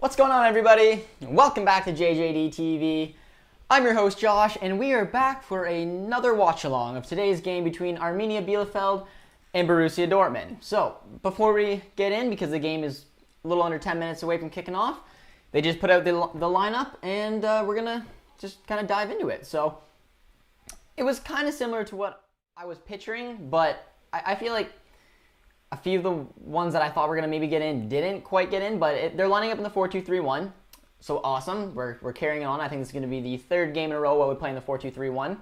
What's going on, everybody? Welcome back to JJD TV. I'm your host, Josh, and we are back for another watch-along of today's game between Arminia Bielefeld and Borussia Dortmund. So, before we get in, because the game is a little under 10 minutes away from kicking off, they just put out the lineup, and we're going to just kind of dive into it. So, it was kind of similar to what I was picturing, but I feel like a few of the ones that I thought were going to maybe get in didn't quite get in, but they're lining up in the 4-2-3-1. So awesome. We're carrying on. I think this is going to be the third game in a row while we play in the 4-2-3-1.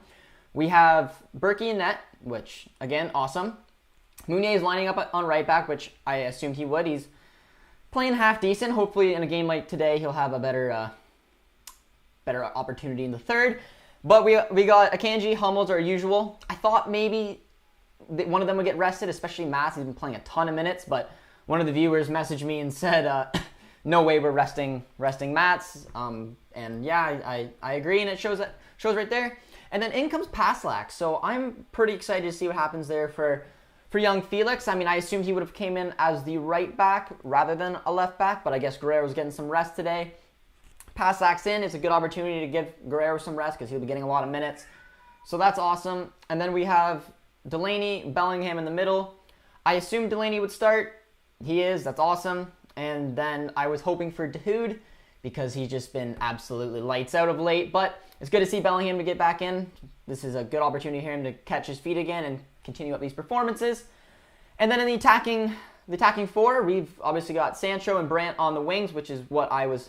We have Berkey in net, which, again, awesome. Meunier is lining up on right back, which I assumed he would. He's playing half decent. Hopefully in a game like today, he'll have a better opportunity in the third. But we got Akanji, Hummels, our usual. I thought maybe one of them would get rested, especially Mats. He's been playing a ton of minutes, but one of the viewers messaged me and said, no way we're resting Mats. And yeah, I agree, and it shows right there. And then in comes Paslak, so I'm pretty excited to see what happens there for young Felix. I mean, I assumed he would have came in as the right back rather than a left back, but I guess Guerrero's getting some rest today. Paslak's in. It's a good opportunity to give Guerrero some rest because he'll be getting a lot of minutes. So that's awesome. And then we have Delaney, Bellingham in the middle. I assumed Delaney would start. He is. That's awesome. And then I was hoping for Dahoud because he's just been absolutely lights out of late. But it's good to see Bellingham to get back in. This is a good opportunity for him to catch his feet again and continue up these performances. And then in the attacking four, we've obviously got Sancho and Brandt on the wings, which is what I was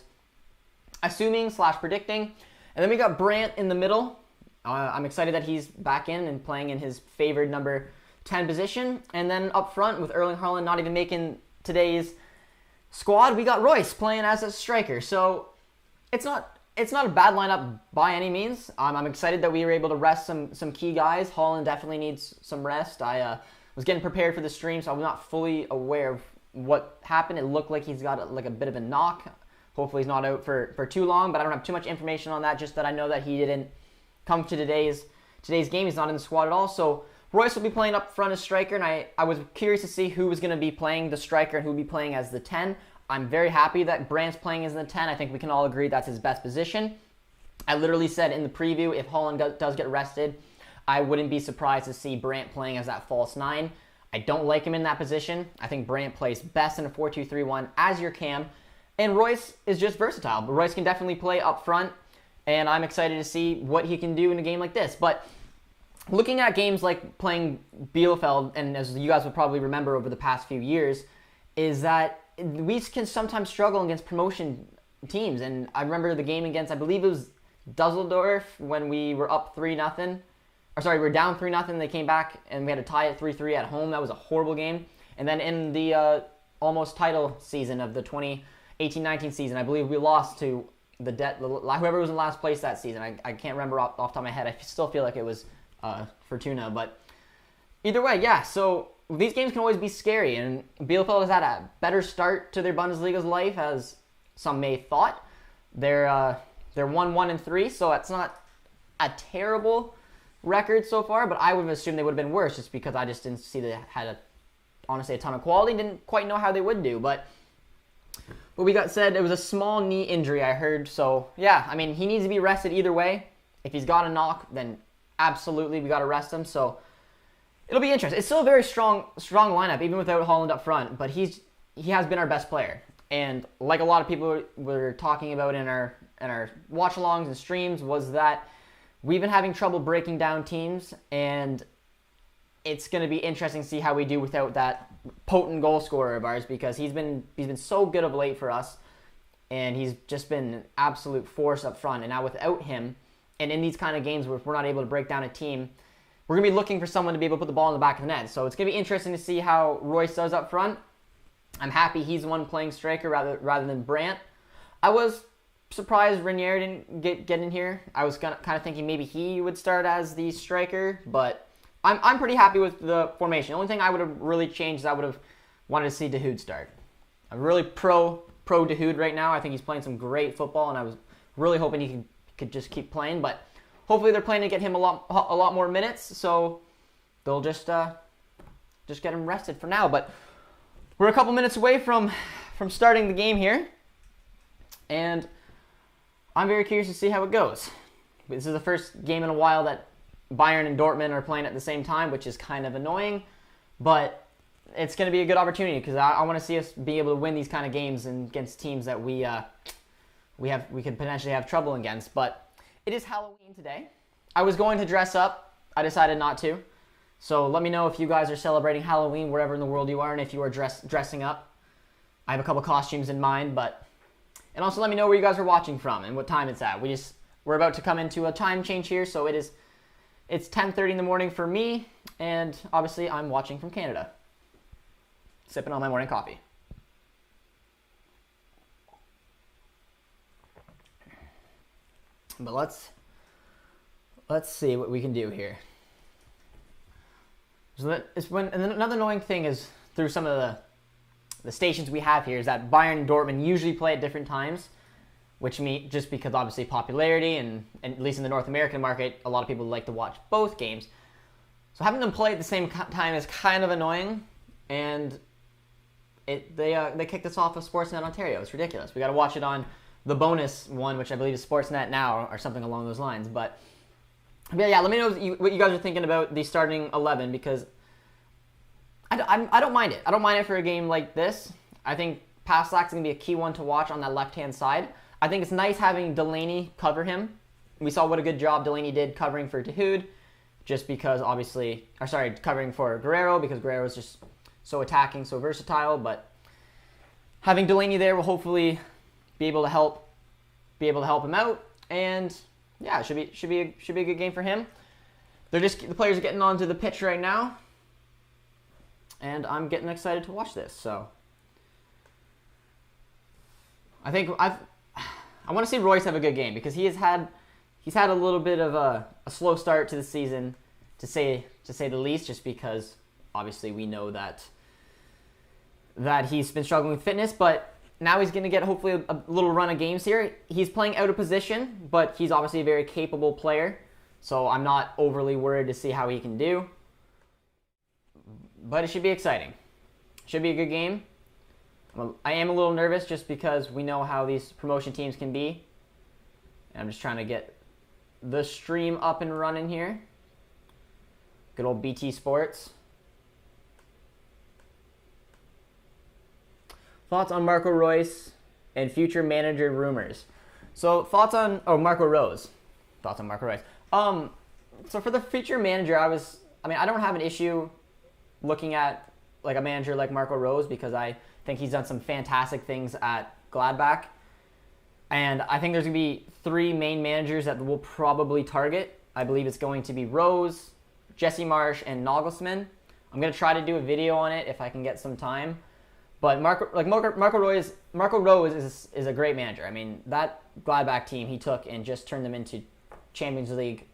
assuming / predicting. And then we got Brandt in the middle. I'm excited that he's back in and playing in his favored number 10 position. And then up front with Erling Haaland not even making today's squad, we got Royce playing as a striker. So it's not a bad lineup by any means. I'm excited that we were able to rest some key guys. Haaland definitely needs some rest. I was getting prepared for the stream, so I was not fully aware of what happened. It looked like he's got like a bit of a knock. Hopefully he's not out for too long, but I don't have too much information on that, just that I know that he didn't come to today's game. He's not in the squad at all. So Royce will be playing up front as striker, and I was curious to see who was going to be playing the striker and who would be playing as the 10. I'm very happy that Brandt's playing as the 10. I think we can all agree that's his best position. I literally said in the preview, if Haaland does get rested, I wouldn't be surprised to see Brandt playing as that false 9. I don't like him in that position. I think Brandt plays best in a 4-2-3-1 as your cam, and Royce is just versatile. But Royce can definitely play up front, and I'm excited to see what he can do in a game like this. But looking at games like playing Bielefeld, and as you guys will probably remember over the past few years, is that we can sometimes struggle against promotion teams. And I remember the game against, I believe it was Dusseldorf, when we were up 3-0. Or sorry, we were down 3-0. They came back and we had to tie it 3-3 at home. That was a horrible game. And then in the almost title season of the 2018-19 season, I believe we lost to whoever was in last place that season. I can't remember off the top of my head. I still feel like it was Fortuna, but either way, yeah. So these games can always be scary, and Bielefeld has had a better start to their Bundesliga's life, as some may thought. They're 1-1-3, so it's not a terrible record so far, but I would have assumed they would have been worse, just because I just didn't see they had honestly a ton of quality. Didn't quite know how they would do, but we got said it was a small knee injury, I heard. So yeah, I mean, he needs to be rested either way. If he's got a knock, then absolutely we got to rest him. So it'll be interesting. It's still a very strong lineup, even without Haaland up front. But he has been our best player, and like a lot of people were talking about in our watch-alongs and streams, was that we've been having trouble breaking down teams, and it's going to be interesting to see how we do without that potent goal scorer of ours, because he's been so good of late for us, and he's just been an absolute force up front. And now without him, and in these kind of games where if we're not able to break down a team, we're going to be looking for someone to be able to put the ball in the back of the net. So it's going to be interesting to see how Royce does up front. I'm happy he's the one playing striker rather than Brandt. I was surprised Renier didn't get in here. I was kind of thinking maybe he would start as the striker, but I'm pretty happy with the formation. The only thing I would have really changed is I would have wanted to see Dahoud start. I'm really pro Dahoud right now. I think he's playing some great football, and I was really hoping he could just keep playing. But hopefully they're planning to get him a lot more minutes, so they'll just get him rested for now. But we're a couple minutes away from starting the game here. and I'm very curious to see how it goes. This is the first game in a while that Bayern and Dortmund are playing at the same time, which is kind of annoying, but it's going to be a good opportunity because I want to see us be able to win these kind of games against teams that we could potentially have trouble against. But it is Halloween today. I was going to dress up. I decided not to. So let me know if you guys are celebrating Halloween wherever in the world you are and if you are dressing up. I have a couple costumes in mind, and also let me know where you guys are watching from and what time it's at. We're about to come into a time change here, so it's 10:30 in the morning for me, and obviously I'm watching from Canada. Sipping on my morning coffee. But let's see what we can do here. So and another annoying thing is through some of the stations we have here is that Bayern and Dortmund usually play at different times, which just because obviously popularity and at least in the North American market, a lot of people like to watch both games. So having them play at the same time is kind of annoying, and they kicked us off of Sportsnet Ontario. It's ridiculous. We got to watch it on the bonus one, which I believe is Sportsnet Now or something along those lines. But yeah, let me know what you guys are thinking about the starting 11 because I don't mind it. I don't mind it for a game like this. I think Paslak's going to be a key one to watch on that left-hand side. I think it's nice having Delaney cover him. We saw what a good job Delaney did covering for Dahoud, just because covering for Guerrero because Guerrero is just so attacking, so versatile. But having Delaney there will hopefully be able to help him out, and yeah, it should be a good game for him. The players are getting onto the pitch right now, and I'm getting excited to watch this. So I think I want to see Royce have a good game because he's had a little bit of a slow start to the season, to say the least, just because obviously we know that he's been struggling with fitness, but now he's going to get hopefully a little run of games here. He's playing out of position, but he's obviously a very capable player, so I'm not overly worried to see how he can do. But it should be exciting. Should be a good game. I am a little nervous just because we know how these promotion teams can be. And I'm just trying to get the stream up and running here. Good old BT Sports. Thoughts on Marco Reus and future manager rumors. So thoughts on Marco Rose. Thoughts on Marco Reus. So for the future manager, I don't have an issue looking at like a manager like Marco Rose because I think he's done some fantastic things at Gladbach. And I think there's going to be 3 main managers that we'll probably target. I believe it's going to be Rose, Jesse Marsch, and Nagelsmann. I'm going to try to do a video on it if I can get some time. But Marco Rose is a great manager. I mean, that Gladbach team he took and just turned them into Champions League,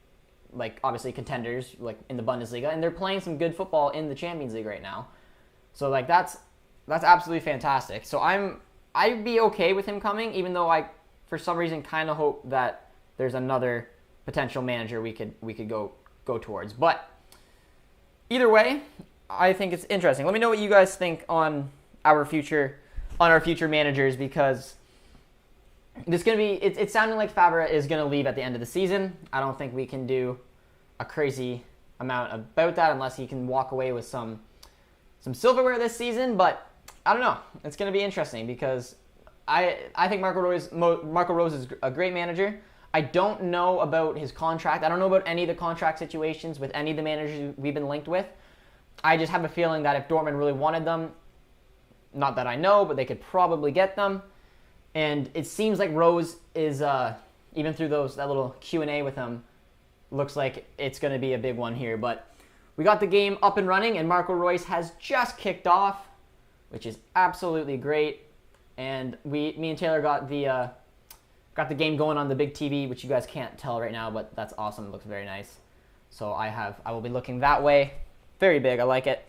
like obviously contenders, like in the Bundesliga, and they're playing some good football in the Champions League right now. So like that's absolutely fantastic. So I'd be okay with him coming, even though I for some reason kind of hope that there's another potential manager we could go towards. But either way, I think it's interesting. Let me know what you guys think on our future managers, because it's gonna be it's sounding like Fabra is gonna leave at the end of the season. I don't think we can do a crazy amount about that unless he can walk away with some silverware this season. But I don't know. It's gonna be interesting because I think Marco Rose is a great manager. I don't know about his contract. I don't know about any of the contract situations with any of the managers we've been linked with. I just have a feeling that if Dortmund really wanted them, not that I know, but they could probably get them. And it seems like Rose is, even through that little Q&A with him, looks like it's going to be a big one here. But we got the game up and running, and Marco Reus has just kicked off, which is absolutely great. And me and Taylor got the game going on the big TV, which you guys can't tell right now, but that's awesome. It looks very nice. So I will be looking that way. Very big. I like it.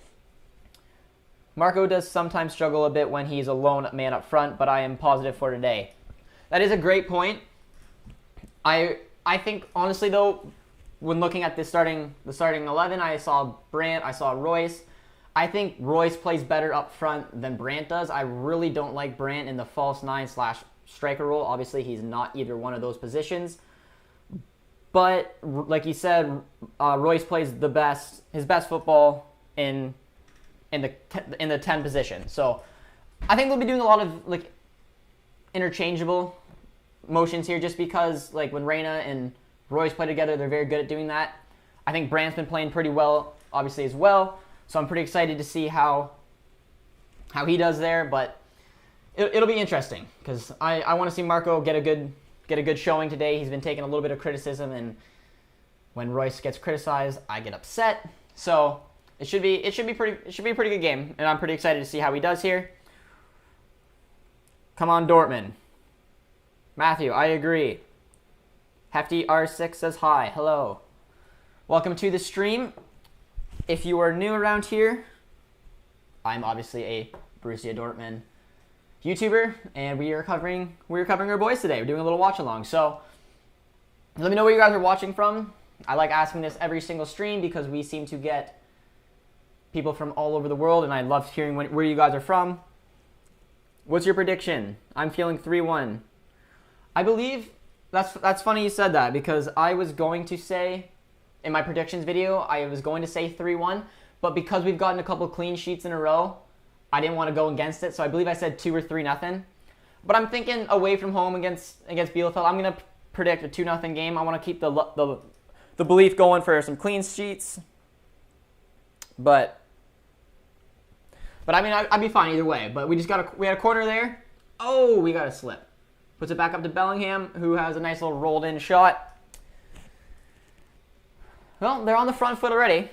Marco does sometimes struggle a bit when he's a lone man up front, but I am positive for today. That is a great point. I think, honestly, though, when looking at the starting 11, I saw Brandt, I saw Royce. I think Royce plays better up front than Brandt does. I really don't like Brandt in the false 9 / striker role. Obviously, he's not either one of those positions. But like you said, Royce plays his best football in the 10 position. So I think they'll be doing a lot of like interchangeable motions here, just because like when Reyna and Royce play together, they're very good at doing that. I think Brandt's been playing pretty well, obviously, as well. So I'm pretty excited to see how he does there. But it'll be interesting because I want to see Marco get a good showing today. He's been taking a little bit of criticism, and when Royce gets criticized, I get upset. So it should be a pretty good game, and I'm pretty excited to see how he does here. Come on, Dortmund. Matthew, I agree. Hefty R6 says hi. Hello. Welcome to the stream. If you are new around here, I'm obviously a Borussia Dortmund YouTuber, and we are covering our boys today. We're doing a little watch along. So let me know where you guys are watching from. I like asking this every single stream because we seem to get people from all over the world, and I love hearing where you guys are from. What's your prediction? I'm feeling 3-1. I believe that's funny you said that, because I was going to say in my predictions video, I was going to say 3-1, but because we've gotten a couple clean sheets in a row, I didn't want to go against it, so I believe I said 2 or 3-0. But I'm thinking away from home against Bielefeld, I'm going to predict a 2-0 game. I want to keep the belief going for some clean sheets. But I mean, I'd be fine either way. But we had a corner there. Oh, we got a slip. Puts it back up to Bellingham, who has a nice little rolled in shot. Well, they're on the front foot already.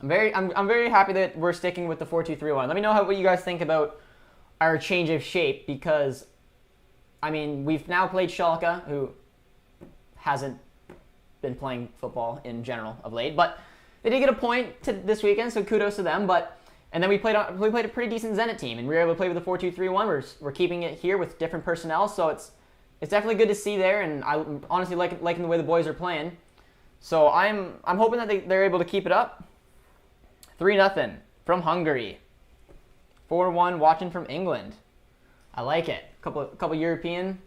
I'm very happy that we're sticking with the 4-2-3-1. Let me know what you guys think about our change of shape, because I mean, we've now played Schalke, who hasn't been playing football in general of late, but they did get a point this weekend, so kudos to them. And then we played a pretty decent Zenit team, and we were able to play with the 4-2-3-1. We're keeping it here with different personnel, so it's definitely good to see there, and I honestly liking the way the boys are playing. So I'm hoping that they're able to keep it up. 3-0 from Hungary. 4-1 watching from England. I like it. Couple European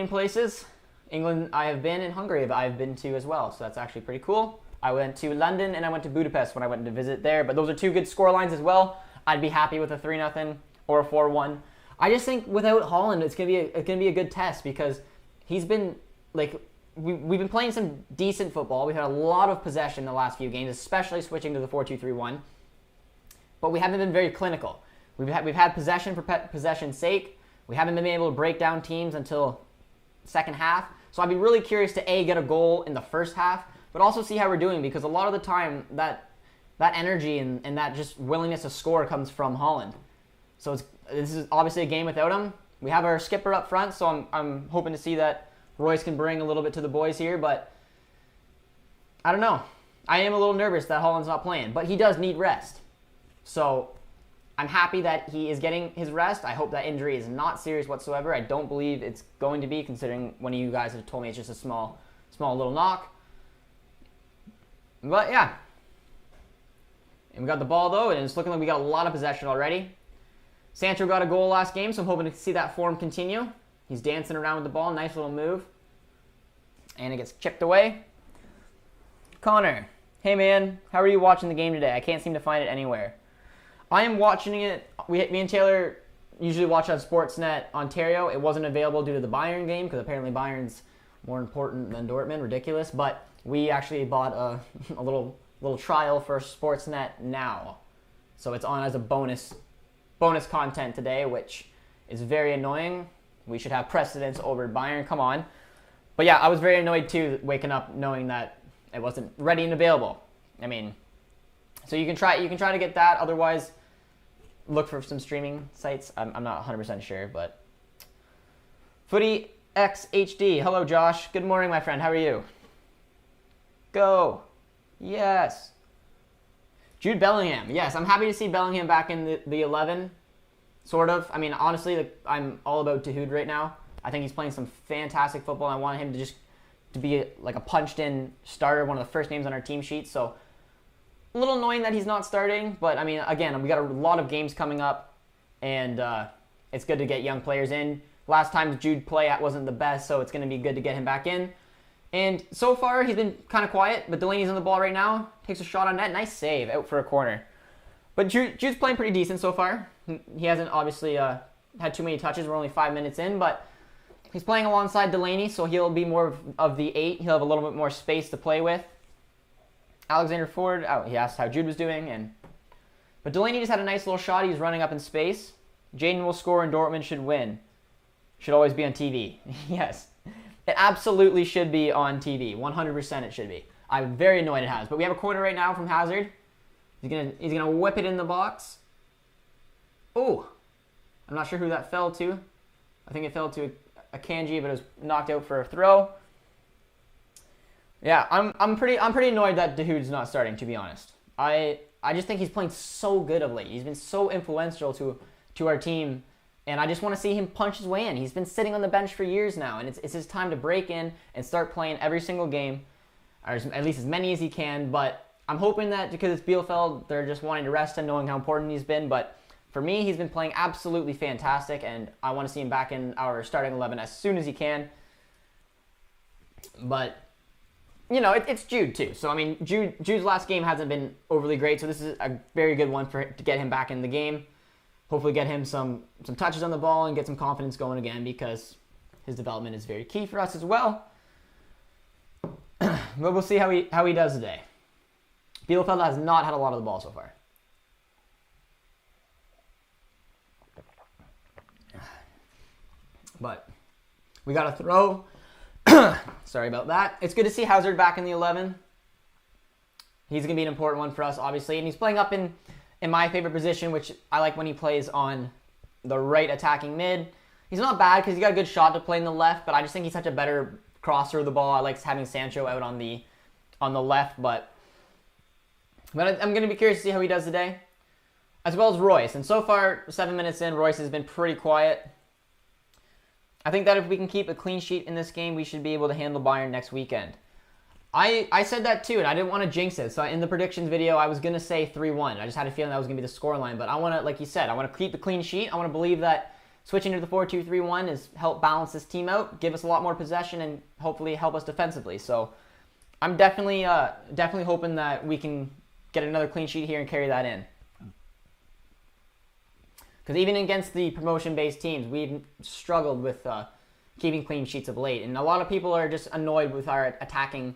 places. England I have been, and Hungary I've been to as well, so that's actually pretty cool. I went to London and I went to Budapest when I went to visit there, but those are two good score lines as well. I'd be happy with a 3-0 or a 4-1. I just think without Haaland, it's gonna be a good test, because he's been like we've been playing some decent football. We've had a lot of possession in the last few games, especially switching to the 4-2-3-1. But we haven't been very clinical. We've had possession for possession's sake. We haven't been able to break down teams until second half. So I'd be really curious to get a goal in the first half, but also see how we're doing, because a lot of the time that energy and that just willingness to score comes from Haaland. So this is obviously a game without him. We have our skipper up front, so I'm hoping to see that Royce can bring a little bit to the boys here, but I don't know. I am a little nervous that Haaland's not playing, but he does need rest. So I'm happy that he is getting his rest. I hope that injury is not serious whatsoever. I don't believe it's going to be, considering one of you guys have told me it's just a small little knock. But yeah. And we got the ball though, and it's looking like we got a lot of possession already. Sancho got a goal last game, so I'm hoping to see that form continue. He's dancing around with the ball. Nice little move. And it gets chipped away. Connor. Hey man, how are you watching the game today? I can't seem to find it anywhere. I am watching it. Me and Taylor usually watch on Sportsnet Ontario. It wasn't available due to the Bayern game, because apparently Bayern's more important than Dortmund. Ridiculous. But we actually bought a little trial for Sportsnet now. So it's on as a bonus content today, which is very annoying. We should have precedence over Bayern. Come on. But yeah, I was very annoyed too, waking up knowing that it wasn't ready and available. I mean, so you can try to get that. Otherwise, look for some streaming sites. I'm not 100% sure, but Footy XHD. Hello, Josh. Good morning, my friend. How are you? Go. Yes. Jude Bellingham. Yes, I'm happy to see Bellingham back in the 11. Sort of. I mean, honestly, I'm all about Dahoud right now. I think he's playing some fantastic football. I want him to be a punched-in starter, one of the first names on our team sheet. So a little annoying that he's not starting, but I mean, again, we got a lot of games coming up, and it's good to get young players in. Last time Jude play wasn't the best, so it's going to be good to get him back in. And so far, he's been kind of quiet, but Delaney's on the ball right now. Takes a shot on net. Nice save out for a corner. But Jude's playing pretty decent so far. He hasn't obviously had too many touches. We're only 5 minutes in, but he's playing alongside Delaney, so he'll be more of the 8. He'll have a little bit more space to play with. Alexander Ford, he asked how Jude was doing, but Delaney just had a nice little shot. He's running up in space. Jaden will score and Dortmund should win. Should always be on TV. Yes. It absolutely should be on TV. 100% it should be. I'm very annoyed it has. But we have a corner right now from Hazard. He's gonna whip it in the box. Oh, I'm not sure who that fell to. I think it fell to a Kanji, but it was knocked out for a throw. Yeah, I'm pretty annoyed that Dahoud's not starting, to be honest. I just think he's playing so good of late. He's been so influential to our team, and I just want to see him punch his way in. He's been sitting on the bench for years now, and it's his time to break in and start playing every single game, or at least as many as he can. But I'm hoping that because it's Bielefeld, they're just wanting to rest him, knowing how important he's been. But for me, he's been playing absolutely fantastic, and I want to see him back in our starting 11 as soon as he can. But you know, it's Jude too. So I mean, Jude's last game hasn't been overly great, so this is a very good one to get him back in the game. Hopefully get him some touches on the ball and get some confidence going again, because his development is very key for us as well. But we'll see how he does today. Bielefeld has not had a lot of the ball so far. But we got a throw. Sorry about that. It's good to see Hazard back in the 11. He's going to be an important one for us, obviously. And he's playing up in my favorite position, which I like when he plays on the right attacking mid. He's not bad because he's got a good shot to play in the left, but I just think he's such a better crosser of the ball. I like having Sancho out on the left, but I'm going to be curious to see how he does today, as well as Royce. And so far, 7 minutes in, Royce has been pretty quiet. I think that if we can keep a clean sheet in this game, we should be able to handle Bayern next weekend. I said that too, and I didn't want to jinx it. So in the predictions video, I was going to say 3-1. I just had a feeling that was going to be the scoreline. But I want to, like you said, I want to keep the clean sheet. I want to believe that switching to the 4-2-3-1 is help balance this team out, give us a lot more possession, and hopefully help us defensively. So I'm definitely hoping that we can get another clean sheet here and carry that in. Because even against the promotion-based teams, we've struggled with keeping clean sheets of late. And a lot of people are just annoyed with our attacking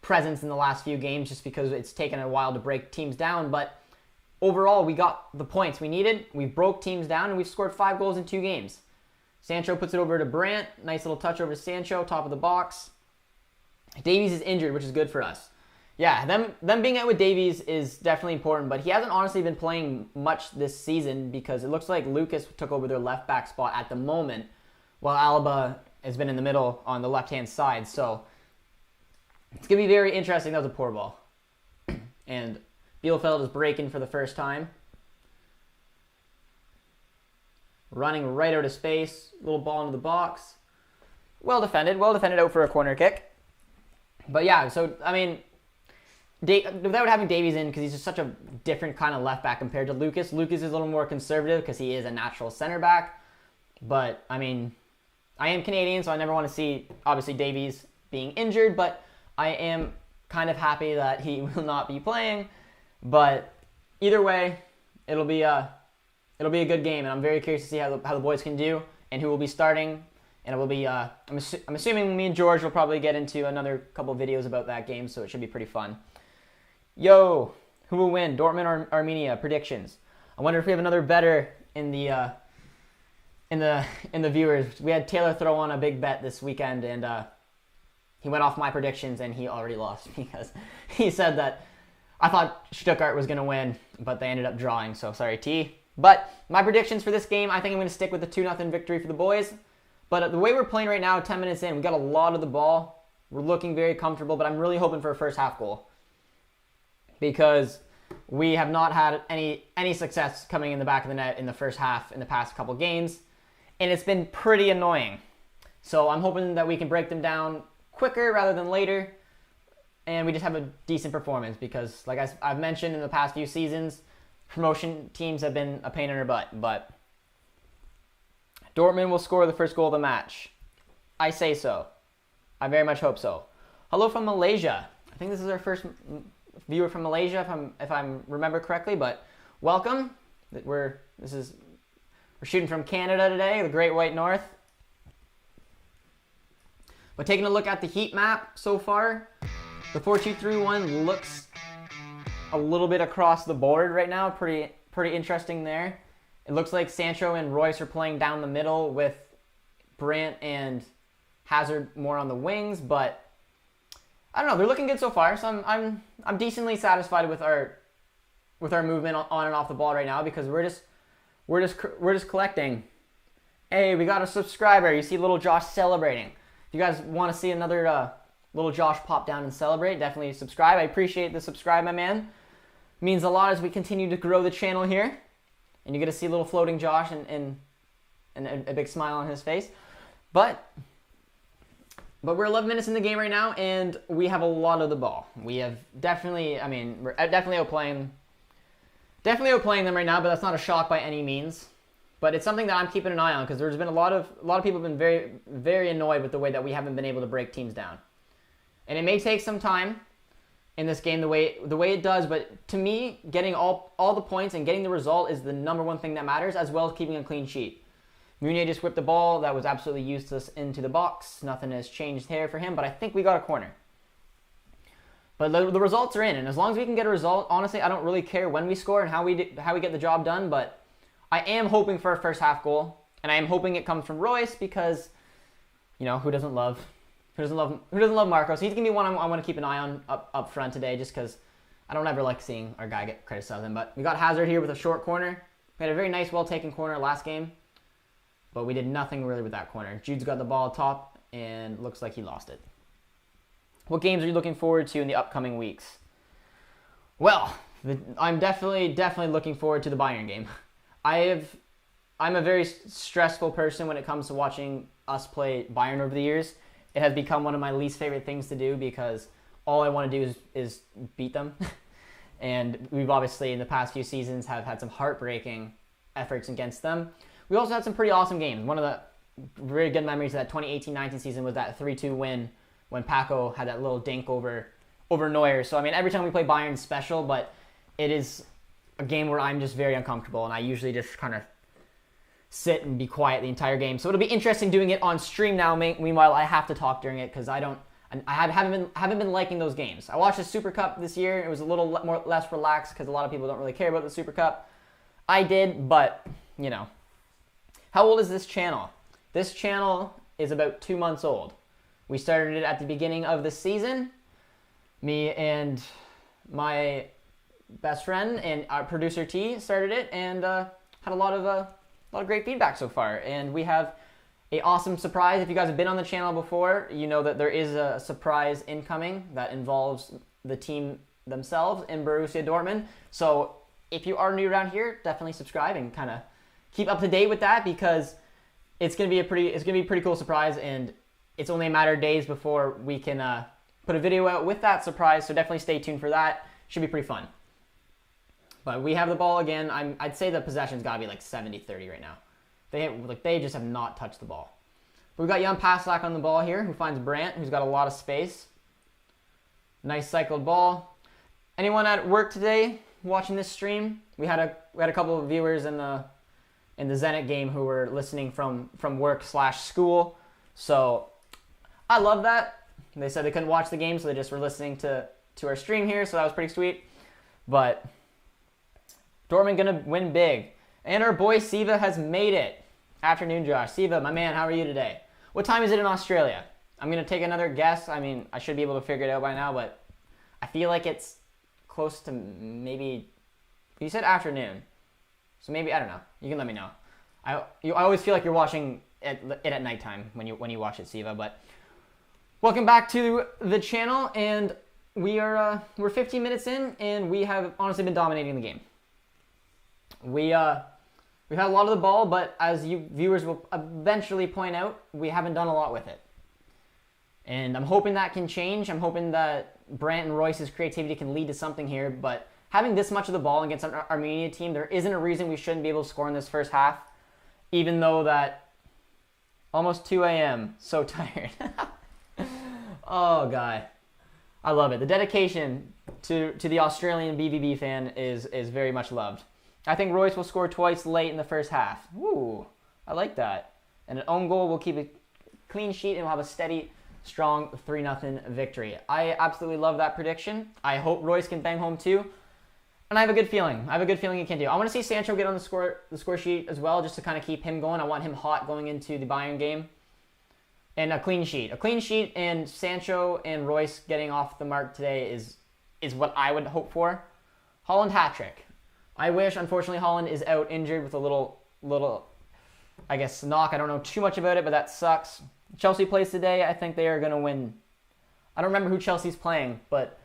presence in the last few games just because it's taken a while to break teams down. But overall, we got the points we needed. We broke teams down, and we've scored 5 goals in 2 games. Sancho puts it over to Brandt. Nice little touch over to Sancho, top of the box. Davies is injured, which is good for us. Yeah, them being out with Davies is definitely important, but he hasn't honestly been playing much this season because it looks like Lucas took over their left back spot at the moment, while Alaba has been in the middle on the left-hand side. So it's going to be very interesting. That was a poor ball. And Bielefeld is breaking for the first time. Running right out of space. Little ball into the box. Well defended out for a corner kick. But yeah, so, I mean, without having Davies in, because he's just such a different kind of left back compared to Lucas. Lucas is a little more conservative because he is a natural center back. But, I mean, I am Canadian, so I never want to see, obviously, Davies being injured. But I am kind of happy that he will not be playing. But either way, it'll be a good game. And I'm very curious to see how the boys can do and who will be starting. And it will be, I'm assuming me and George will probably get into another couple videos about that game, so it should be pretty fun. Yo, who will win? Dortmund or Arminia? Predictions. I wonder if we have another bettor in the viewers. We had Taylor throw on a big bet this weekend, and he went off my predictions, and he already lost because he said that I thought Stuttgart was going to win, but they ended up drawing, so sorry, T. But my predictions for this game, I think I'm going to stick with the 2-0 victory for the boys. But the way we're playing right now, 10 minutes in, we got a lot of the ball. We're looking very comfortable, but I'm really hoping for a first half goal, because we have not had any success coming in the back of the net in the first half in the past couple games, and it's been pretty annoying. So I'm hoping that we can break them down quicker rather than later, and we just have a decent performance, because like I've mentioned in the past few seasons, promotion teams have been a pain in our butt. But Dortmund will score the first goal of the match. I say so. I very much hope so. Hello from Malaysia. I think this is our first viewer from Malaysia, if I remember correctly. But welcome. We're shooting from Canada today, the Great White North. But taking a look at the heat map so far, the 4-2-3-1 looks a little bit across the board right now. Pretty interesting there. It looks like Sancho and Royce are playing down the middle with Brandt and Hazard more on the wings, but I don't know. They're looking good so far, so I'm decently satisfied with our movement on and off the ball right now, because we're just collecting. Hey, we got a subscriber. You see little Josh celebrating. If you guys want to see another little Josh pop down and celebrate, definitely subscribe. I appreciate the subscribe, my man. It means a lot as we continue to grow the channel here. And you get to see little floating Josh and a big smile on his face. But we're 11 minutes in the game right now, and we have a lot of the ball. We have definitely, we're definitely outplaying them right now, but that's not a shock by any means. But it's something that I'm keeping an eye on, because there's been a lot of people have been very, very annoyed with the way that we haven't been able to break teams down. And it may take some time in this game the way it does, but to me, getting all the points and getting the result is the number one thing that matters, as well as keeping a clean sheet. Munier just whipped the ball that was absolutely useless into the box. Nothing has changed here for him, but I think we got a corner. But the results are in, and as long as we can get a result, honestly, I don't really care when we score and how we get the job done. But I am hoping for a first half goal, and I am hoping it comes from Royce, because who doesn't love Marcos? He's gonna be one I want to keep an eye on up front today, just because I don't ever like seeing our guy get criticized. But we got Hazard here with a short corner. We had a very nice, well taken corner last game, but we did nothing really with that corner. Jude's got the ball top, and looks like he lost it. What games are you looking forward to in the upcoming weeks? Well, I'm definitely looking forward to the Bayern game. I'm a very stressful person when it comes to watching us play Bayern over the years. It has become one of my least favorite things to do, because all I want to do is beat them. And we've obviously, in the past few seasons, have had some heartbreaking efforts against them. We also had some pretty awesome games. One of the very good memories of that 2018-19 season was that 3-2 win when Paco had that little dink over Neuer. So, every time we play Bayern is special, but it is a game where I'm just very uncomfortable, and I usually just kind of sit and be quiet the entire game. So it'll be interesting doing it on stream now. Meanwhile, I have to talk during it, because I haven't been liking those games. I watched the Super Cup this year. It was a little less relaxed, because a lot of people don't really care about the Super Cup. I did, but how old is this channel? This channel is about 2 months old. We started it at the beginning of the season. Me and my best friend and our producer T started it, and had a lot of great feedback so far. And we have an awesome surprise. If you guys have been on the channel before, you know that there is a surprise incoming that involves the team themselves in Borussia Dortmund. So if you are new around here, definitely subscribe and kind of keep up to date with that, because it's gonna be a pretty cool surprise, and it's only a matter of days before we can put a video out with that surprise. So definitely stay tuned for that. Should be pretty fun. But we have the ball again. I'd say the possession's got to be like 70-30 right now. They just have not touched the ball. But we've got Jan Paslak on the ball here, who finds Brandt, who's got a lot of space. Nice cycled ball. Anyone at work today watching this stream? We had a couple of viewers in the Zenit game who were listening from work/school. So I love that. They said they couldn't watch the game, so they just were listening to our stream here. So that was pretty sweet. But Dortmund gonna win big. And our boy Siva has made it. Afternoon, Josh. Siva, my man, how are you today? What time is it in Australia? I'm gonna take another guess. I should be able to figure it out by now, but I feel like it's close to maybe. You said afternoon, so maybe I don't know. You can let me know. I always feel like you're watching it at nighttime when you watch it, Siva. But welcome back to the channel, and we're 15 minutes in, and we have honestly been dominating the game. We've had a lot of the ball, but as you viewers will eventually point out, we haven't done a lot with it. And I'm hoping that can change. I'm hoping that Brandt and Royce's creativity can lead to something here. But having this much of the ball against an Arminia team, there isn't a reason we shouldn't be able to score in this first half. Even though that Almost 2 a.m. So tired. Oh, God. I love it. The dedication to the Australian BVB fan is very much loved. I think Royce will score twice late in the first half. Ooh, I like that. And an own goal will keep a clean sheet and we'll have a steady, strong 3-0 victory. I absolutely love that prediction. I hope Royce can bang home too. And I have a good feeling. He can do. I want to see Sancho get on the score sheet as well, just to kind of keep him going. I want him hot going into the Bayern game. And a clean sheet. A clean sheet and Sancho and Royce getting off the mark today is what I would hope for. Haaland hat-trick. I wish, unfortunately, Haaland is out injured with a little, I guess, knock. I don't know too much about it, but that sucks. Chelsea plays today. I think they are going to win. I don't remember who Chelsea's playing, but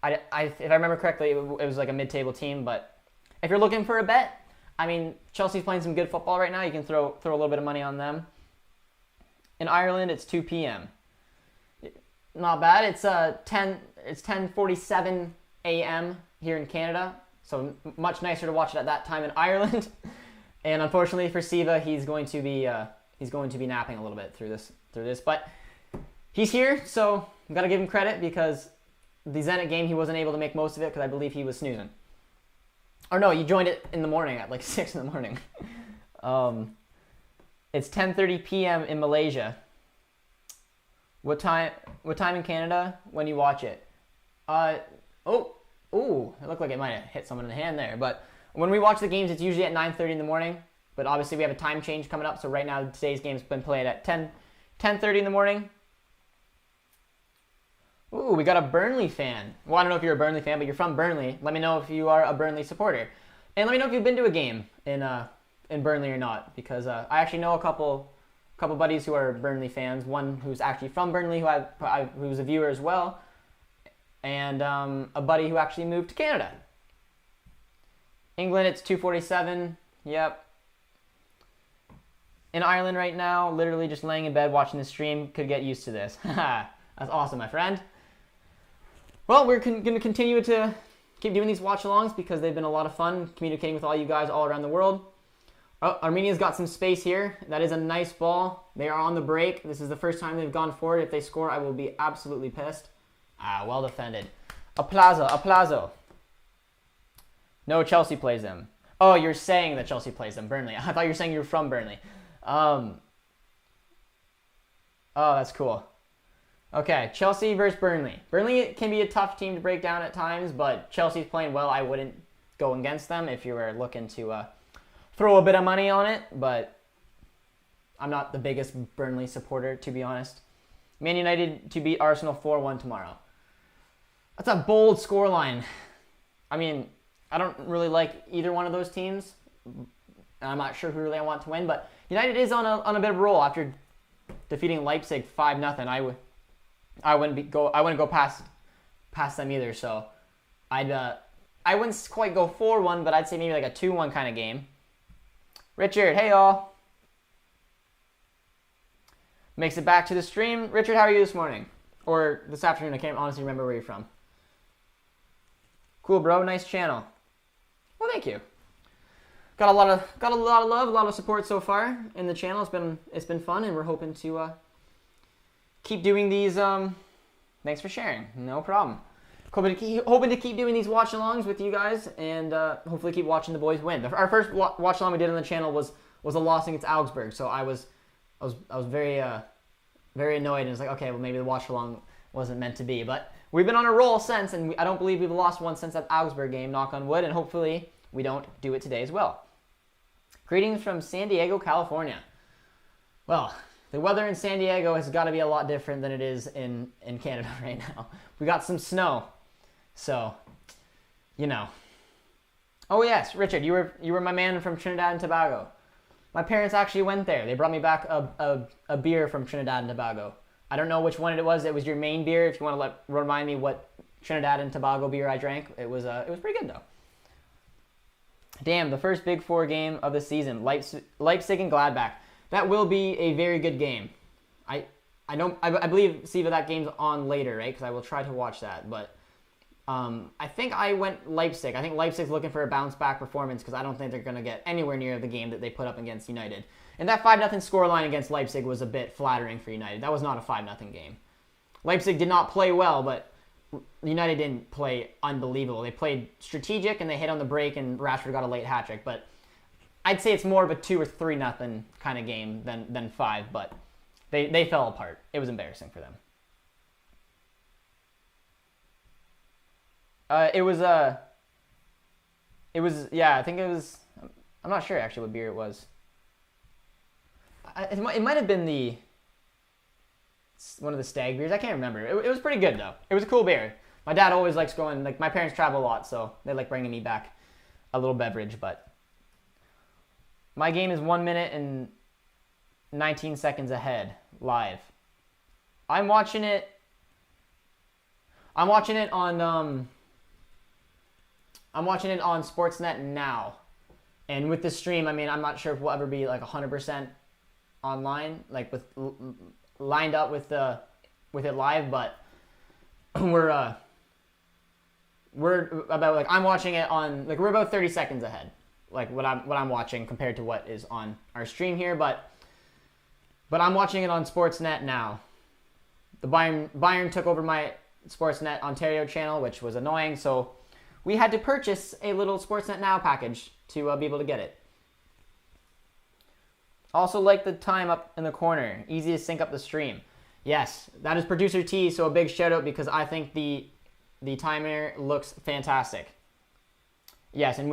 if I remember correctly, it was like a mid-table team. But if you're looking for a bet, I mean, Chelsea's playing some good football right now. You can throw a little bit of money on them. In Ireland, it's 2 p.m. Not bad. It's 10:47 a.m. here in Canada, so much nicer to watch it at that time in Ireland. And unfortunately for Siva, he's going to be napping a little bit through this. But he's here, so I've got to give him credit because the Zenit game he wasn't able to make most of it because I believe he was snoozing. Or no, you joined it in the morning at like 6 in the morning. It's 10:30 p.m. in Malaysia. What time in Canada when you watch it? It looked like it might have hit someone in the hand there. But when we watch the games, it's usually at 9:30 in the morning. But obviously we have a time change coming up. So right now today's game's been played at 10:30 in the morning. Ooh, we got a Burnley fan. Well, I don't know if you're a Burnley fan, but you're from Burnley. Let me know if you are a Burnley supporter. And let me know if you've been to a game in Burnley or not, because I actually know a couple buddies who are Burnley fans. One who's actually from Burnley, who's a viewer as well, and a buddy who actually moved to Canada. England, it's 2:47. Yep. In Ireland right now, literally just laying in bed watching the stream. Could get used to this. That's awesome, my friend. Well, we're going to continue to keep doing these watch-alongs because they've been a lot of fun communicating with all you guys all around the world. Oh, Armenia's got some space here. That is a nice ball. They are on the break. This is the first time they've gone forward. If they score, I will be absolutely pissed. Well defended. Applauso. No, Chelsea plays them. Oh, you're saying that Chelsea plays them. Burnley. I thought you were saying you were from Burnley. Oh, that's cool. Okay, Chelsea versus Burnley. Burnley can be a tough team to break down at times, but Chelsea's playing well. I wouldn't go against them if you were looking to throw a bit of money on it, but I'm not the biggest Burnley supporter, to be honest. Man United to beat Arsenal 4-1 tomorrow. That's a bold scoreline. I mean, I don't really like either one of those teams. I'm not sure who really I want to win, but United is on a bit of a roll after defeating Leipzig 5-0. I wouldn't go past them either. So I wouldn't quite go 4-1, but I'd say maybe like a 2-1 kind of game. Richard, hey y'all. Makes it back to the stream. Richard, how are you this morning? Or this afternoon? I can't honestly remember where you're from. Cool, bro. Nice channel. Well, thank you. Got a lot of love, a lot of support so far in the channel. It's been fun, and we're hoping to keep doing these. Thanks for sharing. No problem. Hoping to keep doing these watch-alongs with you guys, and hopefully keep watching the boys win. Our first watch-along we did on the channel was a loss against Augsburg, so I was very annoyed, and it's like, okay, well maybe the watch-along wasn't meant to be, but we've been on a roll since, and I don't believe we've lost one since that Augsburg game. Knock on wood, and hopefully we don't do it today as well. Greetings from San Diego, California. Well, the weather in San Diego has got to be a lot different than it is in Canada right now. We got some snow. So, you know. Oh yes, Richard, you were my man from Trinidad and Tobago. My parents actually went there. They brought me back a beer from Trinidad and Tobago. I don't know which one it was. It was your main beer. If you want to remind me what Trinidad and Tobago beer I drank, it was pretty good though. Damn, the first Big Four game of the season, Leipzig and Gladbach. That will be a very good game. I believe, Siva, that game's on later, right? Because I will try to watch that, but I think I went Leipzig. I think Leipzig's looking for a bounce-back performance because I don't think they're going to get anywhere near the game that they put up against United. And that 5-0 scoreline against Leipzig was a bit flattering for United. That was not a 5-0 game. Leipzig did not play well, but United didn't play unbelievable. They played strategic, and they hit on the break, and Rashford got a late hat-trick. But I'd say it's more of a 2 or 3-0 kind of game than 5, but they fell apart. It was embarrassing for them. It was, yeah, I think it was, I'm not sure actually what beer it was. It might have been one of the stag beers. I can't remember. It was pretty good, though. It was a cool beer. My dad always likes going, like, my parents travel a lot, so they like bringing me back a little beverage, but my game is 1 minute and 19 seconds ahead, live. I'm watching it on Sportsnet now. And with the stream, I mean, I'm not sure if we'll ever be like 100% online, like lined up with it live, but we're about, like, I'm watching it on, like, we're about 30 seconds ahead, like what I'm watching compared to what is on our stream here, but I'm watching it on Sportsnet now. The Bayern took over my Sportsnet Ontario channel, which was annoying, so we had to purchase a little Sportsnet Now package to be able to get it. Also, like the time up in the corner. Easy to sync up the stream. Yes, that is Producer T, so a big shout out because I think the timer looks fantastic. Yes, and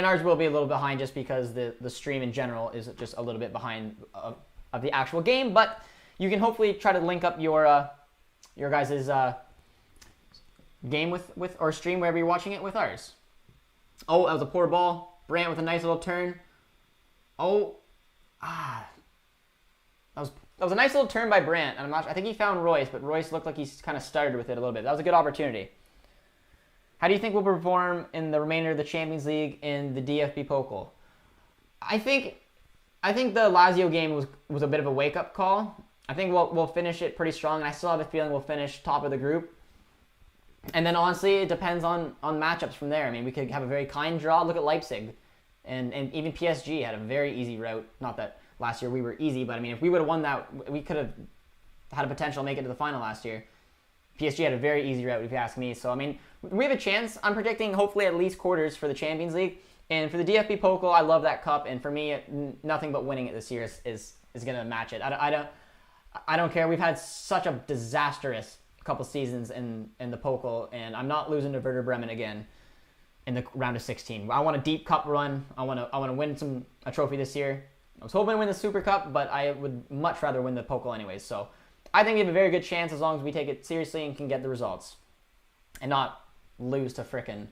ours will be a little behind just because the stream in general is just a little bit behind of the actual game, but you can hopefully try to link up your guys' game with or stream wherever you're watching it with ours. Oh, that was a poor ball. Brandt with a nice little turn. Oh, that was a nice little turn by Brandt. And I think he found Royce, but Royce looked like he's kind of started with it a little bit. That was a good opportunity. How do you think we'll perform in the remainder of the Champions League in the DFB Pokal? I think the Lazio game was a bit of a wake-up call. I think we'll finish it pretty strong, and I still have a feeling we'll finish top of the group. And then, honestly, it depends on matchups from there. I mean, we could have a very kind draw. Look at Leipzig. And even PSG had a very easy route. Not that last year we were easy, but, I mean, if we would have won that, we could have had a potential to make it to the final last year. PSG had a very easy route, if you ask me. So, I mean, we have a chance. I'm predicting, hopefully, at least quarters for the Champions League. And for the DFB Pokal, I love that cup. And for me, nothing but winning it this year is going to match it. I don't care. We've had such a disastrous couple seasons in the Pokal, and I'm not losing to Werder Bremen again in the round of 16. I want a deep cup run. I want to win a trophy this year. I was hoping to win the Super Cup, but I would much rather win the Pokal anyways. So I think we have a very good chance as long as we take it seriously and can get the results and not lose to frickin'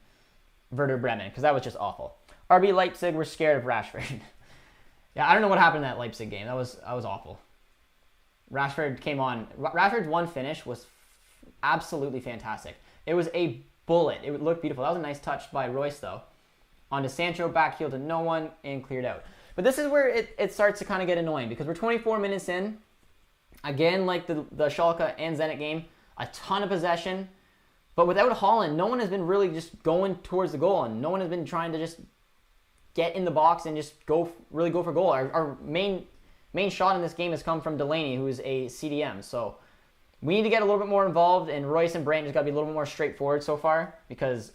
Werder Bremen, because that was just awful. RB Leipzig, we're scared of Rashford. Yeah, I don't know what happened in that Leipzig game. That was awful. Rashford came on. Rashford's one finish was absolutely fantastic. It was a bullet. It would look beautiful. That was a nice touch by Royce, though. On to Sancho, backheel to no one, and cleared out. But this is where it starts to kind of get annoying, because we're 24 minutes in. Again, like the Schalke and Zenit game, a ton of possession. But without Haaland, no one has been really just going towards the goal, and no one has been trying to just get in the box and just really go for goal. Our main shot in this game has come from Delaney, who is a CDM. So we need to get a little bit more involved, and Royce and Brandt just got to be a little bit more straightforward so far, because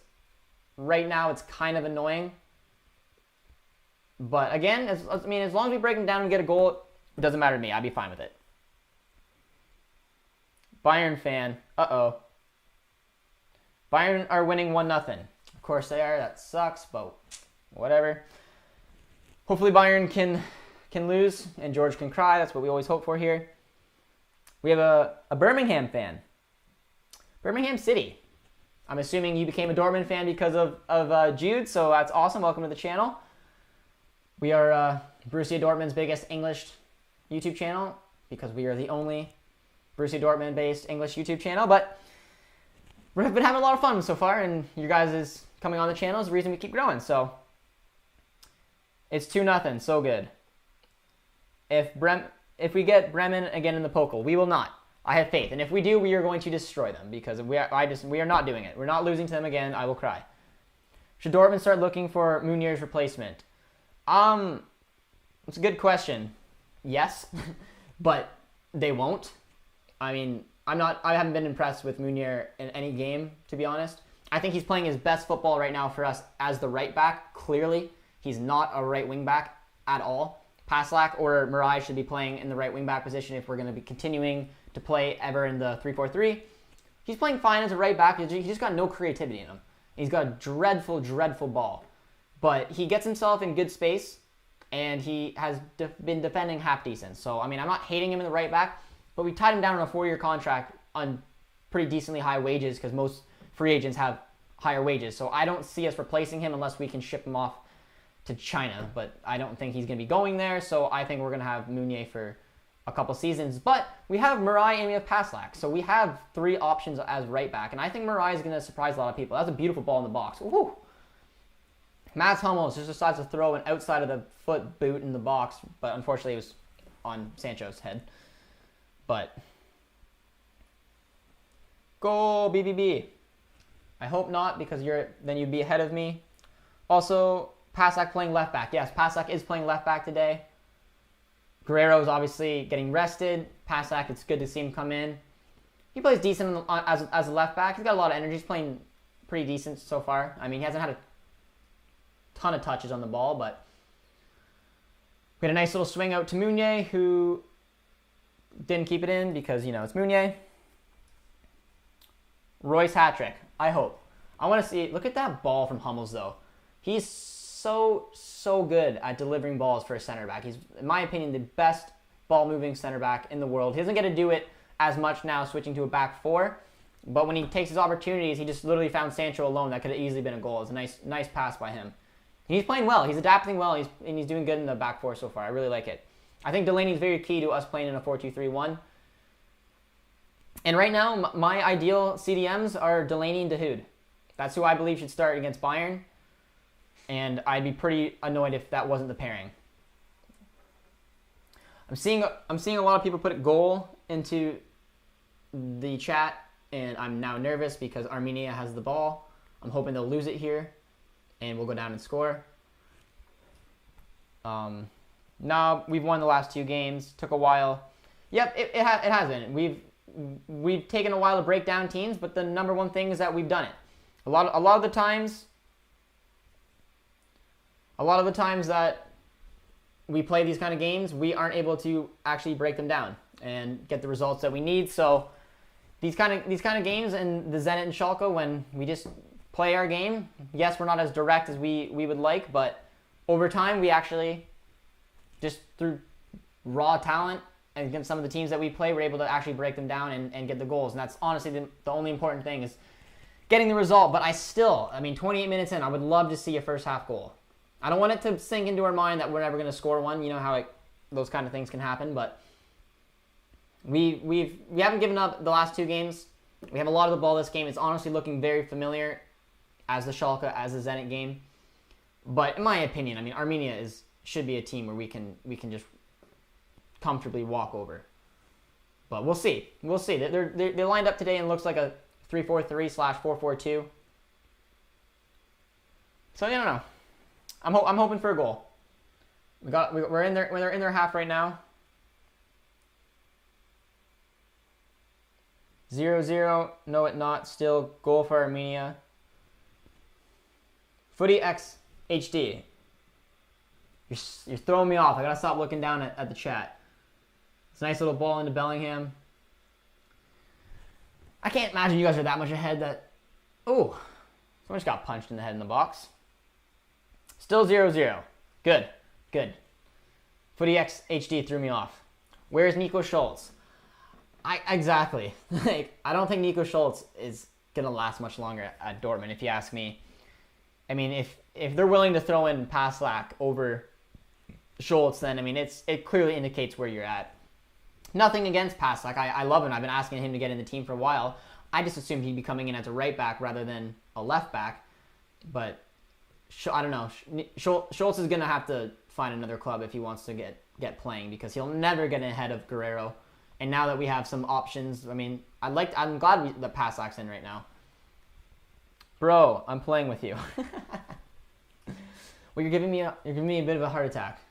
right now it's kind of annoying. But again, as long as we break them down and get a goal, it doesn't matter to me. I'd be fine with it. Bayern fan. Uh-oh. Bayern are winning 1-0. Of course they are. That sucks, but whatever. Hopefully Bayern can lose and George can cry. That's what we always hope for here. We have a Birmingham fan. Birmingham City. I'm assuming you became a Dortmund fan because of Jude, so that's awesome. Welcome to the channel. We are Borussia Dortmund's biggest English YouTube channel because we are the only Borussia Dortmund-based English YouTube channel, but we've been having a lot of fun so far, and you guys coming on the channel is the reason we keep growing, so it's 2-0, so good. If we get Bremen again in the Pokal, we will not. I have faith. And if we do, we are going to destroy them because we are not doing it. We're not losing to them again. I will cry. Should Dortmund start looking for Munir's replacement? It's a good question. Yes, but they won't. I mean, I haven't been impressed with Munir in any game, to be honest. I think he's playing his best football right now for us as the right back. Clearly, he's not a right wing back at all. Paslak or Mirai should be playing in the right wing back position if we're going to be continuing to play ever in the 3-4-3. He's playing fine as a right back. He just got no creativity in him. He's got a dreadful, dreadful ball. But he gets himself in good space, and he has been defending half decent. So, I mean, I'm not hating him in the right back, but we tied him down on a 4-year contract on pretty decently high wages because most free agents have higher wages. So I don't see us replacing him unless we can ship him off to China. But I don't think he's going to be going there. So I think we're going to have Meunier for a couple seasons. But we have Mirai and we have Paslak. So we have 3 options as right back. And I think Mirai is going to surprise a lot of people. That's a beautiful ball in the box. Woo! Mats Hummels just decides to throw an outside of the foot boot in the box. But unfortunately, it was on Sancho's head. But go BBB. I hope not, because then you'd be ahead of me. Also, Paslak playing left back. Yes, Paslak is playing left back today. Guerrero's obviously getting rested. Paslak, it's good to see him come in. He plays decent as a left back. He's got a lot of energy. He's playing pretty decent so far. I mean, he hasn't had a ton of touches on the ball, but we had a nice little swing out to Meunier, who didn't keep it in because, it's Meunier. Royce hat-trick. I hope. I want to see. Look at that ball from Hummels, though. He's so good at delivering balls for a center back. He's, in my opinion, the best ball-moving center back in the world. He doesn't get to do it as much now, switching to a back 4. But when he takes his opportunities, he just literally found Sancho alone. That could have easily been a goal. It's a nice pass by him. He's playing well. He's adapting well. He's doing good in the back 4 so far. I really like it. I think Delaney's very key to us playing in a 4-2-3-1. And right now, my ideal CDMs are Delaney and Dahoud. That's who I believe should start against Bayern. And I'd be pretty annoyed if that wasn't the pairing. I'm seeing a lot of people put a goal into the chat, and I'm now nervous because Arminia has the ball. I'm hoping they'll lose it here, and we'll go down and score. No, we've won the last 2 games. Took a while. Yep, it has been. We've taken a while to break down teams, but the number one thing is that we've done it. A lot of the times that we play these kind of games, we aren't able to actually break them down and get the results that we need. So these kind of games and the Zenit and Schalke, when we just play our game, yes, we're not as direct as we would like, but over time we actually, just through raw talent and against some of the teams that we play, we're able to actually break them down and get the goals. And that's honestly the only important thing is getting the result. But 28 minutes in, I would love to see a first half goal. I don't want it to sink into our mind that we're never going to score one. You know how those kind of things can happen. But we haven't given up the last 2 games. We have a lot of the ball this game. It's honestly looking very familiar as the Schalke, as the Zenit game. But in my opinion, Arminia should be a team where we can just comfortably walk over. But we'll see. They lined up today and looks like a 3-4-3/4-4-2. So I don't know. I'm hoping for a goal. We're in their half right now. 0-0. No, it not. Still goal for Arminia. Footy X HD. You're throwing me off. I gotta stop looking down at the chat. It's a nice little ball into Bellingham. I can't imagine you guys are that much ahead that... Oh, someone just got punched in the head in the box. Still 0-0. Good. Footy X HD threw me off. Where's Nico Schultz? Exactly. I don't think Nico Schultz is going to last much longer at Dortmund, if you ask me. If they're willing to throw in Paslak over Schultz, then, it clearly indicates where you're at. Nothing against Paslak. I love him. I've been asking him to get in the team for a while. I just assumed he'd be coming in as a right back rather than a left back. But I don't know. Schultz is going to have to find another club if he wants to get playing, because he'll never get ahead of Guerrero And now that we have some options, I mean, I'm glad the pass lock's in right now. Bro, I'm playing with you. Well, you're giving me a bit of a heart attack.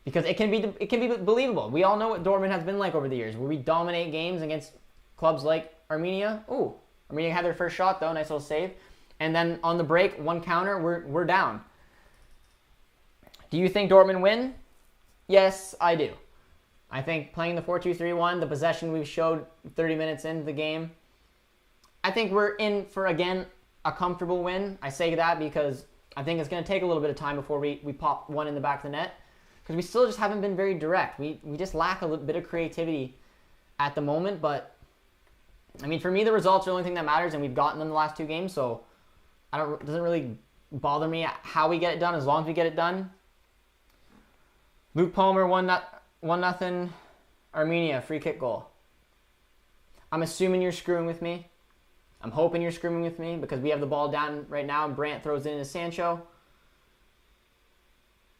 Because it can be believable. We all know what Dortmund has been like over the years, where we dominate games against clubs like Arminia. Ooh, Arminia had their first shot though, nice little save. And then on the break, one counter, we're down. Do you think Dortmund win? Yes, I do. I think playing the 4-2-3-1, the possession we've showed 30 minutes into the game, I think we're in for, again, a comfortable win. I say that because I think it's going to take a little bit of time before we pop one in the back of the net, because we still just haven't been very direct. We just lack a little bit of creativity at the moment, but I mean, for me, the results are the only thing that matters, and we've gotten them the last 2 games, so it doesn't really bother me how we get it done as long as we get it done. Luke Palmer, 1-0 Arminia, free kick goal. I'm assuming you're screwing with me. I'm hoping you're screwing with me because we have the ball down right now and Brandt throws it into Sancho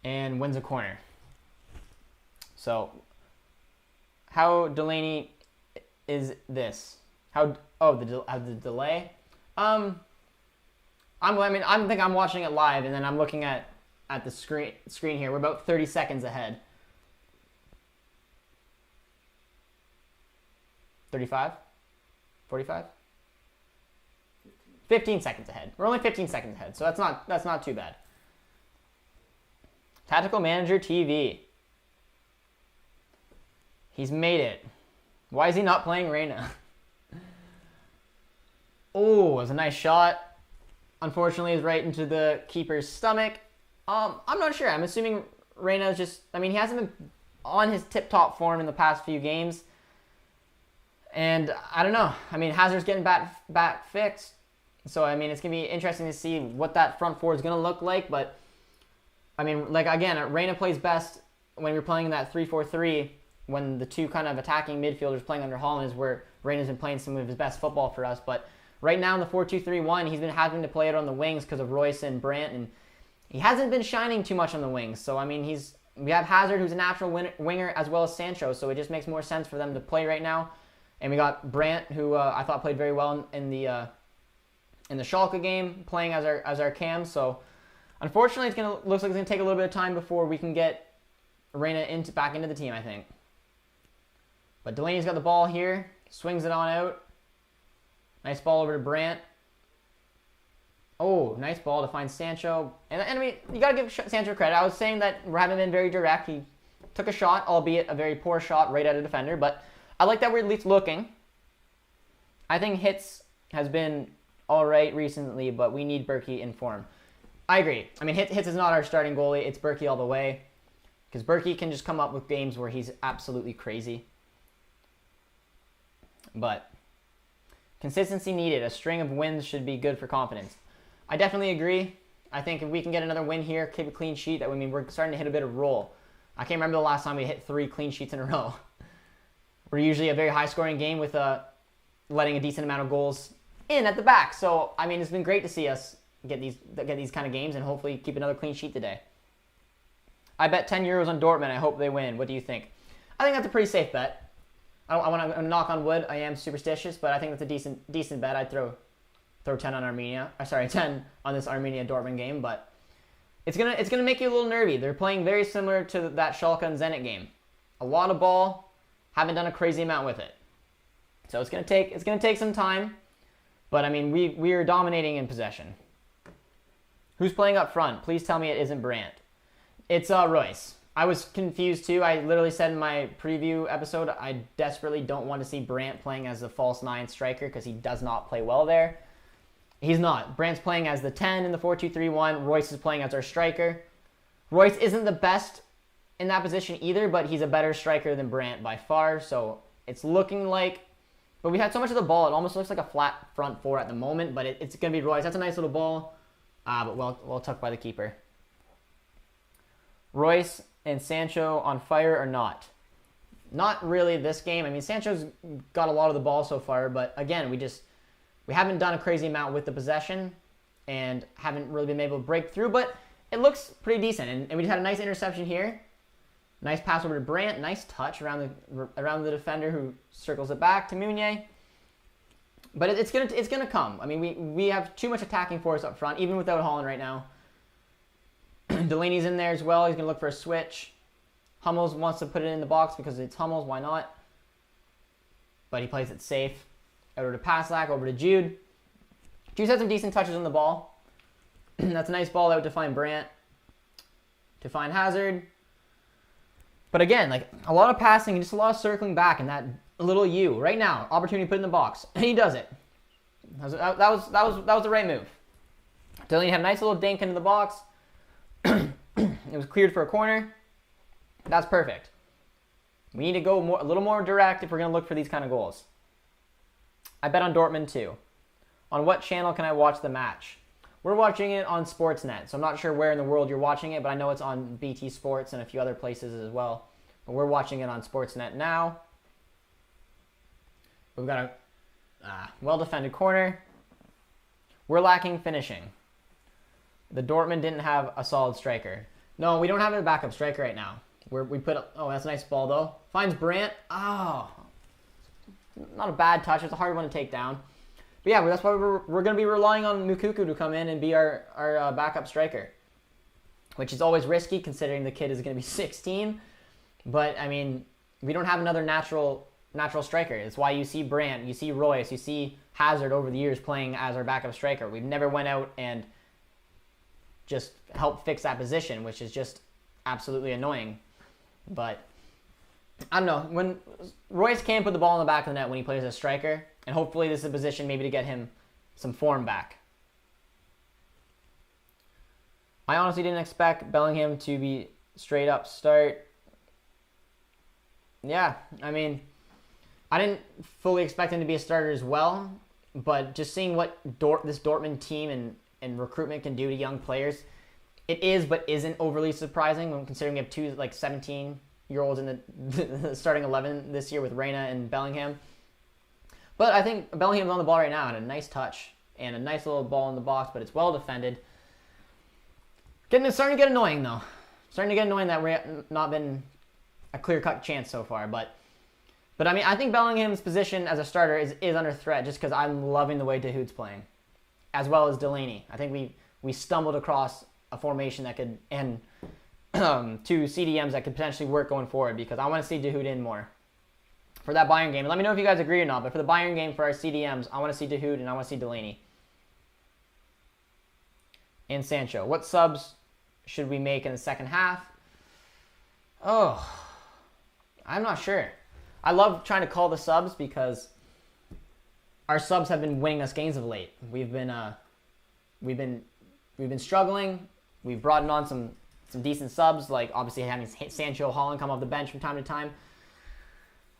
and wins a corner. So, how Delaney is this? The delay? I think I'm watching it live and then I'm looking at the screen here. We're about 30 seconds ahead. 35? 45? 15 seconds ahead. We're only 15 seconds ahead, so that's not too bad. Tactical Manager TV. He's made it. Why is he not playing Reina? Oh, it was a nice shot. Unfortunately, it's right into the keeper's stomach. I'm not sure. I'm assuming Reina is just... I mean, he hasn't been on his tip-top form in the past few games. And I don't know. I mean, Hazard's getting back fixed. So, I mean, it's going to be interesting to see what that front four is going to look like. But, I mean, like, again, Reina plays best when you're playing that 3-4-3, when the two kind of attacking midfielders playing under Holland is where Reina's been playing some of his best football for us. But right now in the 4-2-3-1, he's been having to play it on the wings because of Royce and Brandt. And he hasn't been shining too much on the wings. So, I mean, we have Hazard, who's a natural winger, as well as Sancho. So, it just makes more sense for them to play right now. And we got Brandt, who I thought played very well in the Schalke game, playing as our cam. So, unfortunately, looks like it's gonna take a little bit of time before we can get Reina back into the team, I think. But Delaney's got the ball here, swings it on out. Nice ball over to Brandt. Oh, nice ball to find Sancho. And I mean, you gotta give Sancho credit. I was saying that we haven't been very direct. He took a shot, albeit a very poor shot, right at a defender, but I like that we're at least looking. I think Hitz has been all right recently, but we need Berkey in form. I agree. I mean, Hitz is not our starting goalie. It's Berkey all the way. Because Berkey can just come up with games where he's absolutely crazy. But consistency needed. A string of wins should be good for confidence. I definitely agree. I think if we can get another win here, keep a clean sheet, that would mean we're starting to hit a bit of roll. I can't remember the last time we hit 3 clean sheets in a row. We're usually a very high-scoring game with letting a decent amount of goals in at the back. So, I mean, it's been great to see us get these kind of games and hopefully keep another clean sheet today. I bet €10 on Dortmund. I hope they win. What do you think? I think that's a pretty safe bet. I want to knock on wood. I am superstitious, but I think that's a decent bet. I'd throw 10 on Arminia. 10 on this Arminia Dortmund game, but it's gonna make you a little nervy. They're playing very similar to that Schalke and Zenit game. A lot of ball. Haven't done a crazy amount with it. So it's gonna take some time. But I mean, we are dominating in possession. Who's playing up front? Please tell me it isn't Brandt. It's Royce. I was confused too. I literally said in my preview episode, I desperately don't want to see Brandt playing as the false 9 striker because he does not play well there. He's not. Brandt's playing as the 10 in the 4-2-3-1. Royce is playing as our striker. Royce isn't the best in that position either, but he's a better striker than Brandt by far. So it's looking like, but we had so much of the ball, it almost looks like a flat front four at the moment, but it's going to be Royce. That's a nice little ball, but well tucked by the keeper. Royce and Sancho on fire or not? Not really this game. I mean, Sancho's got a lot of the ball so far, but again, we haven't done a crazy amount with the possession and haven't really been able to break through, but it looks pretty decent. And we just had a nice interception here. Nice pass over to Brandt. Nice touch around the defender who circles it back to Meunier. But it's gonna come. I mean, we have too much attacking force up front, even without Haaland right now. Delaney's in there as well. He's gonna look for a switch. Hummels wants to put it in the box because it's Hummels. Why not? But he plays it safe. Over to Paslak, over to Jude. Jude's had some decent touches on the ball. That's a nice ball out to find Brandt. To find Hazard. But again, like a lot of passing and just a lot of circling back and that little U. Right now, opportunity to put in the box. And he does it. That was the right move. Delaney had a nice little dink into the box. It was cleared for a corner. That's perfect. We need to go a little more direct if we're going to look for these kind of goals. I bet on Dortmund too. On what channel can I watch the match? We're watching it on Sportsnet, so I'm not sure where in the world you're watching it, but I know it's on BT Sports and a few other places as well. But we're watching it on Sportsnet now. We've got a well-defended corner. We're lacking finishing. The Dortmund didn't have a solid striker. No, we don't have a backup striker right now. Oh, that's a nice ball, though. Finds Brandt. Oh, not a bad touch. It's a hard one to take down. But yeah, that's why we're going to be relying on Moukoko to come in and be our backup striker, which is always risky considering the kid is going to be 16. But, I mean, we don't have another natural striker. It's why you see Brandt, you see Royce, you see Hazard over the years playing as our backup striker. We've never went out and just helped fix that position, which is just absolutely annoying. But I don't know. When Royce can put the ball in the back of the net when he plays as a striker, and hopefully this is a position maybe to get him some form back. I honestly didn't expect Bellingham to be straight up start. Yeah, I mean, I didn't fully expect him to be a starter as well, but just seeing what this Dortmund team and recruitment can do to young players, it is but isn't overly surprising when considering we have two 17-year-olds in the starting 11 this year with Reina and Bellingham. But I think Bellingham's on the ball right now and a nice touch and a nice little ball in the box, but it's well defended. It's starting to get annoying though. Starting to get annoying that we're not been a clear-cut chance so far, but I mean I think Bellingham's position as a starter is under threat just because I'm loving the way Dahoud's playing, as well as Delaney. I think we stumbled across a formation that could, and two CDMs that could potentially work going forward because I want to see Dahoud in more for that Bayern game. Let me know if you guys agree or not, but for the Bayern game for our CDMs, I want to see Dahoud and I want to see Delaney. And Sancho. What subs should we make in the second half? Oh, I'm not sure. I love trying to call the subs because our subs have been winning us games of late. We've been struggling. We've brought on some decent subs, like obviously having Sancho, Haaland come off the bench from time to time.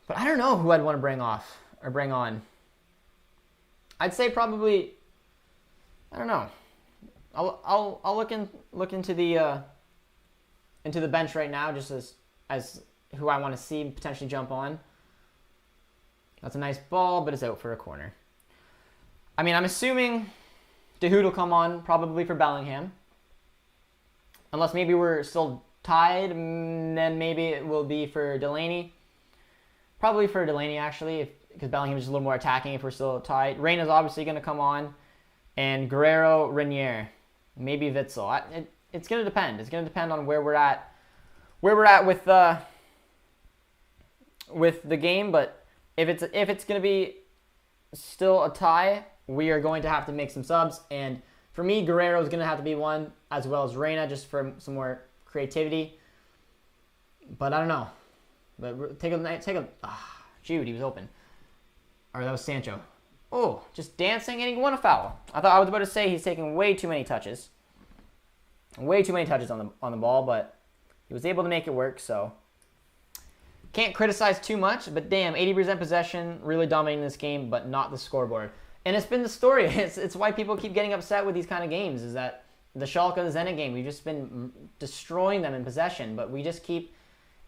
But I don't know who I'd want to bring on. I'd say probably, I don't know. I'll look into the bench right now just as who I want to see potentially jump on. That's a nice ball, but it's out for a corner. I mean, I'm assuming Dahoud will come on probably for Bellingham. Unless maybe we're still tied, then maybe it will be for Delaney. Probably for Delaney, actually, because Bellingham is a little more attacking if we're still tied. Reina's obviously going to come on. And Guerrero, Renier. Maybe Witzel. It's going to depend. It's going to depend on where we're at with the game. But if it's going to be still a tie, we are going to have to make some subs. And for me, Guerrero is going to have to be one, as well as Reina, just for some more creativity. But I don't know. But Jude, he was open. Or that was Sancho. Oh, just dancing and he won a foul. I was about to say he's taking way too many touches. Way too many touches on the ball, but he was able to make it work, so can't criticize too much, but damn, 80% possession, really dominating this game, but not the scoreboard. And it's been the story. It's why people keep getting upset with these kind of games, is that the Schalke Zenit game, we've just been destroying them in possession, but we just keep,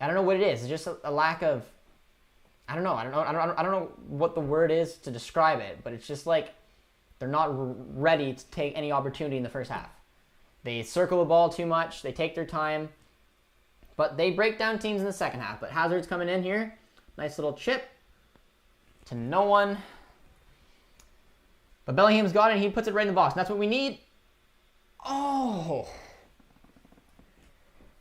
I don't know what it is. It's just a lack of, I don't know what the word is to describe it, but it's just like they're not ready to take any opportunity in the first half. They circle the ball too much. They take their time. But they break down teams in the second half. But Hazard's coming in here. Nice little chip to no one. But Bellingham's got it, and he puts it right in the box. And that's what we need. Oh.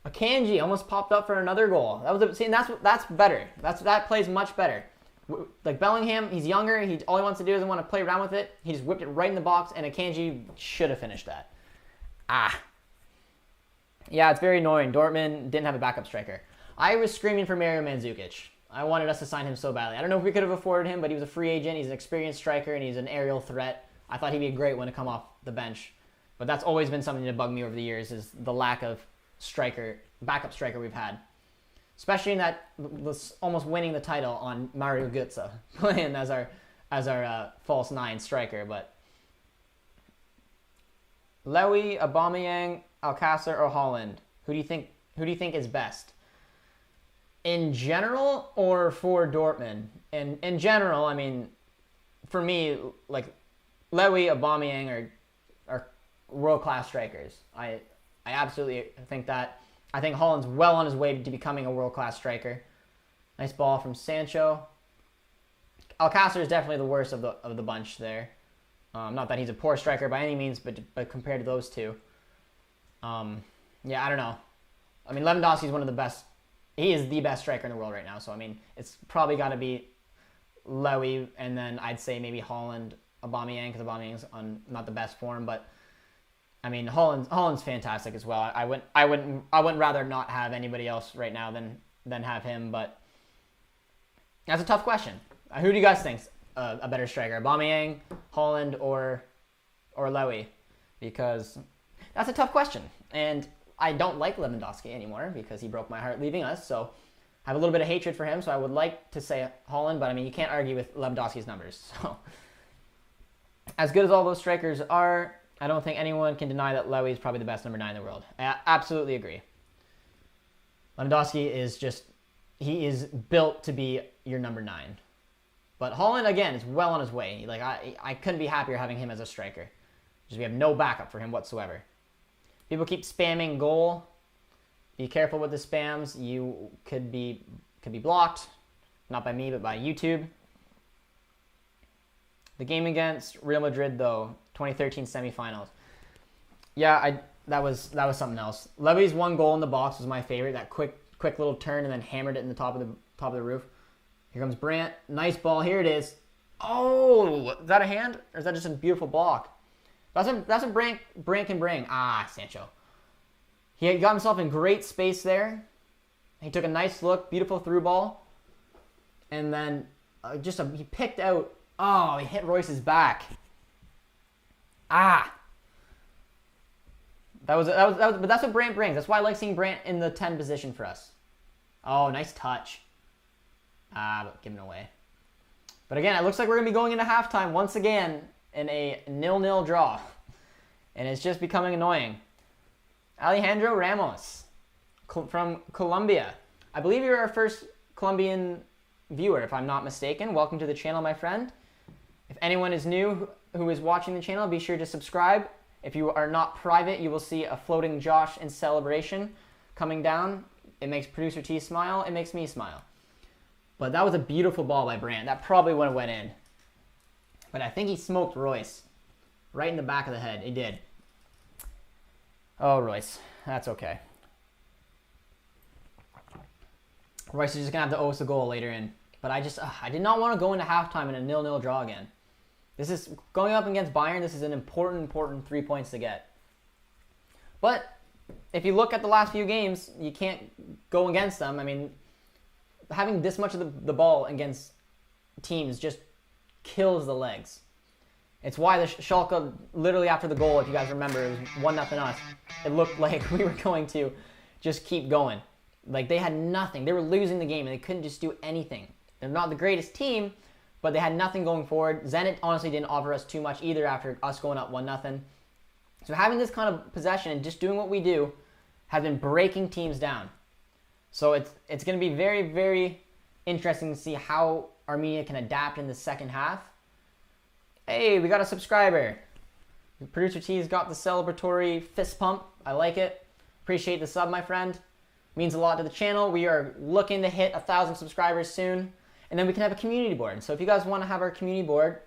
Akanji almost popped up for another goal. That's better. That plays much better. Like Bellingham, he's younger. All he wants to do is want to play around with it. He just whipped it right in the box, and Akanji should have finished that. Yeah, it's very annoying. Dortmund didn't have a backup striker. I was screaming for Mario Mandzukic. I wanted us to sign him so badly. I don't know if we could have afforded him, but he was a free agent. He's an experienced striker, and he's an aerial threat. I thought he'd be a great one to come off the bench. But that's always been something to bug me over the years, is the lack of backup striker we've had. Especially in that was almost winning the title on Mario Götze playing as our false nine striker. But Lewy, Aubameyang, Alcácer, or Haaland, who do you think is best? In general or for Dortmund? In general, I mean, for me, like Lewy, Aubameyang are world-class strikers. I absolutely think that. I think Haaland's well on his way to becoming a world-class striker. Nice ball from Sancho. Alcácer is definitely the worst of the bunch there. Not that he's a poor striker by any means, but compared to those two. Yeah, I don't know. I mean, Lewandowski's one of the best. He is the best striker in the world right now. So, I mean, it's probably got to be Lewy, and then I'd say maybe Haaland, Aubameyang, because Aubameyang's on not the best form, but I mean, Haaland's fantastic as well. I wouldn't rather not have anybody else right now than have him. But that's a tough question. Who do you guys think's a better striker, Aubameyang, Haaland, or Lewy? Because that's a tough question, and I don't like Lewandowski anymore because he broke my heart leaving us. So I have a little bit of hatred for him. So I would like to say Haaland, but I mean, you can't argue with Lewandowski's numbers. So as good as all those strikers are, I don't think anyone can deny that Lewy is probably the best number 9 in the world. I absolutely agree. Lewandowski he is built to be your number 9. But Haaland, again, is well on his way. Like I couldn't be happier having him as a striker. Just we have no backup for him whatsoever. People keep spamming goal. Be careful with the spams. You could be blocked. Not by me, but by YouTube. The game against Real Madrid, though, 2013 semifinals. Yeah, that was something else. Levy's one goal in the box was my favorite. That quick little turn and then hammered it in the top of the roof. Here comes Brandt. Nice ball. Here it is. Oh, is that a hand or is that just a beautiful block? That's what Brandt can bring. Sancho. He got himself in great space there. He took a nice look, beautiful through ball, and then he picked out. Oh, he hit Royce's back. But that's what Brandt brings. That's why I like seeing Brandt in the 10 position for us. Oh, nice touch. But given away. But again, it looks like we're going to be going into halftime once again in a 0-0 draw. And it's just becoming annoying. Alejandro Ramos from Colombia. I believe you're our first Colombian viewer, if I'm not mistaken. Welcome to the channel, my friend. If anyone is new who is watching the channel, be sure to subscribe. If you are not private, you will see a floating Josh in celebration coming down. It makes Producer T smile. It makes me smile. But that was a beautiful ball by Brandt. That probably would have went in. But I think he smoked Royce right in the back of the head. He did. Oh, Royce. That's okay. Royce is just going to have to owe us a goal later in. But I did not want to go into halftime in a 0-0 draw again. This is going up against Bayern. This is an important 3 points to get. But if you look at the last few games, you can't go against them. I mean, having this much of the ball against teams just kills the legs. It's why the Schalke, literally after the goal, if you guys remember, it was 1-0 us. It looked like we were going to just keep going. Like, they had nothing. They were losing the game, and they couldn't just do anything. They're not the greatest team, but they had nothing going forward. Zenit honestly didn't offer us too much either after us going up 1-0. So having this kind of possession and just doing what we do has been breaking teams down. So it's going to be very, very interesting to see how Arminia can adapt in the second half. Hey, we got a subscriber. Producer T's got the celebratory fist pump. I like it. Appreciate the sub, my friend. Means a lot to the channel. We are looking to hit 1,000 subscribers soon, and then we can have a community board. So if you guys want to have our community board,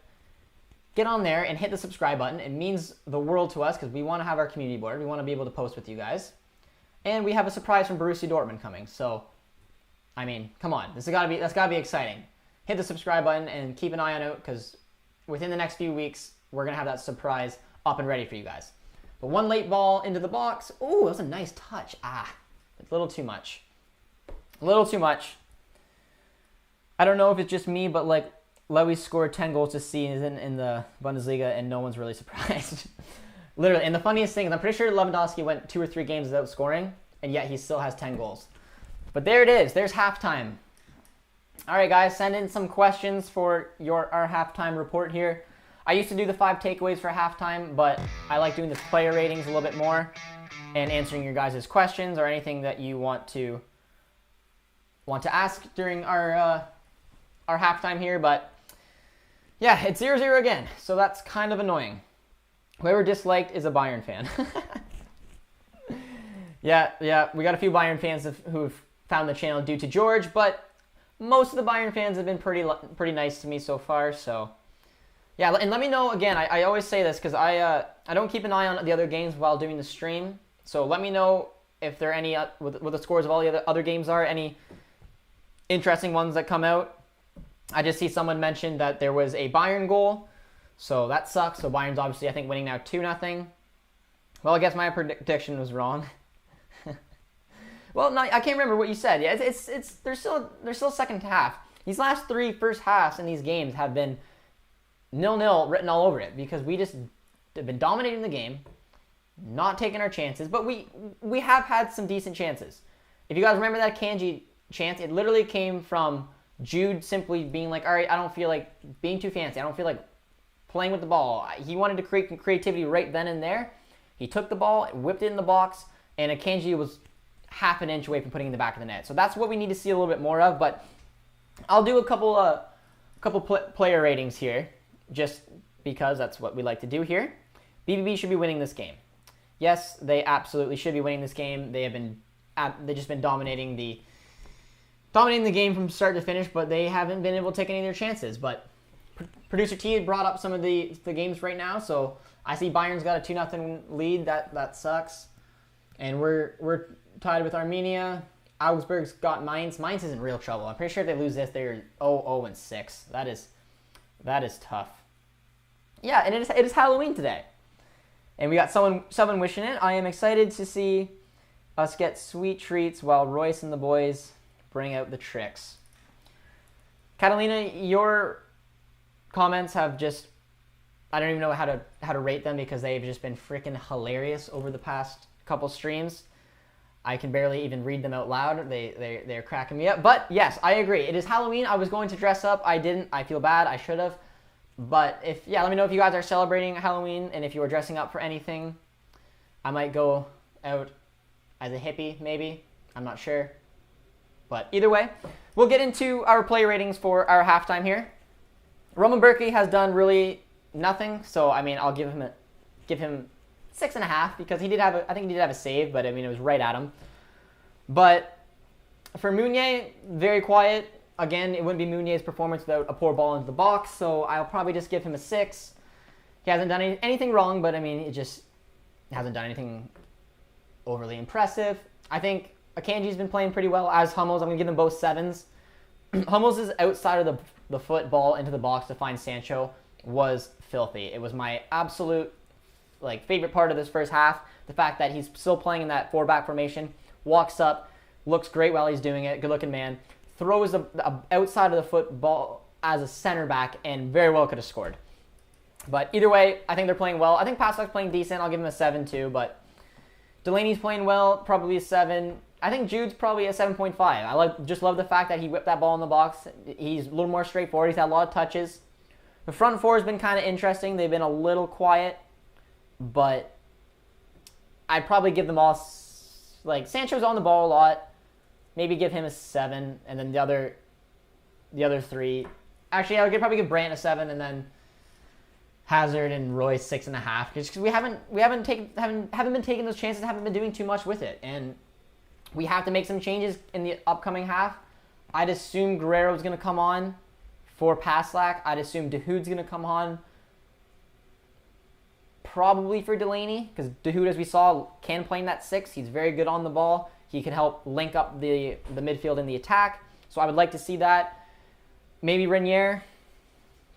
get on there and hit the subscribe button. It means the world to us because we want to have our community board. We want to be able to post with you guys. And we have a surprise from Borussia Dortmund coming. So, I mean, come on. That's gotta be exciting. Hit the subscribe button and keep an eye on it because within the next few weeks, we're going to have that surprise up and ready for you guys. But one late ball into the box. Ooh, that was a nice touch. It's a little too much. A little too much. I don't know if it's just me, but like Lewy scored 10 goals this season in the Bundesliga, and no one's really surprised. Literally, and the funniest thing is I'm pretty sure Lewandowski went 2 or 3 games without scoring, and yet he still has 10 goals. But there it is. There's halftime. All right, guys, send in some questions for our halftime report here. I used to do the 5 takeaways for halftime, but I like doing the player ratings a little bit more and answering your guys' questions or anything that you want to ask during our halftime here. But yeah, it's 0-0 again, so that's kind of annoying. Whoever disliked is a Bayern fan. Yeah, we got a few Bayern fans who've found the channel due to George, but most of the Bayern fans have been pretty nice to me so far. So yeah, and let me know again. I always say this because I don't keep an eye on the other games while doing the stream. So let me know if there are any what the scores of all the other games are. Any interesting ones that come out. I just see someone mentioned that there was a Bayern goal, so that sucks. So Bayern's obviously, I think, winning now 2-0. Well, I guess my prediction was wrong. Well, no, I can't remember what you said. Yeah, there's still second half. These last 3 first halves in these games have been 0-0 written all over it because we just have been dominating the game, not taking our chances. But we have had some decent chances. If you guys remember that Kanji chance, it literally came from Jude simply being like, all right, I don't feel like being too fancy. I don't feel like playing with the ball. He wanted to create creativity right then and there. He took the ball, whipped it in the box, and Akanji was half an inch away from putting it in the back of the net. So that's what we need to see a little bit more of. But I'll do a couple player ratings here, just because that's what we like to do here. BBB should be winning this game. Yes, they absolutely should be winning this game. They've just been dominating the game from start to finish, but they haven't been able to take any of their chances. But Producer T had brought up some of the games right now, so I see Bayern's got a 2-0 lead. That sucks. And we're tied with Arminia. Augsburg's got Mainz. Mainz is in real trouble. I'm pretty sure if they lose this, they're 0-6. That is tough. Yeah, and it is Halloween today. And we got someone wishing it. I am excited to see us get sweet treats while Royce and the boys bring out the tricks. Catalina, your comments have just, I don't even know how to rate them because they've just been freaking hilarious over the past couple streams. I can barely even read them out loud. They're cracking me up. But yes, I agree. It is Halloween. I was going to dress up. I didn't. I feel bad. I should have. But let me know if you guys are celebrating Halloween and if you are dressing up for anything. I might go out as a hippie, maybe. I'm not sure. But either way, we'll get into our play ratings for our halftime here. Roman Berkey has done really nothing, so I mean I'll give him 6.5 because I think he did have a save, but I mean it was right at him. But for Meunier, very quiet. Again, it wouldn't be Meunier's performance without a poor ball into the box, so I'll probably just give him a 6. He hasn't done anything wrong, but I mean it just hasn't done anything overly impressive. I think Akanji's been playing pretty well, as Hummels. I'm going to give them both 7s. Hummels' outside of the foot ball into the box to find Sancho was filthy. It was my absolute favorite part of this first half. The fact that he's still playing in that 4-back formation, walks up, looks great while he's doing it, good-looking man, throws the outside of the foot ball as a center back, and very well could have scored. But either way, I think they're playing well. I think Pastok's playing decent. I'll give him a 7 too, but Delaney's playing well, probably a 7. I think Jude's probably a 7.5. I just love the fact that he whipped that ball in the box. He's a little more straightforward. He's had a lot of touches. The front four has been kind of interesting. They've been a little quiet, but I'd probably give them all, Sancho's on the ball a lot. Maybe give him a 7, and then the other 3. Actually, I would probably give Brandt a 7, and then Hazard and Royce 6.5, because we haven't been taking those chances, haven't been doing too much with it. And We have to make some changes in the upcoming half. I'd assume Guerrero's going to come on for Paslak. I'd assume Dahoud's going to come on probably for Delaney, because Dahoud, as we saw, can play in that 6. He's very good on the ball. He can help link up the midfield and the attack. So I would like to see that. Maybe Renier.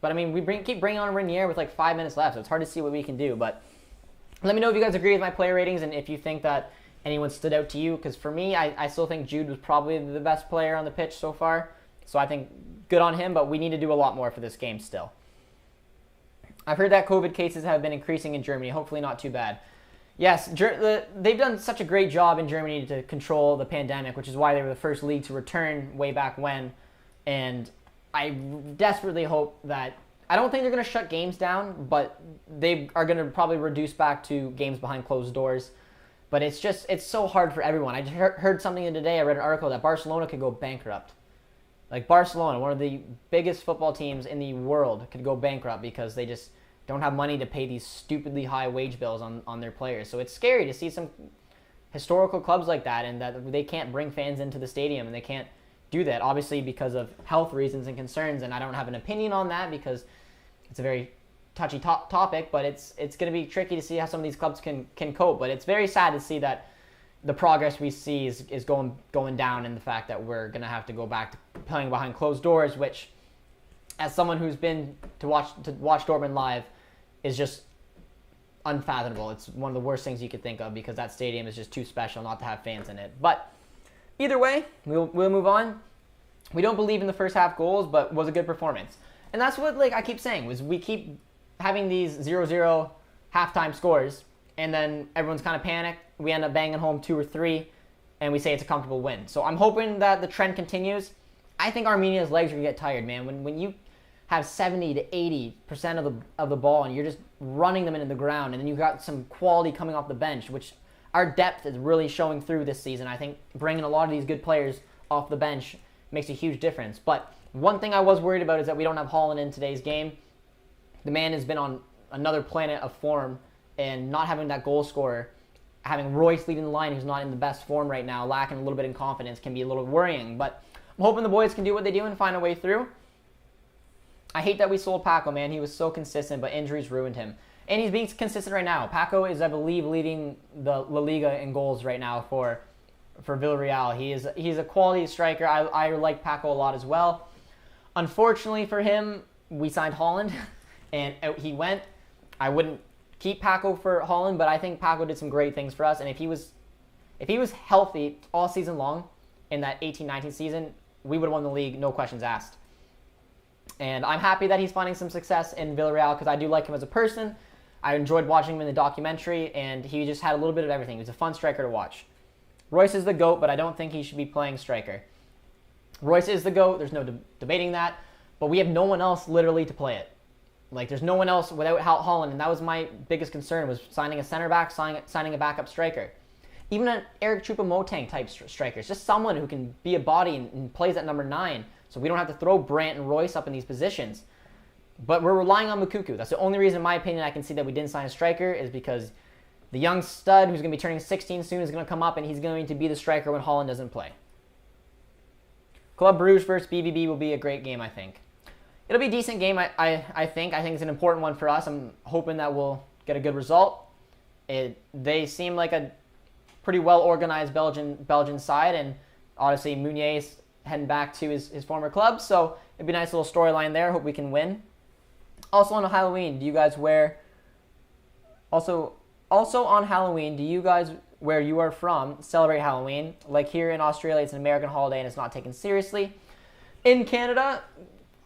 But, I mean, keep bringing on Renier with like 5 minutes left, so it's hard to see what we can do. But let me know if you guys agree with my player ratings and if you think that anyone stood out to you. Because for me, I still think Jude was probably the best player on the pitch so far. So I think good on him, but we need to do a lot more for this game still. I've heard that COVID cases have been increasing in Germany. Hopefully not too bad. Yes, they've done such a great job in Germany to control the pandemic, which is why they were the first league to return way back when. And I desperately hope that... I don't think they're going to shut games down, but they are going to probably reduce back to games behind closed doors. But it's so hard for everyone. I just heard something today. I read an article that Barcelona could go bankrupt. Like Barcelona, one of the biggest football teams in the world, could go bankrupt because they just don't have money to pay these stupidly high wage bills on their players. So it's scary to see some historical clubs like that, and that they can't bring fans into the stadium, and they can't do that, obviously because of health reasons and concerns. And I don't have an opinion on that because it's a very touchy topic, but it's going to be tricky to see how some of these clubs can cope. But it's very sad to see that the progress we see is going down, and the fact that we're going to have to go back to playing behind closed doors, which, as someone who's been to watch Dortmund live, is just unfathomable. It's one of the worst things you could think of, because that stadium is just too special not to have fans in it. But either way, we'll move on. We don't believe in the first half goals, but was a good performance. And that's what I keep saying, was we keep having these 0-0 halftime scores, and then everyone's kind of panicked. We end up banging home 2 or 3, and we say it's a comfortable win. So I'm hoping that the trend continues. I think Armenia's legs are going to get tired, man. When you have 70 to 80% of the ball, and you're just running them into the ground, and then you've got some quality coming off the bench, which our depth is really showing through this season. I think bringing a lot of these good players off the bench makes a huge difference. But one thing I was worried about is that we don't have Haaland in today's game. The man has been on another planet of form, and not having that goal scorer, having Royce leading the line, who's not in the best form right now, lacking a little bit in confidence, can be a little worrying. But I'm hoping the boys can do what they do and find a way through. I hate that we sold Paco, man. He was so consistent, but injuries ruined him. And he's being consistent right now. Paco is, I believe, leading the La Liga in goals right now for Villarreal. He's a quality striker. I like Paco a lot as well. Unfortunately for him, we signed Haaland, and out he went. I wouldn't keep Paco for Haaland, but I think Paco did some great things for us. And if he was healthy all season long in that 18-19 season, we would have won the league, no questions asked. And I'm happy that he's finding some success in Villarreal, because I do like him as a person. I enjoyed watching him in the documentary, and he just had a little bit of everything. He was a fun striker to watch. Royce is the GOAT, but I don't think he should be playing striker. Royce is the GOAT. There's no debating that. But we have no one else literally to play it. Like, there's no one else without Haaland, and that was my biggest concern, was signing a center back, signing a backup striker. Even an Eric Choupo-Moting type striker. It's just someone who can be a body and plays at number 9, so we don't have to throw Brandt and Royce up in these positions. But we're relying on Moukoko. That's the only reason, in my opinion, I can see that we didn't sign a striker, is because the young stud who's going to be turning 16 soon is going to come up, and he's going to be the striker when Haaland doesn't play. Club Brugge versus BVB will be a great game, I think. It'll be a decent game, I think. I think it's an important one for us. I'm hoping that we'll get a good result. They seem like a pretty well-organized Belgian side, and obviously Meunier's heading back to his former club, so it'd be a nice little storyline there. Hope we can win. Also on Halloween, do you guys wear... Also on Halloween, do you guys, where you are from, celebrate Halloween? Like here in Australia, it's an American holiday and it's not taken seriously. In Canada,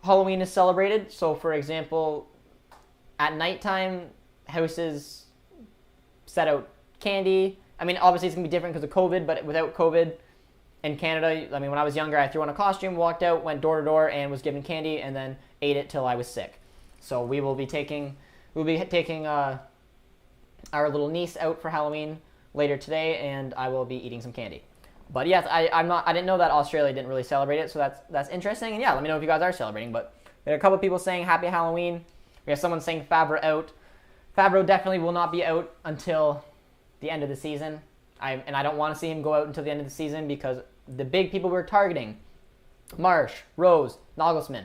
Halloween is celebrated. So, for example, at nighttime, houses set out candy. I mean, obviously it's going to be different because of COVID, but without COVID in Canada, I mean, when I was younger, I threw on a costume, walked out, went door to door, and was given candy, and then ate it till I was sick. So we'll be taking our little niece out for Halloween later today, and I will be eating some candy. But yes, I didn't know that Australia didn't really celebrate it, so that's interesting. And yeah, let me know if you guys are celebrating. But we had a couple of people saying Happy Halloween. We have someone saying Fabra out. Fabro definitely will not be out until the end of the season. And I don't want to see him go out until the end of the season because the big people we're targeting, Marsh, Rose, Nagelsmann,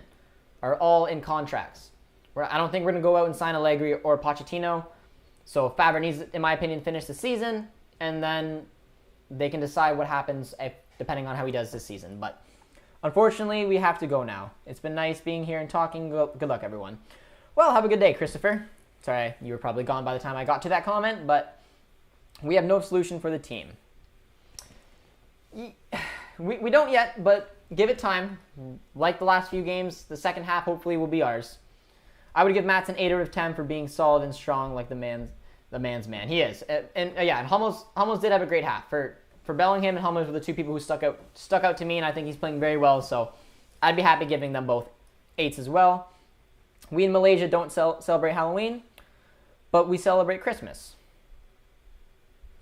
are all in contracts. I don't think we're going to go out and sign Allegri or Pochettino. So Favre needs, in my opinion, finish the season, and then they can decide what happens depending on how he does this season. But unfortunately, we have to go now. It's been nice being here and talking. Good luck, everyone. Well, have a good day, Christopher. Sorry, you were probably gone by the time I got to that comment, but we have no solution for the team. We don't yet, but give it time. Like the last few games, the second half hopefully will be ours. I would give Mats an 8 out of 10 for being solid and strong like the man's man. He is. And Hummels did have a great half. For Bellingham and Hummels were the two people who stuck out to me, and I think he's playing very well, so I'd be happy giving them both 8s as well. We in Malaysia don't celebrate Halloween, but we celebrate Christmas.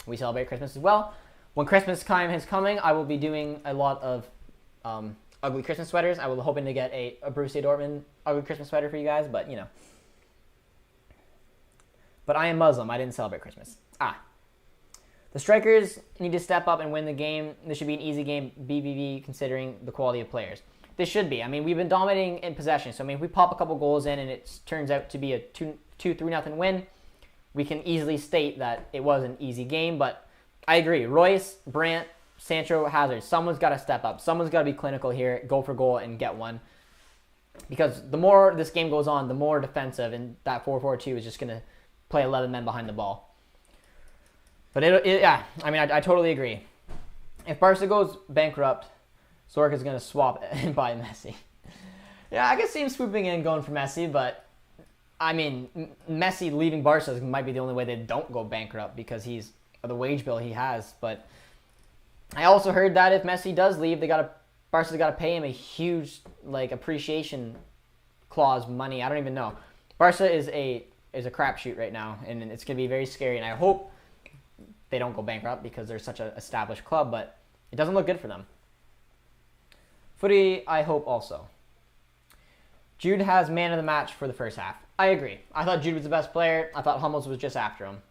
We celebrate Christmas as well. When Christmas time is coming, I will be doing a lot of ugly Christmas sweaters. I will hoping to get a Borussia Dortmund ugly Christmas sweater for you guys, but you know. But I am Muslim. I didn't celebrate Christmas. The strikers need to step up and win the game. This should be an easy game, BBB, considering the quality of players. This should be. I mean, we've been dominating in possession. So, I mean, if we pop a couple goals in and it turns out to be a 2-3-0 win, we can easily state that it was an easy game. But I agree. Royce, Brandt, Sancho, Hazard, someone's got to step up. Someone's got to be clinical here, go for goal, and get one. Because the more this game goes on, the more defensive, and that 4-4-2 is just going to play 11 men behind the ball. But I totally agree. If Barca goes bankrupt, Zorca's going to swap and buy Messi. Yeah, I could see him swooping in and going for Messi, but I mean, Messi leaving Barca might be the only way they don't go bankrupt because he's the wage bill he has. But I also heard that if Messi does leave, Barca's got to pay him a huge appreciation clause money. I don't even know. Barca is a crapshoot right now, and it's going to be very scary. And I hope they don't go bankrupt because they're such an established club, but it doesn't look good for them. Footy, I hope also. Jude has man of the match for the first half. I agree. I thought Jude was the best player. I thought Hummels was just after him.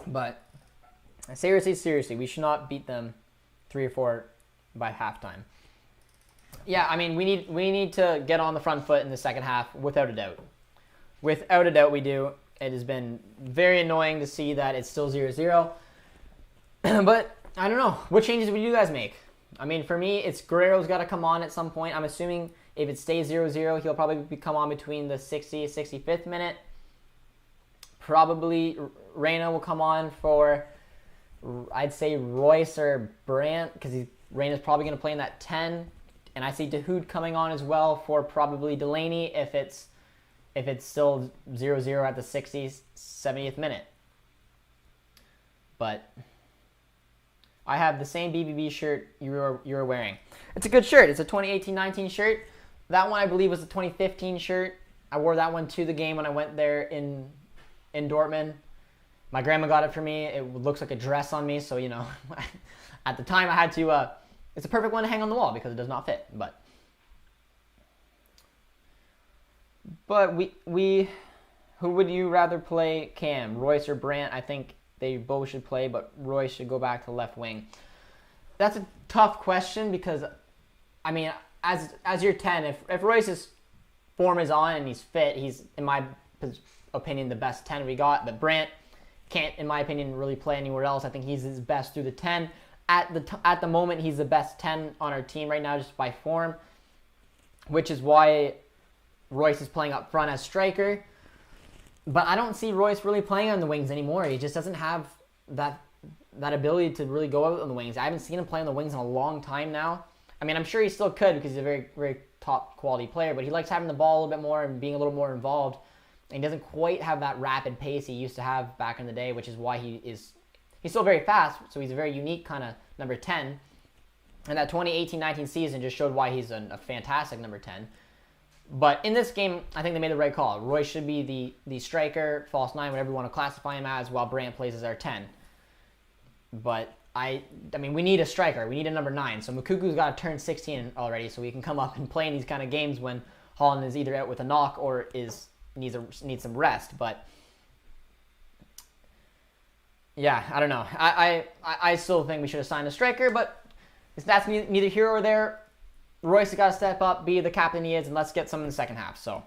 But seriously, we should not beat them 3 or 4 by halftime. Yeah, I mean, we need to get on the front foot in the second half, without a doubt. Without a doubt, we do. It has been very annoying to see that it's still 0-0. But I don't know. What changes would you guys make? I mean, for me, it's Guerrero's got to come on at some point. I'm assuming if it stays 0-0, he'll probably come on between the 60th, 65th minute. Probably Reina will come on for, I'd say, Royce or Brandt, because Reina's probably going to play in that 10. And I see Dahoud coming on as well for probably Delaney if it's still 0-0 at the 60th, 70th minute. But I have the same BBB shirt you're wearing. It's a good shirt. It's a 2018-19 shirt. That one, I believe, was the 2015 shirt. I wore that one to the game when I went there in Dortmund. My grandma got it for me. It looks like a dress on me, so, you know, at the time I had to... it's a perfect one to hang on the wall because it does not fit, But we who would you rather play, Cam, Royce or Brandt? I think they both should play, but Royce should go back to left wing. That's a tough question because, I mean, as your 10, if Royce's form is on and he's fit, he's, in my opinion, the best 10 we got. But Brandt can't, in my opinion, really play anywhere else. I think he's his best through the 10. At the moment, he's the best 10 on our team right now just by form, which is why Royce is playing up front as striker. But I don't see Royce really playing on the wings anymore. He just doesn't have that ability to really go out on the wings. I haven't seen him play on the wings in a long time now. I mean, I'm sure he still could because he's a very, very top quality player, but he likes having the ball a little bit more and being a little more involved. And he doesn't quite have that rapid pace he used to have back in the day, which is why he's still very fast, so he's a very unique kind of number 10. And that 2018-19 season just showed why he's a fantastic number 10. But in this game, I think they made the right call. Royce should be the striker, false 9, whatever you want to classify him as, while Brandt plays as our 10. But I mean, we need a striker. We need a number 9. So Mukuku's got to turn 16 already, so he can come up and play in these kind of games when Holland is either out with a knock or needs some rest. But yeah, I don't know. I still think we should have signed a striker, but that's neither here or there. Royce has got to step up, be the captain he is, and let's get some in the second half. So,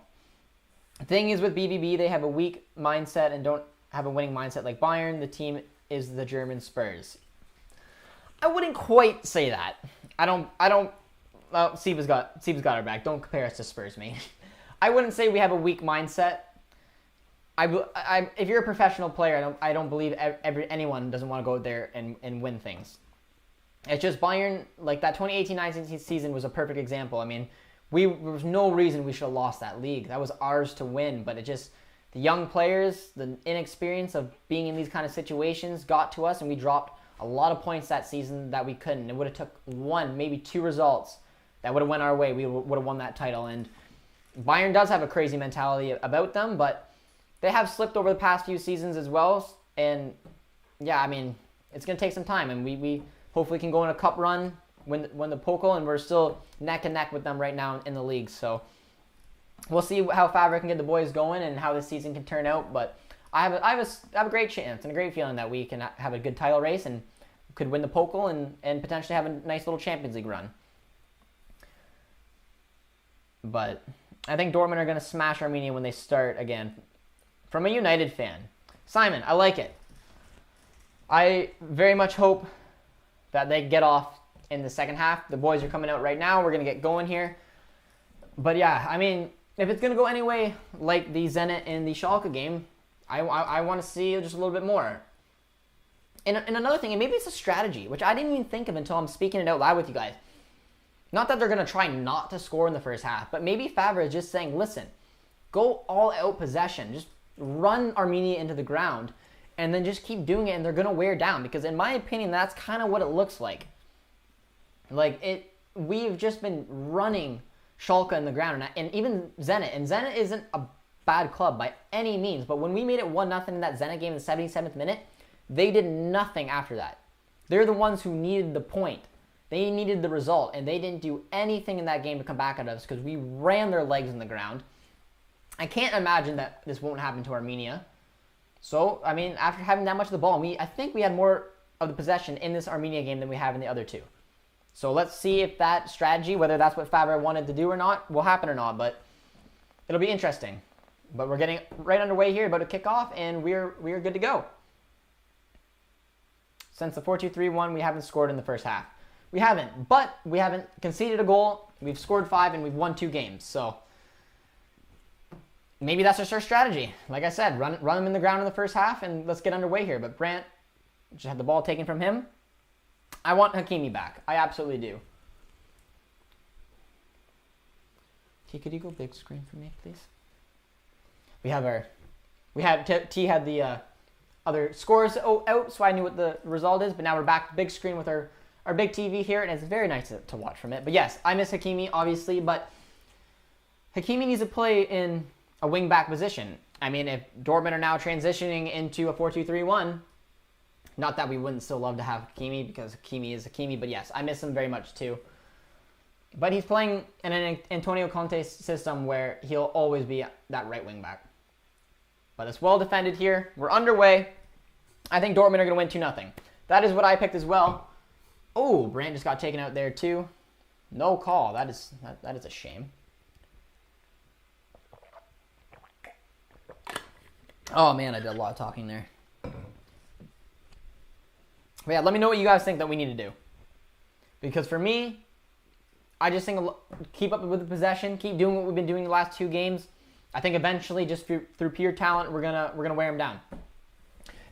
the thing is with BVB, they have a weak mindset and don't have a winning mindset like Bayern. The team is the German Spurs. I wouldn't quite say that. I don't. Well, Siva's got our back. Don't compare us to Spurs, mate. I wouldn't say we have a weak mindset. If you're a professional player, I don't believe anyone doesn't want to go out there and win things. It's just Bayern, like that 2018-19 season was a perfect example. I mean, there was no reason we should have lost that league. That was ours to win, but it just, the young players, the inexperience of being in these kind of situations got to us, and we dropped a lot of points that season that we couldn't. It would have took one, maybe two results that would have went our way. We would have won that title. And Bayern does have a crazy mentality about them, but they have slipped over the past few seasons as well. And yeah, I mean, it's going to take some time, and we hopefully can go on a cup run, win the Pokal, and we're still neck and neck with them right now in the league. So we'll see how Favre can get the boys going and how this season can turn out. But I have a great chance and a great feeling that we can have a good title race and could win the Pokal and potentially have a nice little Champions League run. But I think Dortmund are going to smash Arminia when they start again. From a United fan. Simon, I like it. I very much hope that they get off in the second half. The boys are coming out right now. We're going to get going here. But yeah, I mean, if it's going to go anyway like the Zenit and the Schalke game, I want to see just a little bit more. And another thing, and maybe it's a strategy, which I didn't even think of until I'm speaking it out loud with you guys. Not that they're going to try not to score in the first half, but maybe Favre is just saying, listen, go all out possession. Just run Arminia into the ground. And then just keep doing it, and they're going to wear down. Because in my opinion, that's kind of what it looks like. We've just been running Schalke in the ground, and even Zenit. And Zenit isn't a bad club by any means. But when we made it 1-0 in that Zenit game in the 77th minute, they did nothing after that. They're the ones who needed the point. They needed the result, and they didn't do anything in that game to come back at us because we ran their legs in the ground. I can't imagine that this won't happen to Arminia. So, I mean, after having that much of the ball, I think we had more of the possession in this Arminia game than we have in the other two. So let's see if that strategy, whether that's what Favre wanted to do or not, will happen or not. But it'll be interesting. But we're getting right underway here, about to kick off, and we're good to go. Since the 4-2-3-1, we haven't scored in the first half. We haven't, but we haven't conceded a goal. We've scored 5, and we've won 2 games. So maybe that's just our strategy. Like I said, run them in the ground in the first half, and let's get underway here. But Brandt just had the ball taken from him. I want Hakimi back. I absolutely do. Okay, could you go big screen for me, please? T had the other scores out, so I knew what the result is. But now we're back to big screen with our big TV here, and it's very nice to watch from it. But yes, I miss Hakimi, obviously, but Hakimi needs to play in a wing-back position. I mean, if Dortmund are now transitioning into a 4-2-3-1, not that we wouldn't still love to have Hakimi, because Hakimi is Hakimi, but yes, I miss him very much too. But he's playing in an Antonio Conte system where he'll always be that right wing-back. But it's well defended here. We're underway. I think Dortmund are going to win 2-0. That is what I picked as well. Oh, Brandt just got taken out there too. No call. That is a shame. Oh man, I did a lot of talking there. But yeah, let me know what you guys think that we need to do. Because for me, I just think keep up with the possession, keep doing what we've been doing the last 2 games. I think eventually, just through pure talent, we're gonna wear them down.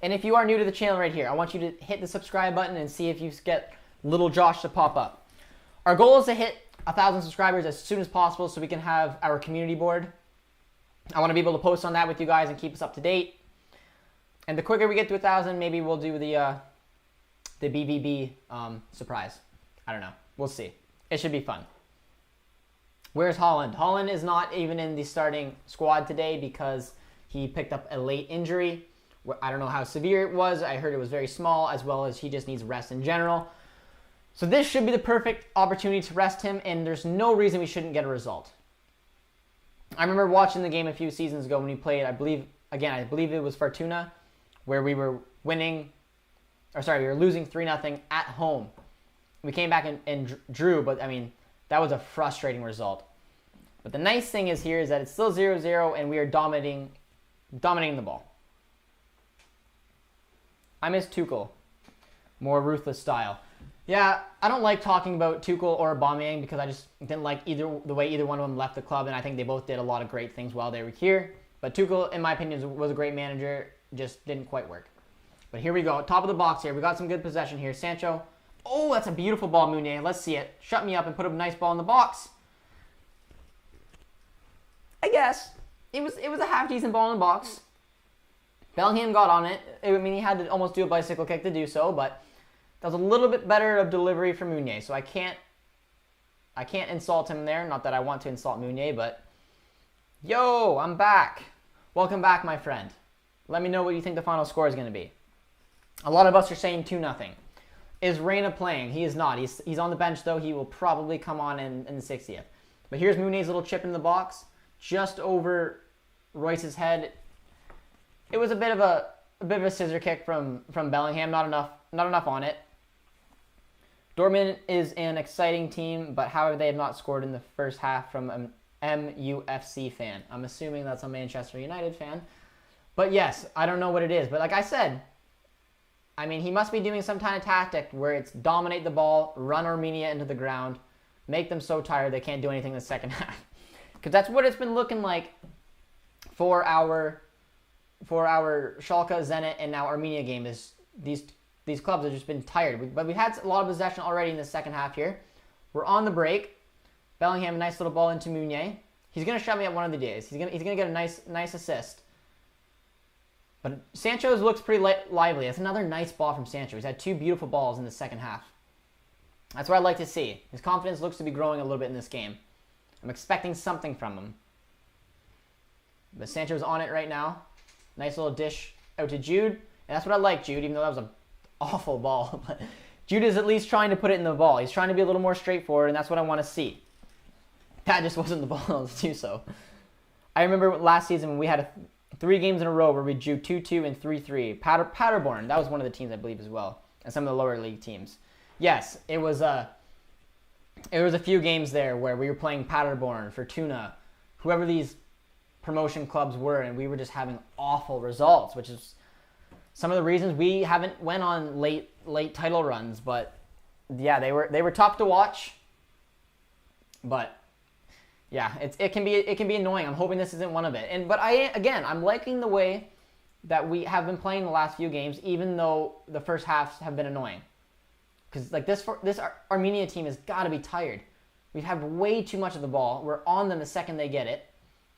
And if you are new to the channel right here, I want you to hit the subscribe button and see if you get little Josh to pop up. Our goal is to hit 1,000 subscribers as soon as possible so we can have our community board. I want to be able to post on that with you guys and keep us up to date. And the quicker we get to 1,000, maybe we'll do the BVB surprise. I don't know. We'll see. It should be fun. Where's Holland? Holland is not even in the starting squad today because he picked up a late injury. I don't know how severe it was. I heard it was very small, as well as he just needs rest in general. So this should be the perfect opportunity to rest him, and there's no reason we shouldn't get a result. I remember watching the game a few seasons ago when we played, I believe it was Fortuna, where we were winning we were losing 3-0 at home. We came back and drew, but I mean, that was a frustrating result. But the nice thing is that it's still 0-0 and we are dominating the ball. I miss Tuchel. More ruthless style. Yeah, I don't like talking about Tuchel or Aubameyang because I just didn't like the way either one of them left the club, and I think they both did a lot of great things while they were here. But Tuchel, in my opinion, was a great manager, just didn't quite work. But here we go, top of the box here. We got some good possession here. Sancho. Oh, that's a beautiful ball, Meunier. Let's see it. Shut me up and put a nice ball in the box. I guess. It was a half-decent ball in the box. Bellingham got on it. I mean, he had to almost do a bicycle kick to do so, but that was a little bit better of delivery from Meunier, so I can't insult him there. Not that I want to insult Meunier, but yo, I'm back. Welcome back, my friend. Let me know what you think the final score is going to be. A lot of us are saying 2-0. Is Reina playing? He is not. He's on the bench, though. He will probably come on in the 60th. But here's Meunier's little chip in the box, just over Royce's head. It was a bit of a scissor kick from Bellingham. Not enough on it. Dortmund is an exciting team, but how they have not scored in the first half from an MUFC fan. I'm assuming that's a Manchester United fan. But yes, I don't know what it is. But like I said, I mean, he must be doing some kind of tactic where it's dominate the ball, run Arminia into the ground, make them so tired they can't do anything in the second half. Because that's what it's been looking like for our Schalke, Zenit, and now Arminia game. Is these clubs have just been tired. But we had a lot of possession already in the second half here. We're on the break. Bellingham, a nice little ball into Meunier. He's going to shut me up one of the days. He's gonna get a nice assist. But Sancho's looks pretty lively. That's another nice ball from Sancho. He's had 2 beautiful balls in the second half. That's what I'd like to see. His confidence looks to be growing a little bit in this game. I'm expecting something from him. But Sancho's on it right now. Nice little dish out to Jude. And that's what I like, Jude, even though that was an awful ball. But Jude is at least trying to put it in the ball. He's trying to be a little more straightforward, and that's what I want to see. That just wasn't the ball to do so. I remember last season when we had 3 games in a row where we drew 2-2 and 3-3. Paderborn, that was one of the teams I believe as well, and some of the lower league teams. Yes, it was a few games there where we were playing Paderborn, Fortuna, whoever these promotion clubs were, and we were just having awful results, which is some of the reasons we haven't went on late title runs. But yeah, they were tough to watch. But yeah, it can be annoying. I'm hoping this isn't one of it. But I'm liking the way that we have been playing the last few games, even though the first halves have been annoying. Because like this Arminia team has got to be tired. We have way too much of the ball. We're on them the second they get it.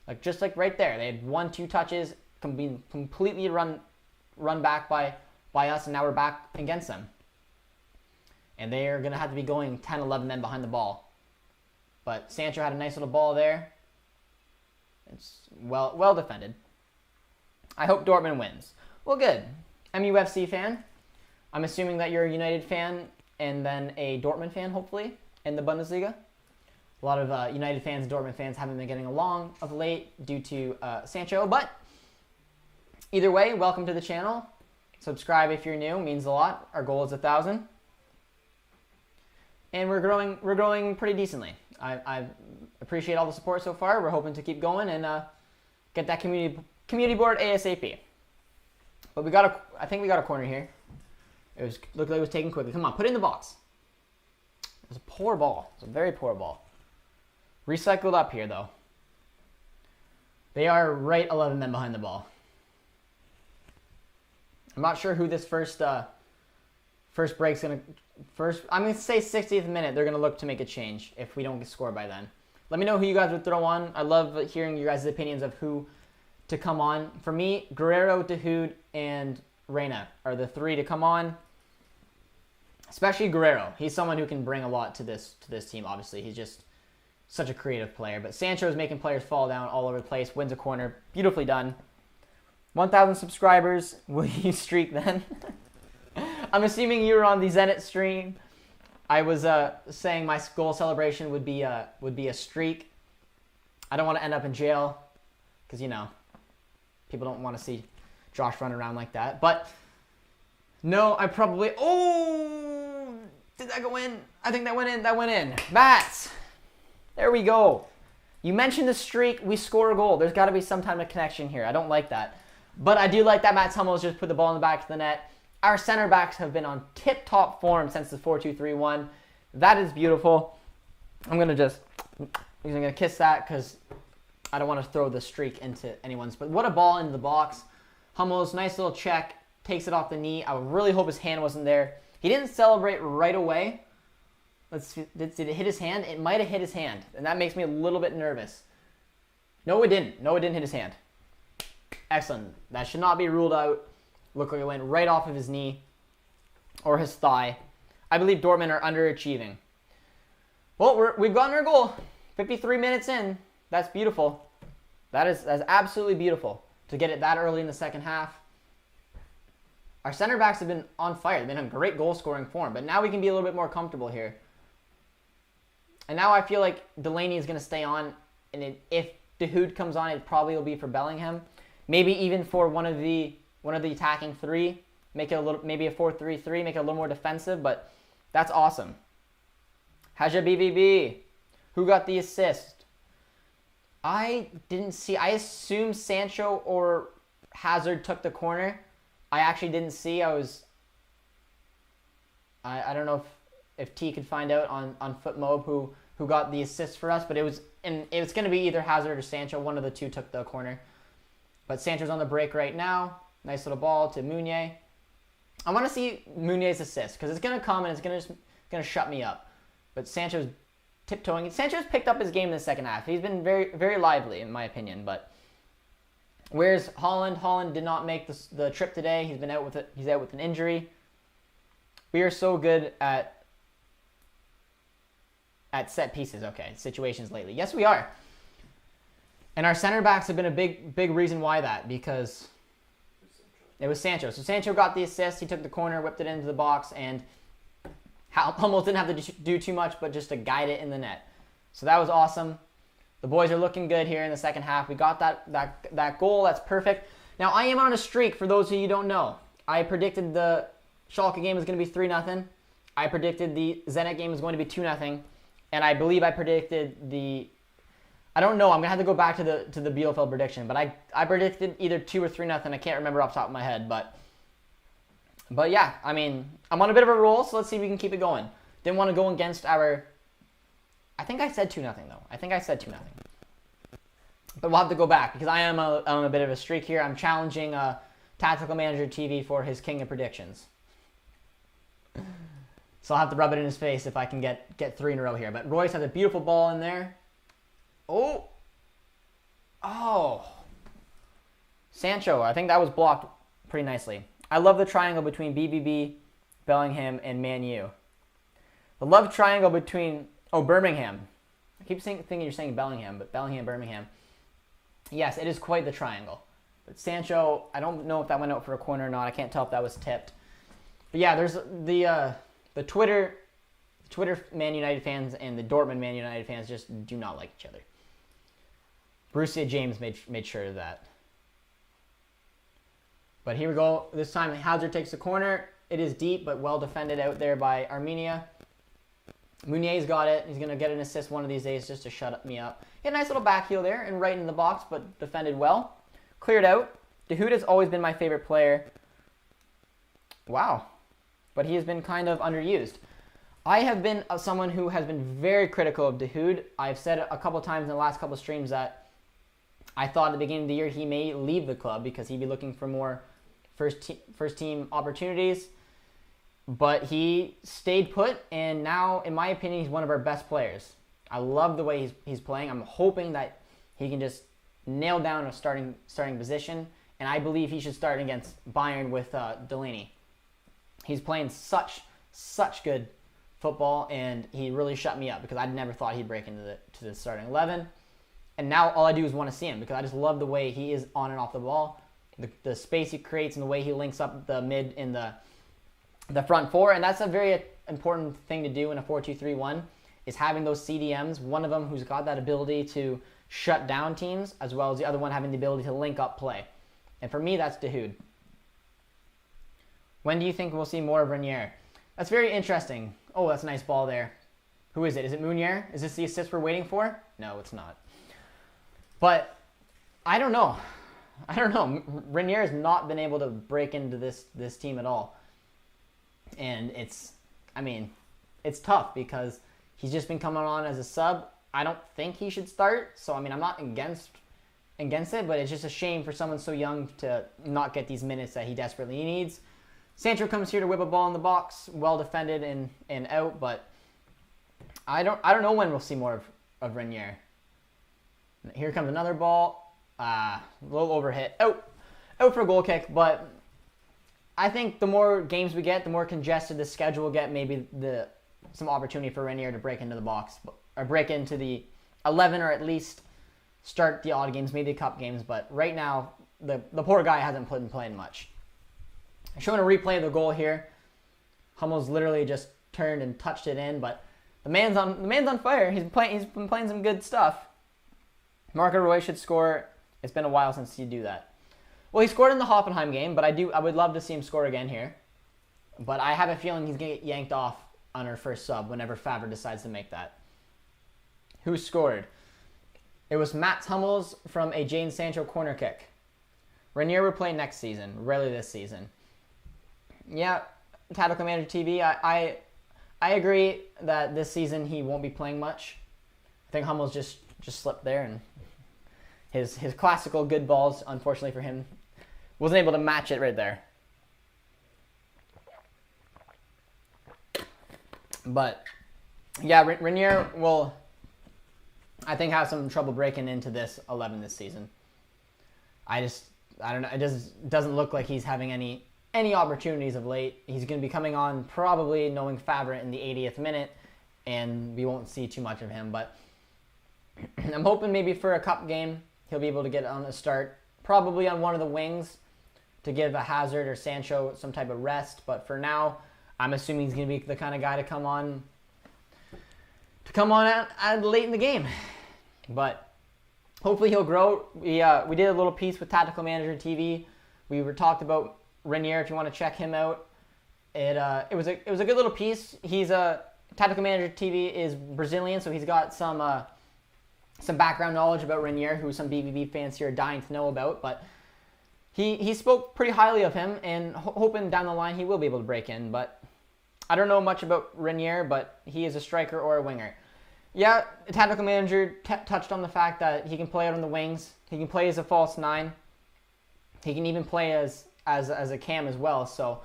Like just like right there, they had 1-2 touches, being completely run back by us, and now we're back against them. And they are going to have to be going 10, 11 men behind the ball. But Sancho had a nice little ball there. It's well defended. I hope Dortmund wins. Well, good. MUFC fan. I'm assuming that you're a United fan and then a Dortmund fan, hopefully, in the Bundesliga. A lot of United fans and Dortmund fans haven't been getting along of late due to Sancho. But either way, welcome to the channel. Subscribe if you're new. It means a lot. Our goal is 1,000. And we're growing pretty decently. I appreciate all the support so far. We're hoping to keep going and get that community board ASAP. But I think we got a corner here. Looked like it was taken quickly. Come on, put it in the box. It was a poor ball. It was a very poor ball. Recycled up here, though. They are right 11 men behind the ball. I'm not sure who this first break's going to... I'm going to say 60th minute, they're going to look to make a change if we don't score by then. Let me know who you guys would throw on. I love hearing your guys' opinions of who to come on. For me, Guerrero, Dahoud, and Reina are the 3 to come on. Especially Guerrero. He's someone who can bring a lot to this team, obviously. He's just such a creative player. But Sancho is making players fall down all over the place. Wins a corner. Beautifully done. 1,000 subscribers. Will you streak then? I'm assuming you were on the Zenit stream. I was saying my goal celebration would be a streak. I don't want to end up in jail because, you know, people don't want to see Josh run around like that. But No, I probably... Oh! Did that go in? I think that went in. That went in. Bats! There we go. You mentioned the streak. We score a goal. There's got to be some type of connection here. I don't like that. But I do like that Mats Hummels just put the ball in the back of the net. Our center backs have been on tip-top form since the 4-2-3-1. That is beautiful. I'm going to kiss that because I don't want to throw the streak into anyone's. But what a ball into the box. Hummels, nice little check. Takes it off the knee. I really hope his hand wasn't there. He didn't celebrate right away. Let's see. Did it hit his hand? It might have hit his hand. And that makes me a little bit nervous. No, it didn't. No, it didn't hit his hand. Excellent. That should not be ruled out. Looked like it went right off of his knee or his thigh. I believe Dortmund are underachieving. Well, we've gotten our goal. 53 minutes in. That's beautiful. That's absolutely beautiful to get it that early in the second half. Our center backs have been on fire. They've been in great goal-scoring form, but now we can be a little bit more comfortable here. And now I feel like Delaney is going to stay on, and if Dahoud comes on, it probably will be for Bellingham. Maybe even for one of the attacking three, make it a little, maybe a 4-3-3, make it a little more defensive, but that's awesome. Haja BBB, who got the assist? I didn't see. I assumed Sancho or Hazard took the corner. I actually didn't see. I don't know if T could find out on FootMob who got the assist for us, but it was going to be either Hazard or Sancho. One of the two took the corner. But Sancho's on the break right now. Nice little ball to Meunier. I want to see Meunier's assist because it's going to come and it's going to shut me up. But Sancho's tiptoeing. Sancho's picked up his game in the second half. He's been very, very lively in my opinion. But where's Haaland? Haaland did not make the trip today. He's been out with it. He's out with an injury. We are so good at set pieces. Okay, situations lately. Yes, we are. And our center backs have been a big reason why that, because it was Sancho. So Sancho got the assist. He took the corner, whipped it into the box, and Hummels didn't have to do too much, but just to guide it in the net. So that was awesome. The boys are looking good here in the second half. We got that goal. That's perfect. Now, I am on a streak, for those of you who don't know. I predicted the Schalke game was going to be 3-0. I predicted the Zenit game was going to be 2-0. And I believe I predicted the... I don't know. I'm going to have to go back to the Bielefeld prediction. But I predicted either 2 or 3-0. I can't remember off the top of my head. But yeah, I mean, I'm on a bit of a roll, so let's see if we can keep it going. Didn't want to go against our... I think I said 2-0, though. I think I said 2-0. But we'll have to go back, because I am on a bit of a streak here. I'm challenging Tactical Manager TV for his King of Predictions. So I'll have to rub it in his face if I can get 3 in a row here. But Royce has a beautiful ball in there. Oh. Sancho, I think that was blocked pretty nicely. I love the triangle between BBB, Bellingham, and Man U. The love triangle between... Oh, Birmingham. I keep thinking you're saying Bellingham, but Bellingham, Birmingham. Yes, it is quite the triangle. But Sancho, I don't know if that went out for a corner or not. I can't tell if that was tipped. But yeah, there's the Twitter Man United fans and the Dortmund Man United fans just do not like each other. Borussia James made sure of that. But here we go. This time Hazard takes the corner. It is deep, but well defended out there by Arminia. Meunier's got it. He's going to get an assist one of these days just to shut me up. He had a nice little back heel there and right in the box, but defended well. Cleared out. Dahoud has always been my favorite player. Wow. But he has been kind of underused. I have been someone who has been very critical of Dahoud. I've said a couple times in the last couple of streams that I thought at the beginning of the year he may leave the club because he'd be looking for more first team opportunities. But he stayed put, and now, in my opinion, he's one of our best players. I love the way he's playing. I'm hoping that he can just nail down a starting position, and I believe he should start against Bayern with Delaney. He's playing such good football, and he really shut me up because I never thought he'd break into the starting 11. And now all I do is want to see him because I just love the way he is on and off the ball, the space he creates, and the way he links up the mid in the front four. And that's a very important thing to do in a 4-2-3-1 is having those CDMs, one of them who's got that ability to shut down teams, as well as the other one having the ability to link up play. And for me, that's Dahoud. When do you think we'll see more of Renier? That's very interesting. Oh, that's a nice ball there. Who is it? Is it Meunier? Is this the assist we're waiting for? No, it's not. But I don't know. I don't know. Renier has not been able to break into this team at all. And it's tough because he's just been coming on as a sub. I don't think he should start. So, I'm not against it, but it's just a shame for someone so young to not get these minutes that he desperately needs. Sancho comes here to whip a ball in the box, well defended and out, but I don't know when we'll see more of Renier. Here comes another ball. A little overhit. Out for a goal kick, but I think the more games we get, the more congested the schedule will get. Maybe some opportunity for Renier to break into the box, or break into the 11, or at least start the odd games, maybe the cup games. But right now, the poor guy hasn't been playing much. Showing a replay of the goal here. Hummels literally just turned and touched it in, but the man's on fire. He's been playing some good stuff. Marco Roy should score. It's been a while since he do that. Well, he scored in the Hoffenheim game, but I would love to see him score again here. But I have a feeling he's going to get yanked off on our first sub whenever Favre decides to make that. Who scored? It was Mats Hummels from a Jadon Sancho corner kick. Renier will play next season, rarely this season. Yeah, Tactical Manager TV, I agree that this season he won't be playing much. I think Hummels just slipped there, and his classical good balls, unfortunately for him, wasn't able to match it right there. But yeah, Renier will, I think, have some trouble breaking into this 11 this season. I don't know. It doesn't look like he's having any opportunities of late. He's going to be coming on probably knowing Favre in the 80th minute, and we won't see too much of him. But I'm hoping maybe for a cup game he'll be able to get on a start, probably on one of the wings, to give a Hazard or Sancho some type of rest. But for now, I'm assuming he's going to be the kind of guy to come on at late in the game. But hopefully he'll grow. We did a little piece with Tactical Manager TV. We talked about Renier, if you want to check him out. It was a good little piece. He's Tactical Manager TV is Brazilian, so he's got some background knowledge about Renier, who some BVB fans here are dying to know about. But he spoke pretty highly of him, and hoping down the line he will be able to break in. But I don't know much about Renier, but he is a striker or a winger. Yeah, Tactical Manager touched on the fact that he can play out on the wings. He can play as a false 9. He can even play as a cam as well. So,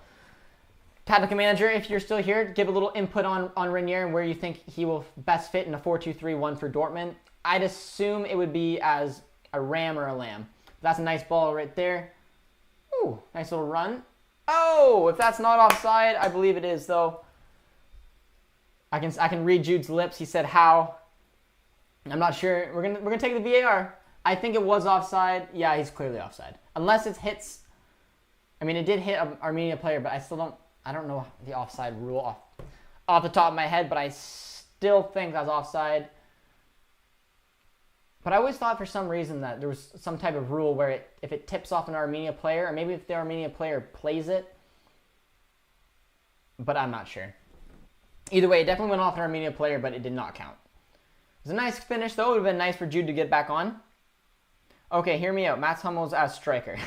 Tactical Manager, if you're still here, give a little input on Renier and where you think he will best fit in a 4-2-3-1 for Dortmund. I'd assume it would be as a ram or a lamb. That's a nice ball right there. Ooh, nice little run. Oh, if that's not offside, I believe it is though. I can read Jude's lips. He said how. I'm not sure. We're gonna take the VAR. I think it was offside. Yeah, he's clearly offside. Unless it hits. I mean, it did hit an Arminia player, but I don't know the offside rule off the top of my head, but I still think that's offside. But I always thought for some reason that there was some type of rule where if it tips off an Arminia player, or maybe if the Arminia player plays it, but I'm not sure. Either way, it definitely went off an Arminia player, but it did not count. It was a nice finish, though. It would have been nice for Jude to get back on. Okay, hear me out. Mats Hummels as striker.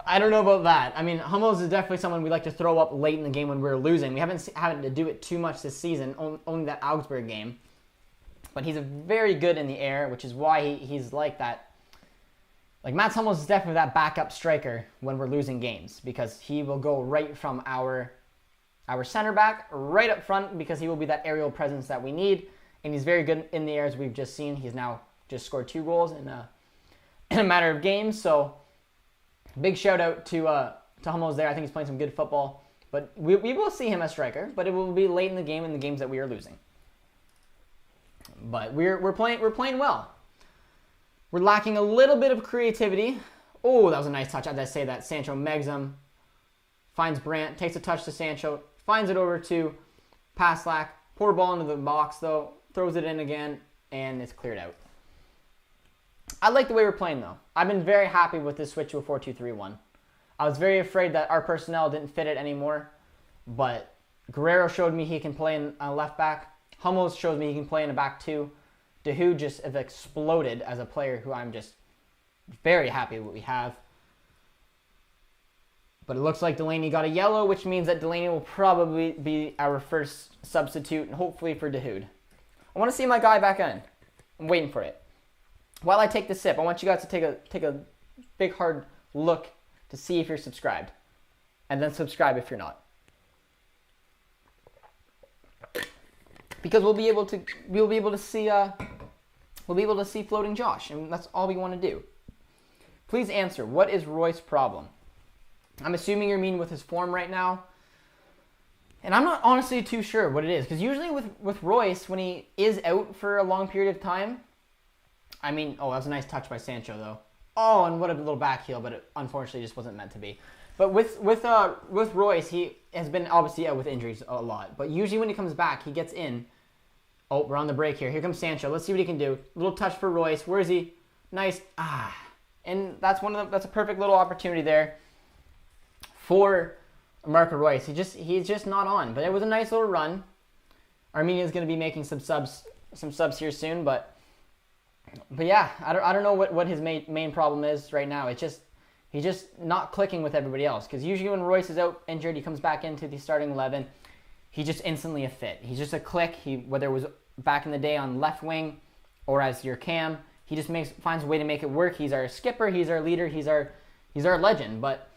I don't know about that. I mean, Hummels is definitely someone we like to throw up late in the game when we're losing. We haven't had to do it too much this season, only that Augsburg game. But he's very good in the air, which is why he's like that. Like, Mats Hummels is definitely that backup striker when we're losing games, because he will go right from our center back right up front, because he will be that aerial presence that we need. And he's very good in the air, as we've just seen. He's now just scored 2 goals in a matter of games. So big shout out to Hummels there. I think he's playing some good football. But we will see him as striker, but it will be late in the game, in the games that we are losing. But we're playing well. We're lacking a little bit of creativity. Oh, that was a nice touch. I'd say that. Sancho megs him. Finds Brandt. Takes a touch to Sancho. Finds it over to Paslak. Poor ball into the box, though. Throws it in again. And it's cleared out. I like the way we're playing, though. I've been very happy with this switch to a 4-2-3-1. I was very afraid that our personnel didn't fit it anymore, but Guerrero showed me he can play in a left back. Hummels showed me he can play in a back two. Dahoud just have exploded as a player who I'm just very happy with what we have. But it looks like Delaney got a yellow, which means that Delaney will probably be our first substitute, and hopefully for Dahoud. I want to see my guy back in. I'm waiting for it. While I take the sip, I want you guys to take a big hard look to see if you're subscribed, and then subscribe if you're not, because we'll be able to see floating Josh, and that's all we want to do. Please answer. What is Roy's problem? I'm assuming you're meaning with his form right now. And I'm not honestly too sure what it is. Because usually with Royce, when he is out for a long period of time, I mean, oh, that was a nice touch by Sancho, though. Oh, and what a little back heel, but it unfortunately just wasn't meant to be. But with Royce, he has been obviously out with injuries a lot. But usually when he comes back, he gets in. Oh, we're on the break here. Here comes Sancho. Let's see what he can do. Little touch for Royce. Where is he? Nice. And that's that's a perfect little opportunity there for Marco Royce. He's just not on. But it was a nice little run. Arminia is going to be making some subs here soon, but yeah, I don't know what his main problem is right now. He's just not clicking with everybody else. Because usually when Royce is out injured, he comes back into the starting 11. He's just instantly a fit. He's just a click. Whether it was back in the day on left wing or as your cam, he just finds a way to make it work. He's our skipper. He's our leader. He's our legend. But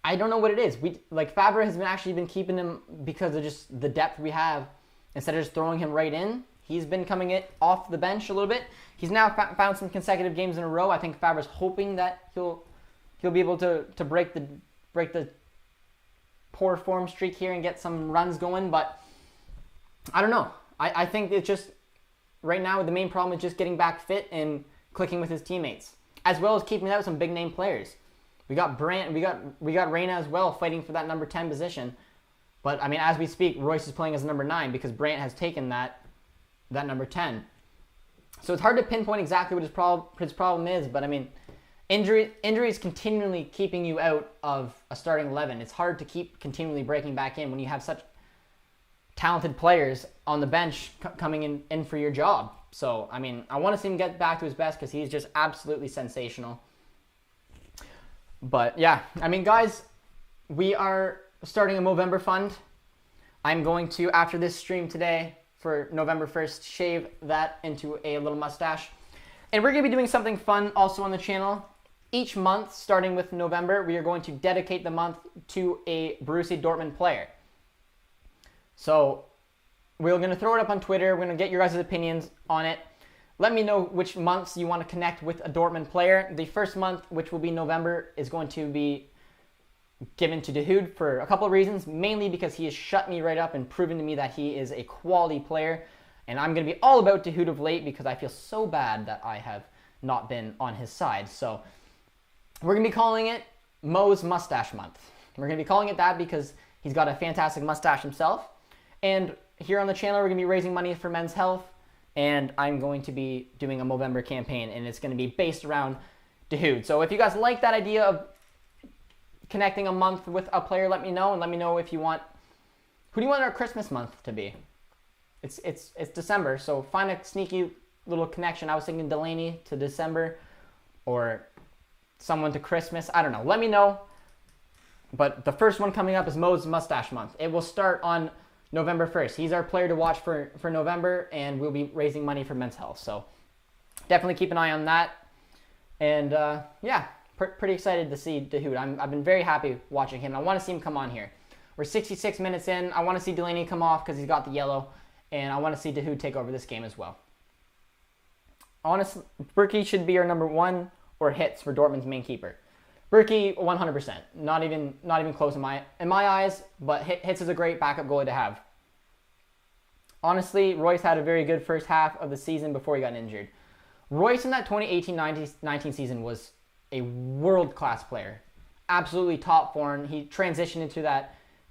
I don't know what it is. Favre has actually been keeping him because of just the depth we have. Instead of just throwing him right in, he's been coming off the bench a little bit. He's now found some consecutive games in a row. I think Favre's hoping that he'll be able to break the poor form streak here and get some runs going. But I don't know. I think it's just right now the main problem is just getting back fit and clicking with his teammates, as well as keeping out some big name players. We got Brandt, we got Reyna as well fighting for that number 10 position. But I mean, as we speak, Royce is playing as number 9 because Brandt has taken that number 10. So it's hard to pinpoint exactly what his problem is, but I mean, injuries continually keeping you out of a starting 11. It's hard to keep continually breaking back in when you have such talented players on the bench coming in for your job. So, I mean, I want to see him get back to his best because he's just absolutely sensational. But, yeah, I mean, guys, we are starting a Movember fund. I'm going to, after this stream today, for November 1st, shave that into a little mustache. And we're going to be doing something fun also on the channel. Each month, starting with November, we are going to dedicate the month to a Borussia Dortmund player. So we're going to throw it up on Twitter. We're going to get your guys' opinions on it. Let me know which months you want to connect with a Dortmund player. The first month, which will be November, is going to be given to Dahoud for a couple of reasons. Mainly because he has shut me right up and proven to me that he is a quality player. And I'm going to be all about Dahoud of late because I feel so bad that I have not been on his side. So we're going to be calling it Mo's Mustache Month. We're going to be calling it that because he's got a fantastic mustache himself. And here on the channel, we're going to be raising money for men's health. And I'm going to be doing a Movember campaign. And it's going to be based around Dahoud. So if you guys like that idea of connecting a month with a player, let me know. And let me know if you want... Who do you want our Christmas month to be? It's December. So find a sneaky little connection. I was thinking Delaney to December. Or someone to Christmas. I don't know. Let me know. But the first one coming up is Mo's Mustache Month. It will start on November 1st. He's our player to watch for November, and we'll be raising money for men's health. So definitely keep an eye on that. And yeah, pretty excited to see Dahoud. I've been very happy watching him. I want to see him come on here. We're 66 minutes in. I want to see Delaney come off because he's got the yellow, and I want to see Dahoud take over this game as well. Honestly, Berkey should be our number 1 or Hits for Dortmund's main keeper. Berkey, 100%. Not even close in my eyes, but Hits is a great backup goalie to have. Honestly, Royce had a very good first half of the season before he got injured. Royce in that 2018-19 season was a world-class player. Absolutely top form. He transitioned into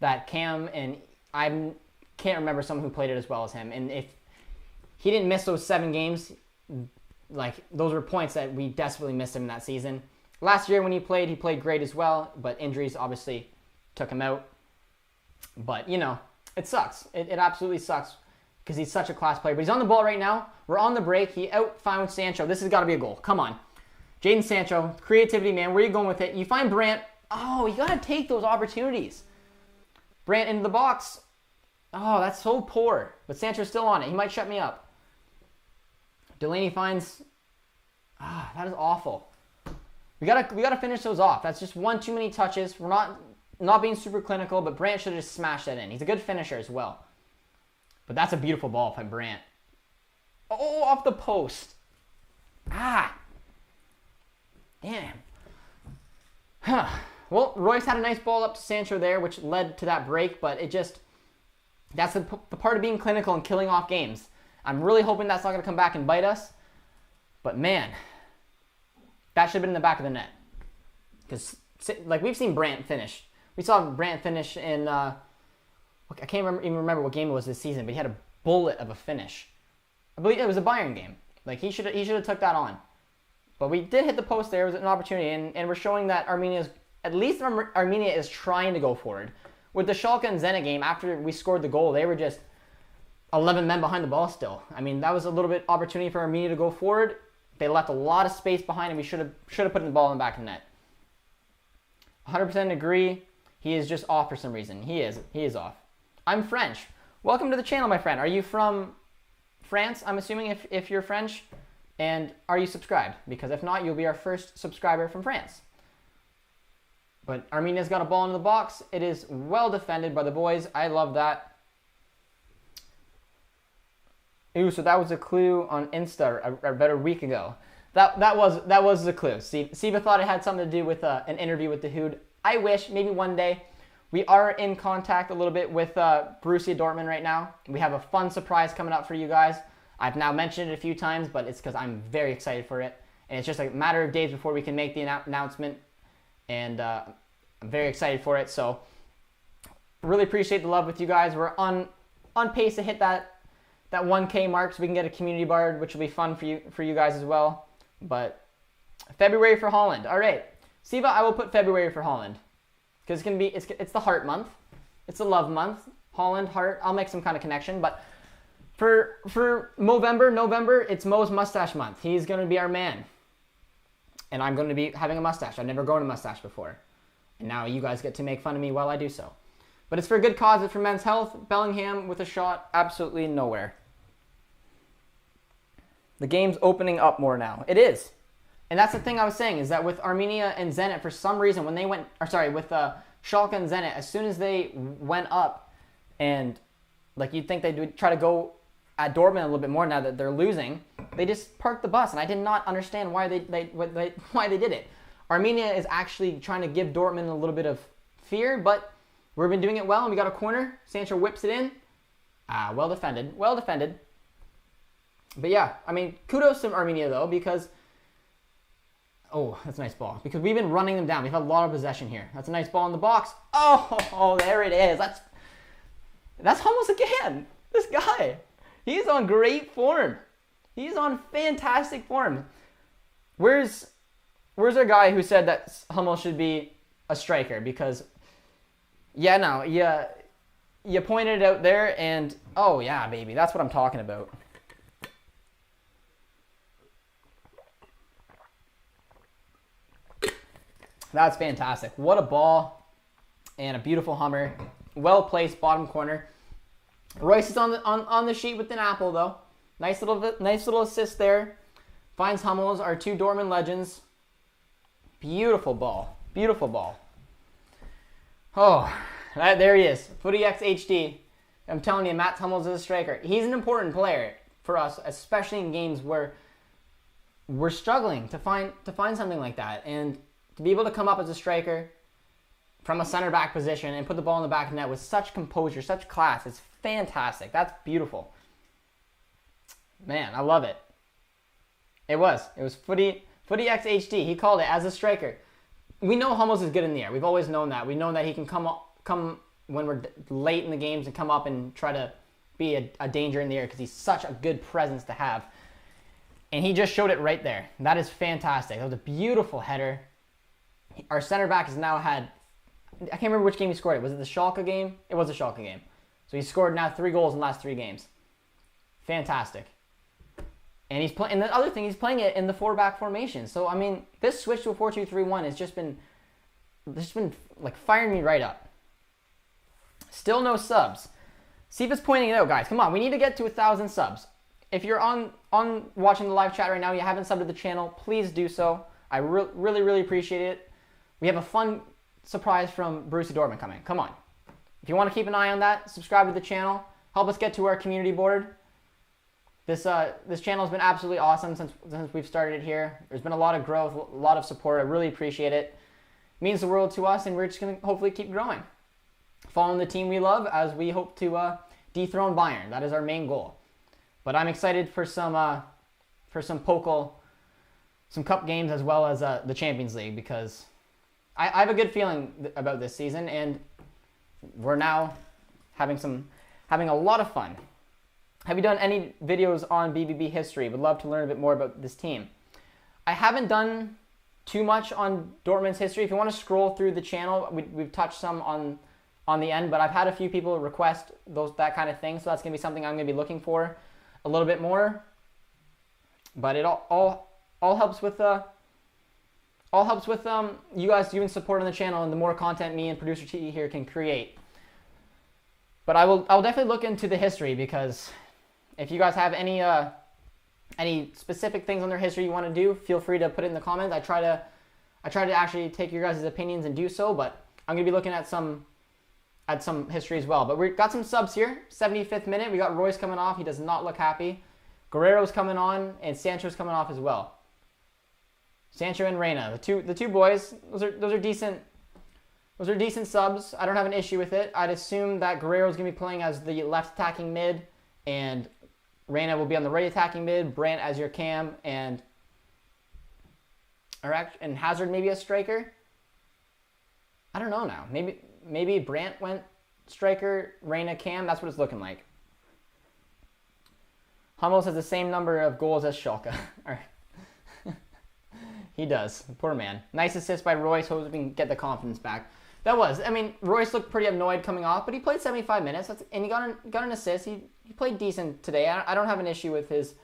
that cam, and I can't remember someone who played it as well as him. And if he didn't miss those 7 games, like those were points that we desperately missed him in that season. Last year when he played great as well, but injuries obviously took him out. But, you know, it sucks. It absolutely sucks because he's such a class player. But he's on the ball right now. We're on the break. He outfound Sancho. This has got to be a goal. Come on. Jadon Sancho, creativity, man. Where are you going with it? You find Brandt. Oh, you got to take those opportunities. Brandt into the box. Oh, that's so poor. But Sancho's still on it. He might shut me up. Delaney finds... Ah, that is awful. We gotta finish those off. That's just one too many touches. We're not being super clinical, but Brandt should have just smashed that in. He's a good finisher as well. But that's a beautiful ball by Brandt. Oh, off the post. Ah. Damn. Huh. Well, Royce had a nice ball up to Sancho there, which led to that break, but it just... That's the part of being clinical and killing off games. I'm really hoping that's not going to come back and bite us. But man, that should have been in the back of the net. Because, like, we've seen Brandt finish. We saw Brandt finish in... I can't even remember what game it was this season, but he had a bullet of a finish. I believe it was a Bayern game. Like, he should have took that on. But we did hit the post there. It was an opportunity. And we're showing that at least Arminia is trying to go forward. With the Schalke and Zenit game, after we scored the goal, they were just 11 men behind the ball still. I mean, that was a little bit opportunity for Arminia to go forward. They left a lot of space behind, and we should have put the ball in the back of the net. 100% agree. He is just off for some reason. He is off. I'm French. Welcome to the channel, my friend. Are you from France? I'm assuming if you're French. And are you subscribed? Because if not, you'll be our first subscriber from France. But Arminia's got a ball into the box. It is well defended by the boys. I love that. Ooh, so that was a clue on Insta about a week ago. That was the clue. Siva thought it had something to do with an interview with the Hood. I wish, maybe one day. We are in contact a little bit with Borussia Dortmund right now. We have a fun surprise coming up for you guys. I've now mentioned it a few times, but it's because I'm very excited for it. And it's just a matter of days before we can make the announcement. And I'm very excited for it. So really appreciate the love with you guys. We're on pace to hit that 1K mark so we can get a community card, which will be fun for you guys as well. But February for Holland. All right. Siva, I will put February for Holland. Because it's the heart month. It's the love month. Holland, heart. I'll make some kind of connection. But for November, it's Mo's mustache month. He's going to be our man. And I'm going to be having a mustache. I've never grown a mustache before. And now you guys get to make fun of me while I do so. But it's for a good cause. It's for men's health. Bellingham with a shot. Absolutely nowhere. The game's opening up more now. It is. And that's the thing I was saying, is that with Arminia and Zenit, for some reason, when they went... Or sorry, with Schalke and Zenit, as soon as they went up, and like you'd think they'd try to go at Dortmund a little bit more now that they're losing, they just parked the bus. And I did not understand why they did it. Arminia is actually trying to give Dortmund a little bit of fear, but we've been doing it well, and we got a corner. Sancho whips it in. Well defended. Well defended. But yeah, I mean, kudos to Arminia, though, because... Oh, that's a nice ball. Because we've been running them down. We've had a lot of possession here. That's a nice ball in the box. Oh, there it is. That's Hummels again. This guy. He's on great form. He's on fantastic form. Where's our guy who said that Hummels should be a striker? Because, yeah, no, you pointed it out there, and, oh, yeah, baby. That's what I'm talking about. That's fantastic. What a ball and a beautiful Hummer. Well placed bottom corner. Royce is on the sheet with an apple though. Nice little assist there. Finds Hummels, our two Dortmund legends. Beautiful ball. Beautiful ball. Oh, there he is. Footy X HD. I'm telling you, Mats Hummels is a striker. He's an important player for us, especially in games where we're struggling to find something like that. And to be able to come up as a striker from a center back position and put the ball in the back of the net with such composure, such class, it's fantastic. That's beautiful. Man, I love it. It was Footy X HD. He called it as a striker. We know Hummels is good in the air. We've always known that. We know that he can come when we're late in the games and come up and try to be a danger in the air because he's such a good presence to have. And he just showed it right there. That is fantastic. That was a beautiful header. Our center back has now had, I can't remember which game he scored it. Was it the Schalke game? It was the Schalke game. So he's scored now 3 goals in the last 3 games. Fantastic. And he's playing. And the other thing, he's playing it in the 4-back formation. So I mean, this switch to a 4-2-3-1 has just been like firing me right up. Still no subs. Cephas pointing it out, guys. Come on, we need to get to 1,000 subs. If you're on watching the live chat right now, you haven't subbed to the channel, please do so. I really appreciate it. We have a fun surprise from Borussia Dortmund coming. Come on. If you want to keep an eye on that, subscribe to the channel. Help us get to our community board. This channel has been absolutely awesome since we've started it here. There's been a lot of growth, a lot of support. I really appreciate it. It means the world to us, and we're just going to hopefully keep growing. Following the team we love as we hope to dethrone Bayern. That is our main goal. But I'm excited for some Pokal, some cup games, as well as the Champions League, because I have a good feeling about this season, and we're now having a lot of fun. Have you done any videos on BVB history? Would love to learn a bit more about this team. I haven't done too much on Dortmund's history. If you want to scroll through the channel, we've touched some on the end, but I've had a few people request that kind of thing, so that's going to be something I'm going to be looking for a little bit more. But it all helps with you guys giving support on the channel, and the more content me and producer T here can create. But I'll definitely look into the history, because if you guys have any specific things on their history you want to do, feel free to put it in the comments. I try to actually take your guys' opinions and do so, but I'm gonna be looking at some history as well. But we've got some subs here. 75th minute, we got Royce coming off. He does not look happy. Guerrero's coming on, and Sancho's coming off as well. Sancho and Reina, the two boys. Those are decent. Those are decent subs. I don't have an issue with it. I'd assume that Guerrero's gonna be playing as the left attacking mid, and Reina will be on the right attacking mid. Brandt as your cam, and Hazard maybe a striker. I don't know now. Maybe Brandt went striker, Reina cam. That's what it's looking like. Hummels has the same number of goals as Schalke. He does. Poor man. Nice assist by Royce, hoping we can get the confidence back. Royce looked pretty annoyed coming off, but he played 75 minutes, and he got an assist. He played decent today. I don't have an issue with his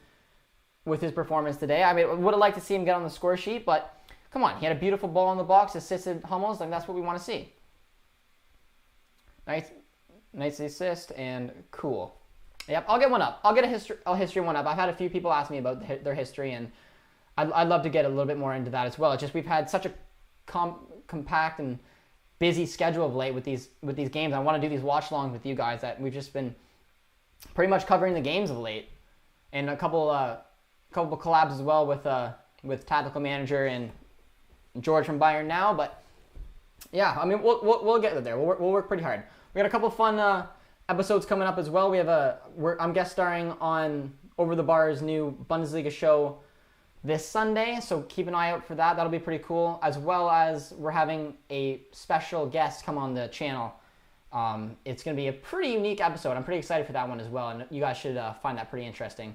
performance today. I would have liked to see him get on the score sheet, but come on, he had a beautiful ball in the box, assisted Hummels, and that's what we want to see. Nice assist, and cool. Yep, I'll get one up. I'll get a history one up. I've had a few people ask me about their history, and I'd love to get a little bit more into that as well. It's just we've had such a compact and busy schedule of late with these games. I want to do these watch-alongs with you guys, that we've just been pretty much covering the games of late, and a couple collabs as well with Tactical Manager and George from Bayern now. But yeah, we'll get there. We'll work pretty hard. We got a couple fun episodes coming up as well. I'm guest starring on Over the Bar's new Bundesliga show this Sunday, so keep an eye out for that. That'll be pretty cool, as well as we're having a special guest come on the channel. It's going to be a pretty unique episode. I'm pretty excited for that one as well, and you guys should find that pretty interesting.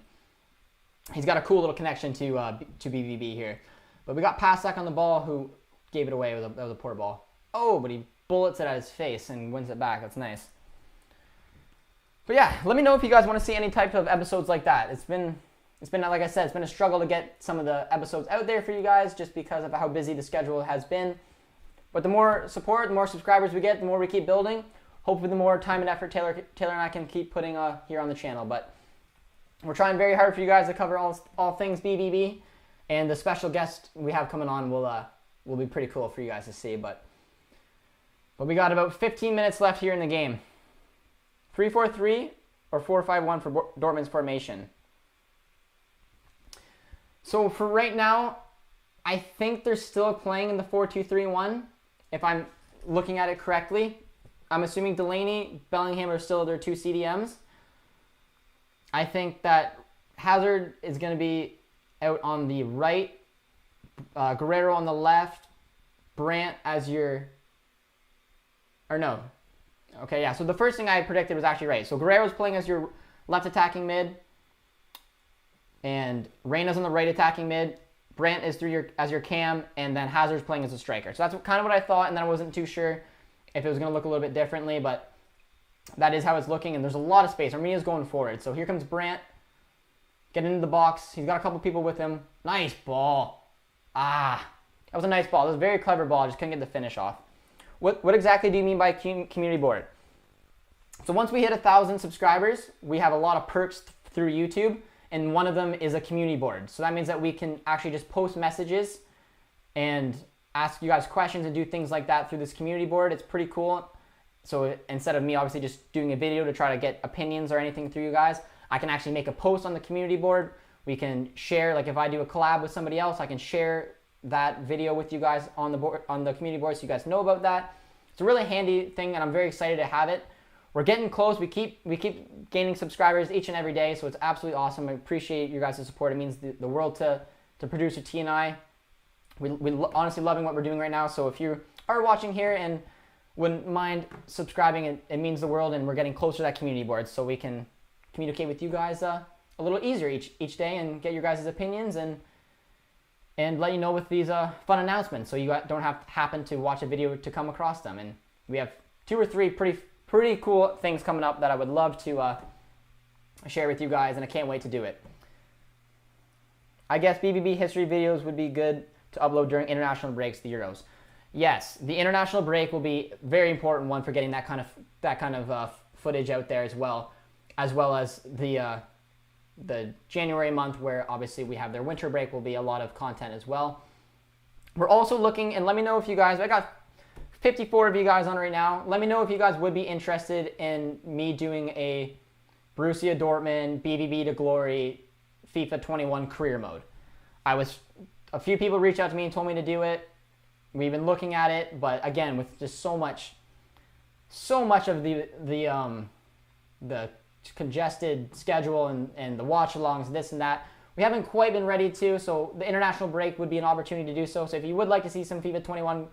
He's got a cool little connection to BVB here. But we got Pasek on the ball, who gave it away with a poor ball. Oh, but he bullets it at his face and wins it back. That's nice. But yeah, let me know if you guys want to see any type of episodes like that. It's been, like I said, it's been a struggle to get some of the episodes out there for you guys, just because of how busy the schedule has been. But the more support, the more subscribers we get, the more we keep building. Hopefully the more time and effort Taylor and I can keep putting here on the channel. But we're trying very hard for you guys to cover all things BBB. And the special guest we have coming on will be pretty cool for you guys to see. But we got about 15 minutes left here in the game. 3-4-3 or 4-5-1 for Dortmund's formation. So for right now, I think they're still playing in the 4-2-3-1, if I'm looking at it correctly. I'm assuming Delaney, Bellingham are still their two CDMs. I think that Hazard is going to be out on the right, Guerrero on the left, Brandt as your... Or no. Okay, yeah, so the first thing I predicted was actually right. So Guerrero's playing as your left attacking mid, and Reina's on the right attacking mid. Brandt is as your cam, and then Hazard's playing as a striker. So that's kind of what I thought, and then I wasn't too sure if it was going to look a little bit differently, but that is how it's looking, and there's a lot of space. Arminia's going forward. So here comes Brandt. Getting into the box. He's got a couple people with him. Nice ball. That was a nice ball. That was a very clever ball. I just couldn't get the finish off. What exactly do you mean by community board? So once we hit 1,000 subscribers, we have a lot of perks through YouTube, and one of them is a community board. So that means that we can actually just post messages and ask you guys questions and do things like that through this community board. It's pretty cool. So instead of me obviously just doing a video to try to get opinions or anything through you guys, I can actually make a post on the community board. We can share, like if I do a collab with somebody else, I can share that video with you guys on the board, on the community board, so you guys know about that. It's a really handy thing, and I'm very excited to have it. We're getting close. We keep gaining subscribers each and every day, so it's absolutely awesome. I appreciate you guys' support. It means the world to producer T and I. We honestly loving what we're doing right now. So if you are watching here and wouldn't mind subscribing, it means the world, and we're getting closer to that community board, so we can communicate with you guys a little easier each day and get your guys' opinions and let you know with these fun announcements, so you don't have to happen to watch a video to come across them. And we have 2 or 3 pretty cool things coming up that I would love to share with you guys, and I can't wait to do it. I guess BBB history videos would be good to upload during international breaks, the Euros. Yes, the international break will be a very important one for getting that kind of footage out there as well as the January month, where obviously we have their winter break, will be a lot of content as well. We're also looking, and let me know if you guys, I got 54 of you guys on right now. Let me know if you guys would be interested in me doing a Borussia Dortmund BBB to Glory FIFA 21 career mode. A few people reached out to me and told me to do it. We've been looking at it, but again, with just so much of the congested schedule and the watch-alongs, this and that, we haven't quite been ready to, so the international break would be an opportunity to do so. So if you would like to see some FIFA 21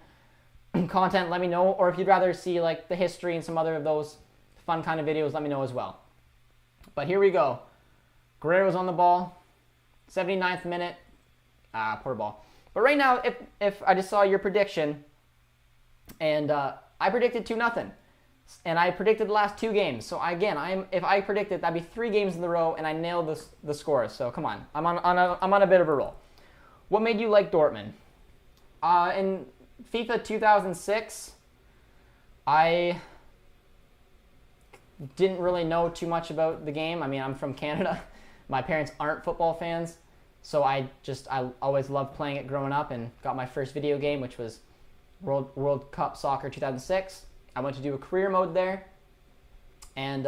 content, let me know, or if you'd rather see like the history and some other of those fun kind of videos, let me know as well. But here we go. Guerrero's on the ball, 79th minute. Poor ball. But right now, if I just saw your prediction, and I predicted 2-0. And I predicted the last 2 games. So again, if I predicted, that'd be 3 games in a row, and I nailed the scores. So come on, I'm on a bit of a roll. What made you like Dortmund? In FIFA 2006, I didn't really know too much about the game. I mean, I'm from Canada. My parents aren't football fans, so I always loved playing it growing up, and got my first video game, which was World Cup Soccer 2006. I went to do a career mode there, and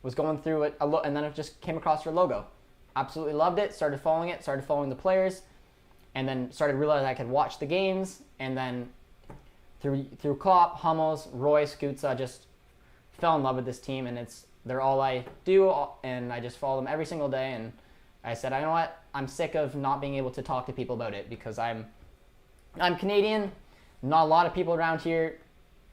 was going through it, and then it just came across your logo. Absolutely loved it, started following the players, and then started realizing I could watch the games, and then through Klopp, Hummels, Royce, Gutsa, just fell in love with this team, and they're all I do, and I just follow them every single day. And I said, you know what, I'm sick of not being able to talk to people about it, because I'm Canadian. Not a lot of people around here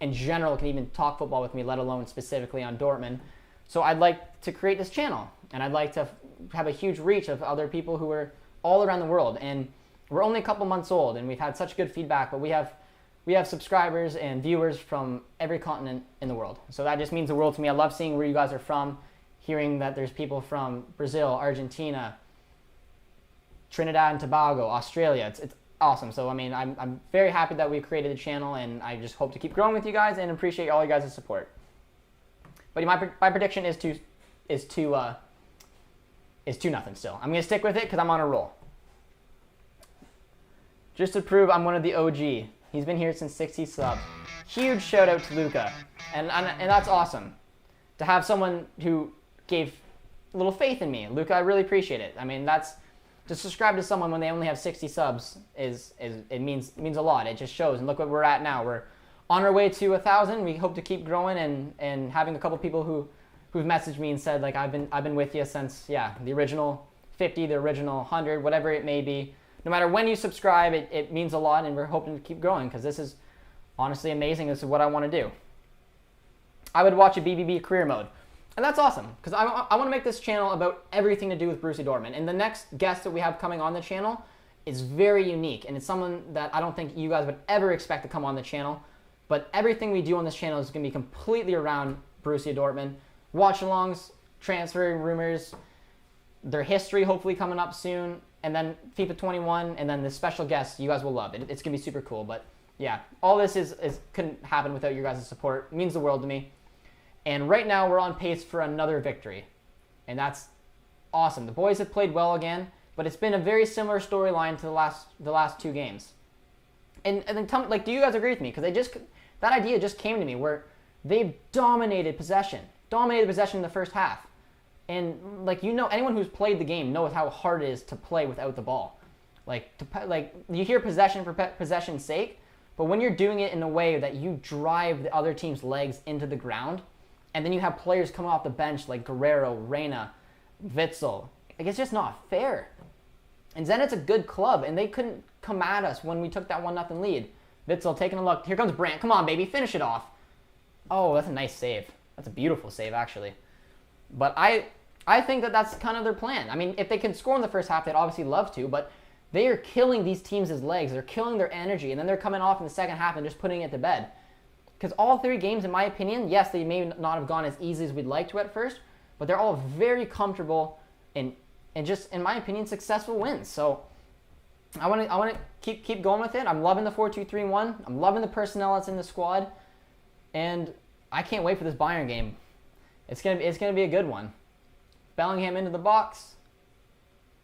in general can even talk football with me, let alone specifically on Dortmund. So I'd like to create this channel, and I'd like to have a huge reach of other people who are all around the world. And we're only a couple months old, and we've had such good feedback, but we have subscribers and viewers from every continent in the world. So that just means the world to me. I love seeing where you guys are from, hearing that there's people from Brazil, Argentina, Trinidad and Tobago, Australia. It's awesome. So I mean, I'm very happy that we created the channel, and I just hope to keep growing with you guys and appreciate all you guys' support. But my prediction is 2-0 still. I'm gonna stick with it because I'm on a roll. Just to prove I'm one of the OG. He's been here since 60 subs. Huge shout out to Luca, and that's awesome to have someone who gave a little faith in me. Luca, I really appreciate it. I mean, to subscribe to someone when they only have 60 subs it means a lot. It just shows, and look what we're at now. We're on our way to 1,000. We hope to keep growing, and having a couple people who've messaged me and said, like, I've been with you since the original 50, the original 100, whatever it may be. No matter when you subscribe, it means a lot, and we're hoping to keep growing, because this is honestly amazing. This is what I want to do. I would watch a BBB career mode. And that's awesome, because I want to make this channel about everything to do with Borussia Dortmund. And the next guest that we have coming on the channel is very unique, and it's someone that I don't think you guys would ever expect to come on the channel. But everything we do on this channel is going to be completely around Borussia Dortmund. Watch-alongs, transfer rumors, their history hopefully coming up soon, and then FIFA 21, and then the special guests you guys will love. It's going to be super cool. But yeah, all this couldn't happen without your guys' support. It means the world to me. And right now we're on pace for another victory, and that's awesome. The boys have played well again, but it's been a very similar storyline to the last 2 games. And then tell me, like, do you guys agree with me? Because that idea just came to me where they dominated possession in the first half. And like, anyone who's played the game knows how hard it is to play without the ball. Like you hear possession for possession's sake, but when you're doing it in a way that you drive the other team's legs into the ground, and then you have players coming off the bench like Guerrero, Reina, Witzel, like, it's just not fair. And Zenit's a good club, and they couldn't come at us when we took that 1-0 lead. Witzel taking a look. Here comes Brandt. Come on, baby, finish it off. Oh, that's a nice save. That's a beautiful save, actually. But I think that's kind of their plan. I mean, if they can score in the first half, they'd obviously love to, but they are killing these teams' legs. They're killing their energy, and then they're coming off in the second half and just putting it to bed. Because all 3 games, in my opinion, yes, they may not have gone as easy as we'd like to at first, but they're all very comfortable and just, in my opinion, successful wins. So I want to keep going with it. I'm loving the 4-2-3-1. I'm loving the personnel that's in the squad, and I can't wait for this Bayern game. It's gonna be a good one. Bellingham into the box.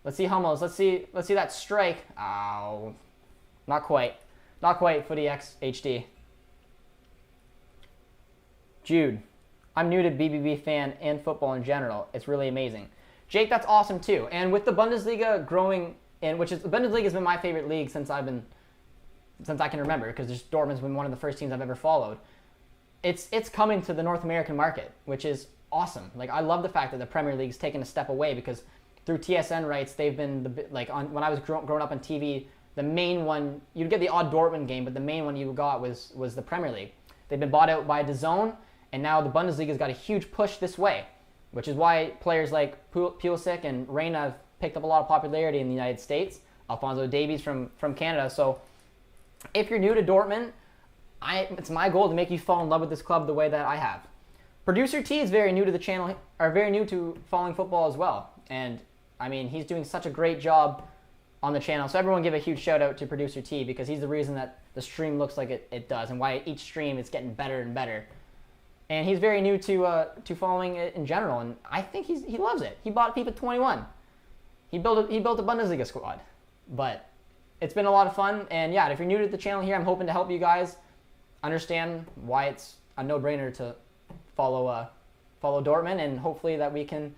Let's see Hummels. Let's see that strike. Ow, not quite. Footy X HD. Jude, I'm new to BBB fan and football in general. It's really amazing. Jake, that's awesome too. And with the Bundesliga growing, the Bundesliga has been my favorite league since I can remember, because Dortmund's been one of the first teams I've ever followed. It's coming to the North American market, which is awesome. Like, I love the fact that the Premier League's taken a step away, because through TSN rights, they've been when I was growing up on TV, the main one, you'd get the odd Dortmund game, but the main one you got was the Premier League. They've been bought out by DAZN, and now the Bundesliga's got a huge push this way, which is why players like Pulisic and Reina have picked up a lot of popularity in the United States. Alphonso Davies from Canada. So if you're new to Dortmund, it's my goal to make you fall in love with this club the way that I have. Producer T is very new to the channel, or very new to following football as well. And I mean, he's doing such a great job on the channel. So everyone give a huge shout out to Producer T, because he's the reason that the stream looks like it does, and why each stream is getting better and better. And he's very new to following it in general, and I think he loves it. He bought FIFA 21. He built a Bundesliga squad. But it's been a lot of fun, and yeah, if you're new to the channel here, I'm hoping to help you guys understand why it's a no-brainer to follow Dortmund, and hopefully that we can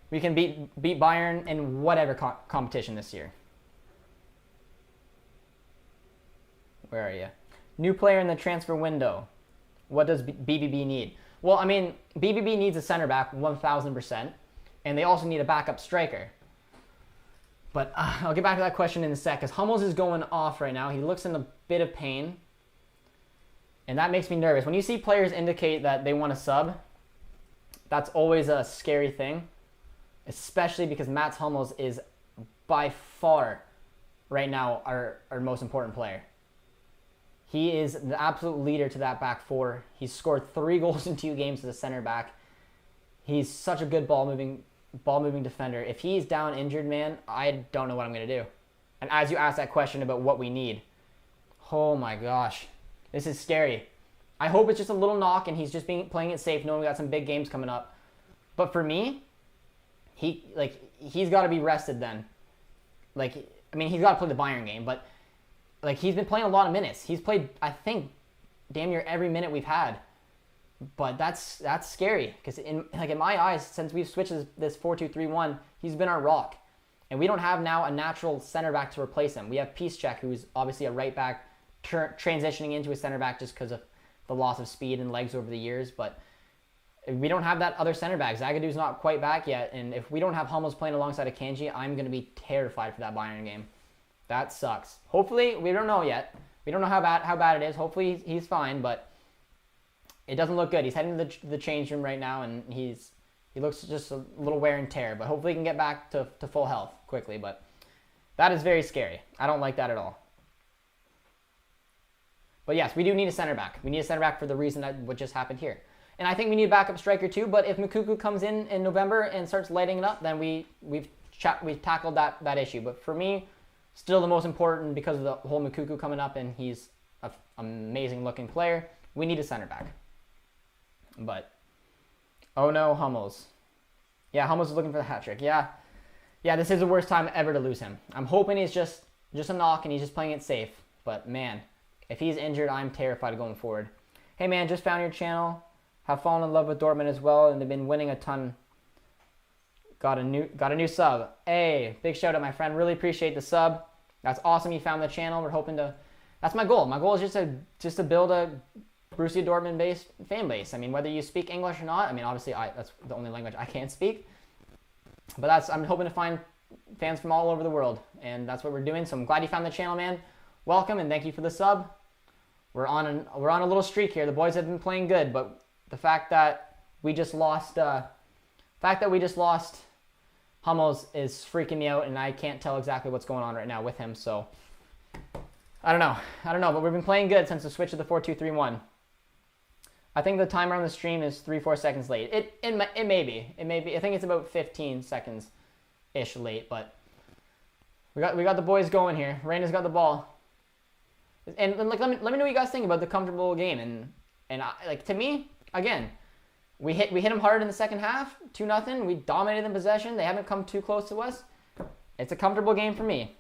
beat Bayern in whatever competition this year. Where are you? New player in the transfer window. What does BBB need? Well, I mean, BBB needs a center back 1,000%, and they also need a backup striker. But I'll get back to that question in a sec, because Hummels is going off right now. He looks in a bit of pain, and that makes me nervous. When you see players indicate that they want to sub, that's always a scary thing, especially because Mats Hummels is by far right now our most important player. He is the absolute leader to that back four. He's scored 3 goals in 2 games as a center back. He's such a good ball moving defender. If he's down injured, man, I don't know what I'm going to do. And as you asked that question about what we need, oh my gosh, this is scary. I hope it's just a little knock and he's just playing it safe, knowing we got some big games coming up. But for me, he's got to be rested then. He's got to play the Bayern game, but he's been playing a lot of minutes. He's played, I think, damn near every minute we've had. But that's scary, because in my eyes, since we've switched this 4-2-3-1, he's been our rock. And we don't have now a natural center back to replace him. We have Piszczek, who's obviously a right back, transitioning into a center back just because of the loss of speed and legs over the years. But we don't have that other center back. Zagadu's not quite back yet. And if we don't have Hummels playing alongside of Kanji, I'm going to be terrified for that Bayern game. That sucks. Hopefully, we don't know yet. We don't know how bad it is. Hopefully, he's fine, but it doesn't look good. He's heading to the change room right now, and he looks just a little wear and tear. But hopefully he can get back to full health quickly. But That is very scary. I don't like that at all. But yes, we do need a center back. We need a center back for the reason that what just happened here. And I think we need a backup striker too, but if Mukuku comes in November and starts lighting it up, then we've tackled that issue. But for me, still the most important because of the whole Mukuku coming up, and he's an amazing looking player. We need a center back. But, oh no, Hummels. Yeah, Hummels is looking for the hat trick. Yeah, this is the worst time ever to lose him. I'm hoping he's just a knock and he's just playing it safe. But man, if he's injured, I'm terrified going forward. Hey man, just found your channel. Have fallen in love with Dortmund as well, and they've been winning a ton. Got a new sub. Hey, big shout out, my friend. Really appreciate the sub. That's awesome. You found the channel. We're hoping to. That's my goal. My goal is just to build a Borussia Dortmund based fan base. I mean, whether you speak English or not. I mean, obviously, that's the only language I can't speak. But I'm hoping to find fans from all over the world, and that's what we're doing. So I'm glad you found the channel, man. Welcome and thank you for the sub. We're on a little streak here. The boys have been playing good, but the fact that we just lost Hummels is freaking me out, and I can't tell exactly what's going on right now with him. So I don't know, but we've been playing good since the switch to the 4-2-3-1. I think the timer on the stream is 3-4 seconds late. It may be. I think it's about 15 seconds ish late, but we got the boys going here. Reina's got the ball. And like let me know what you guys think about the comfortable game, and like, to me, again, we hit them hard in the second half, 2-0. We dominated in possession. They haven't come too close to us. It's a comfortable game for me.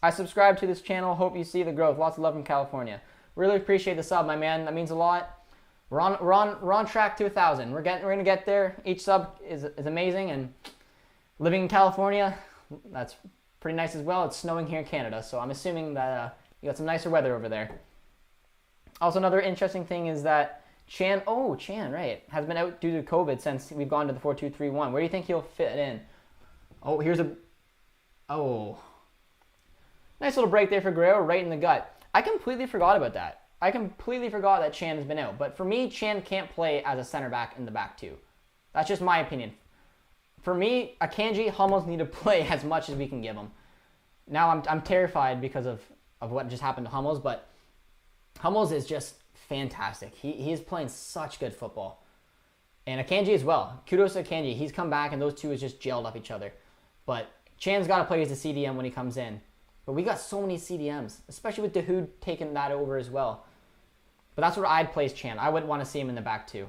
I subscribe to this channel. Hope you see the growth. Lots of love from California. Really appreciate the sub, my man. That means a lot. We're on track to 1,000. We're gonna get there. Each sub is amazing, and living in California, that's pretty nice as well. It's snowing here in Canada, so I'm assuming that you got some nicer weather over there. Also, another interesting thing is that Chan, right, has been out due to COVID since we've gone to the 4-2-3-1. Where do you think he'll fit in? Oh, nice little break there for Guerrero, right in the gut. I completely forgot about that. I completely forgot that Chan has been out. But for me, Chan can't play as a center back in the back two. That's just my opinion. For me, Akanji, Hummels need to play as much as we can give them. Now I'm terrified because of what just happened to Hummels, but Hummels is just fantastic. He's playing such good football. And Akanji as well. Kudos to Akanji. He's come back, and those two has just gelled up each other. But Chan's got to play as a CDM when he comes in. But we got so many CDMs, especially with Dahoud taking that over as well. But that's where I'd place Chan. I wouldn't want to see him in the back two.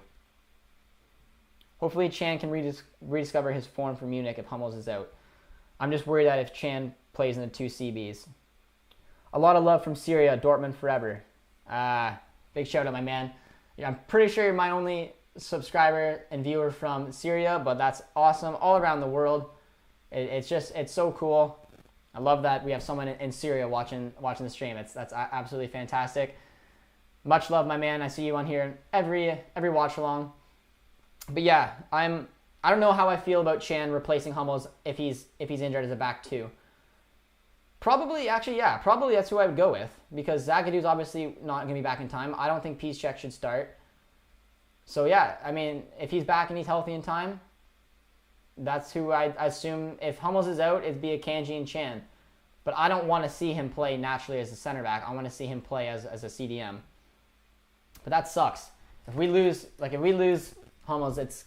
Hopefully Chan can rediscover his form for Munich if Hummels is out. I'm just worried that if Chan plays in the two CBs. A lot of love from Syria, Dortmund forever. Big shout out, my man. Yeah, I'm pretty sure you're my only subscriber and viewer from Syria, but that's awesome. All around the world. It's so cool. I love that we have someone in Syria watching the stream. That's absolutely fantastic. Much love, my man. I see you on here every watch along. But yeah, I don't know how I feel about Chan replacing Hummels if he's injured as a back two. Probably that's who I would go with, because Zagadu's obviously not going to be back in time. I don't think Piszczek should start. So yeah, I mean, if he's back and he's healthy in time, that's who I assume. If Hummels is out, it'd be Akanji and Chan. But I don't want to see him play naturally as a center back. I want to see him play as a CDM. But that sucks. If we lose Hummels, it's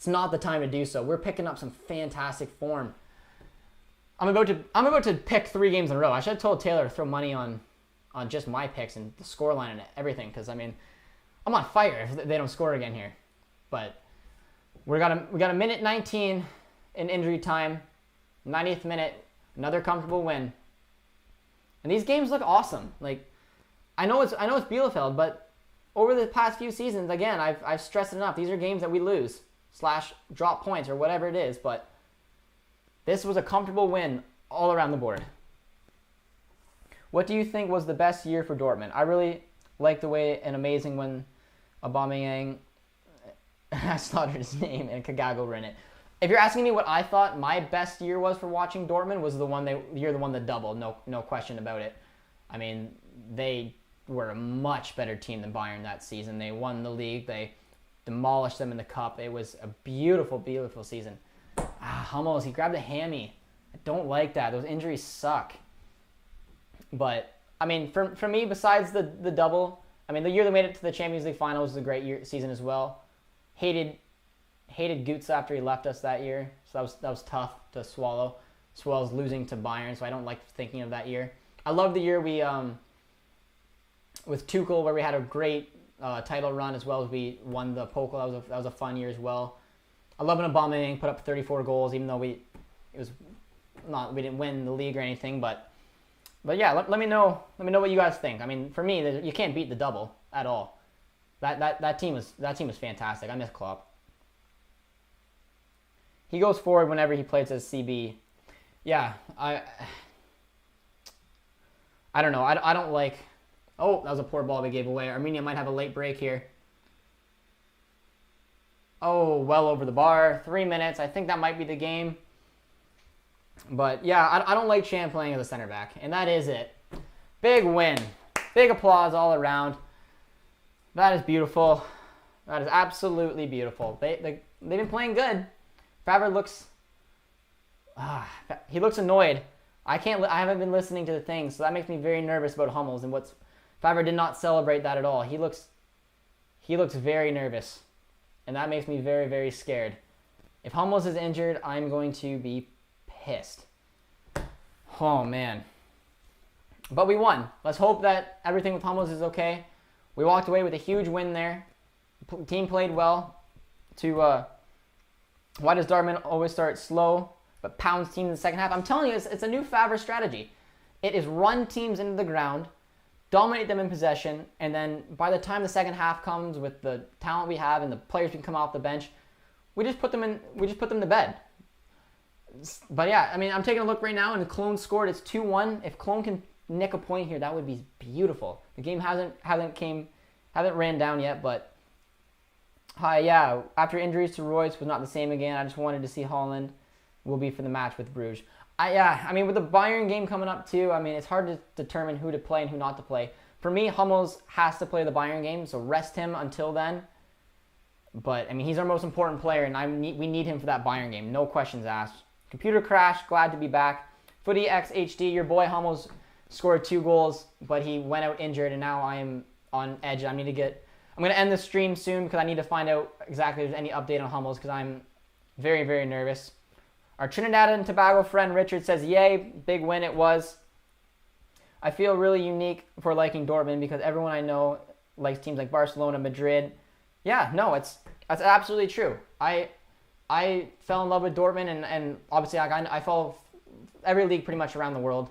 not the time to do so. We're picking up some fantastic form. I'm about to pick 3 games in a row. I should have told Taylor to throw money on just my picks and the scoreline and everything, because I mean, I'm on fire if they don't score again here. But we got a minute 19 in injury time. 90th minute, another comfortable win. And these games look awesome. Like, I know it's Bielefeld, but over the past few seasons, again, I've stressed it enough. These are games that we lose / drop points or whatever it is, but this was a comfortable win all around the board. What do you think was the best year for Dortmund? I really like the way an amazing when Aubameyang, I slaughtered his name, and Kagago were in it. If you're asking me what I thought my best year was for watching Dortmund, was the one that doubled, no question about it. I mean, they were a much better team than Bayern that season. They won the league. They demolished them in the cup. It was a beautiful, beautiful season. Hummels, he grabbed a hammy. I don't like that. Those injuries suck. But, I mean, for me, besides the double, I mean, the year they made it to the Champions League final was a great season as well. Hated Götze after he left us that year, so that was tough to swallow, as well as losing to Bayern, so I don't like thinking of that year. I love the year we, with Tuchel, where we had a great title run, as well as we won the Pokal. That was a fun year as well. I love when Aubameyang put up 34 goals, even though we didn't win the league or anything, but yeah, let me know what you guys think. I mean, for me, you can't beat the double at all. That team was fantastic. I miss Klopp. He goes forward whenever he plays as CB. Yeah, I don't know. I don't like. Oh, that was a poor ball we gave away. Arminia might have a late break here. Oh, well over the bar. 3 minutes. I think that might be the game. But, yeah, I don't like Chan playing as a center back. And that is it. Big win. Big applause all around. That is beautiful. That is absolutely beautiful. They've been playing good. Favre looks... he looks annoyed. I haven't been listening to the things, so that makes me very nervous about Hummels. And Favre did not celebrate that at all. He looks very nervous. And that makes me very, very scared. If Hummels is injured, I'm going to be pissed. Oh, man. But we won. Let's hope that everything with Hummels is okay. We walked away with a huge win there. The team played well. Why does Dortmund always start slow but pounds teams in the second half? I'm telling you, it's a new Favre strategy. It is run teams into the ground, dominate them in possession, and then by the time the second half comes with the talent we have and the players who can come off the bench, we just put them to bed. But yeah, I mean, I'm taking a look right now, and Cologne scored. It's 2-1. If Cologne can nick a point here, that would be beautiful. The game hasn't ran down yet, but yeah. After injuries to Royce was not the same again. I just wanted to see Haaland will be for the match with Bruges. I mean, with the Bayern game coming up too, I mean, it's hard to determine who to play and who not to play. For me, Hummels has to play the Bayern game, so rest him until then. But I mean, he's our most important player, and we need him for that Bayern game. No questions asked. Computer crash, glad to be back. Footy X HD, your boy Hummels scored 2 goals, but he went out injured, and now I am on edge. I'm going to end the stream soon because I need to find out exactly if there's any update on Hummels because I'm very, very nervous. Our Trinidad and Tobago friend Richard says, yay, big win it was. I feel really unique for liking Dortmund because everyone I know likes teams like Barcelona, Madrid. Yeah, no, that's absolutely true. I fell in love with Dortmund, and obviously I follow every league pretty much around the world.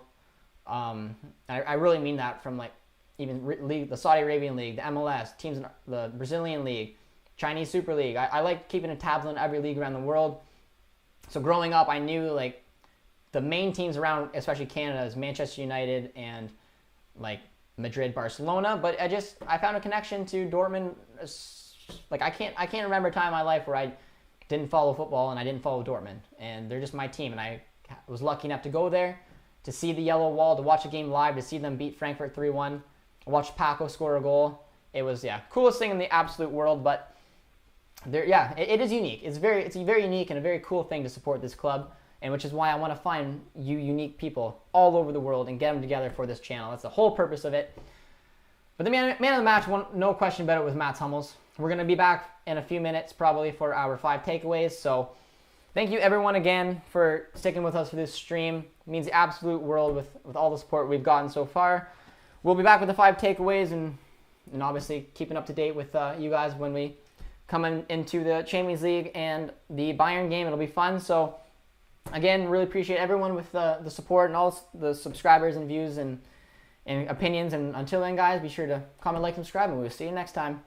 I really mean that, from like even the Saudi Arabian League, the MLS, teams in the Brazilian League, Chinese Super League. I like keeping a tabs on every league around the world. So growing up, I knew like the main teams around, especially Canada, is Manchester United and like Madrid, Barcelona. But I found a connection to Dortmund. Like I can't remember a time in my life where I didn't follow football and I didn't follow Dortmund. And they're just my team. And I was lucky enough to go there, to see the yellow wall, to watch a game live, to see them beat Frankfurt 3-1. Watch Paco score a goal. It was, coolest thing in the absolute world. But it is unique. It's very unique and a very cool thing to support this club, and which is why I want to find you unique people all over the world and get them together for this channel. That's the whole purpose of it. But the man of the match, no question about it, was Mats Hummels. We're going to be back in a few minutes probably for our 5 takeaways. So thank you everyone again for sticking with us for this stream. It means the absolute world with all the support we've gotten so far. We'll be back with the 5 takeaways and obviously keeping up to date with you guys when we come into the Champions League and the Bayern game. It'll be fun. So again, really appreciate everyone with the support and all the subscribers and views and opinions. And until then, guys, be sure to comment, like, subscribe, and we'll see you next time.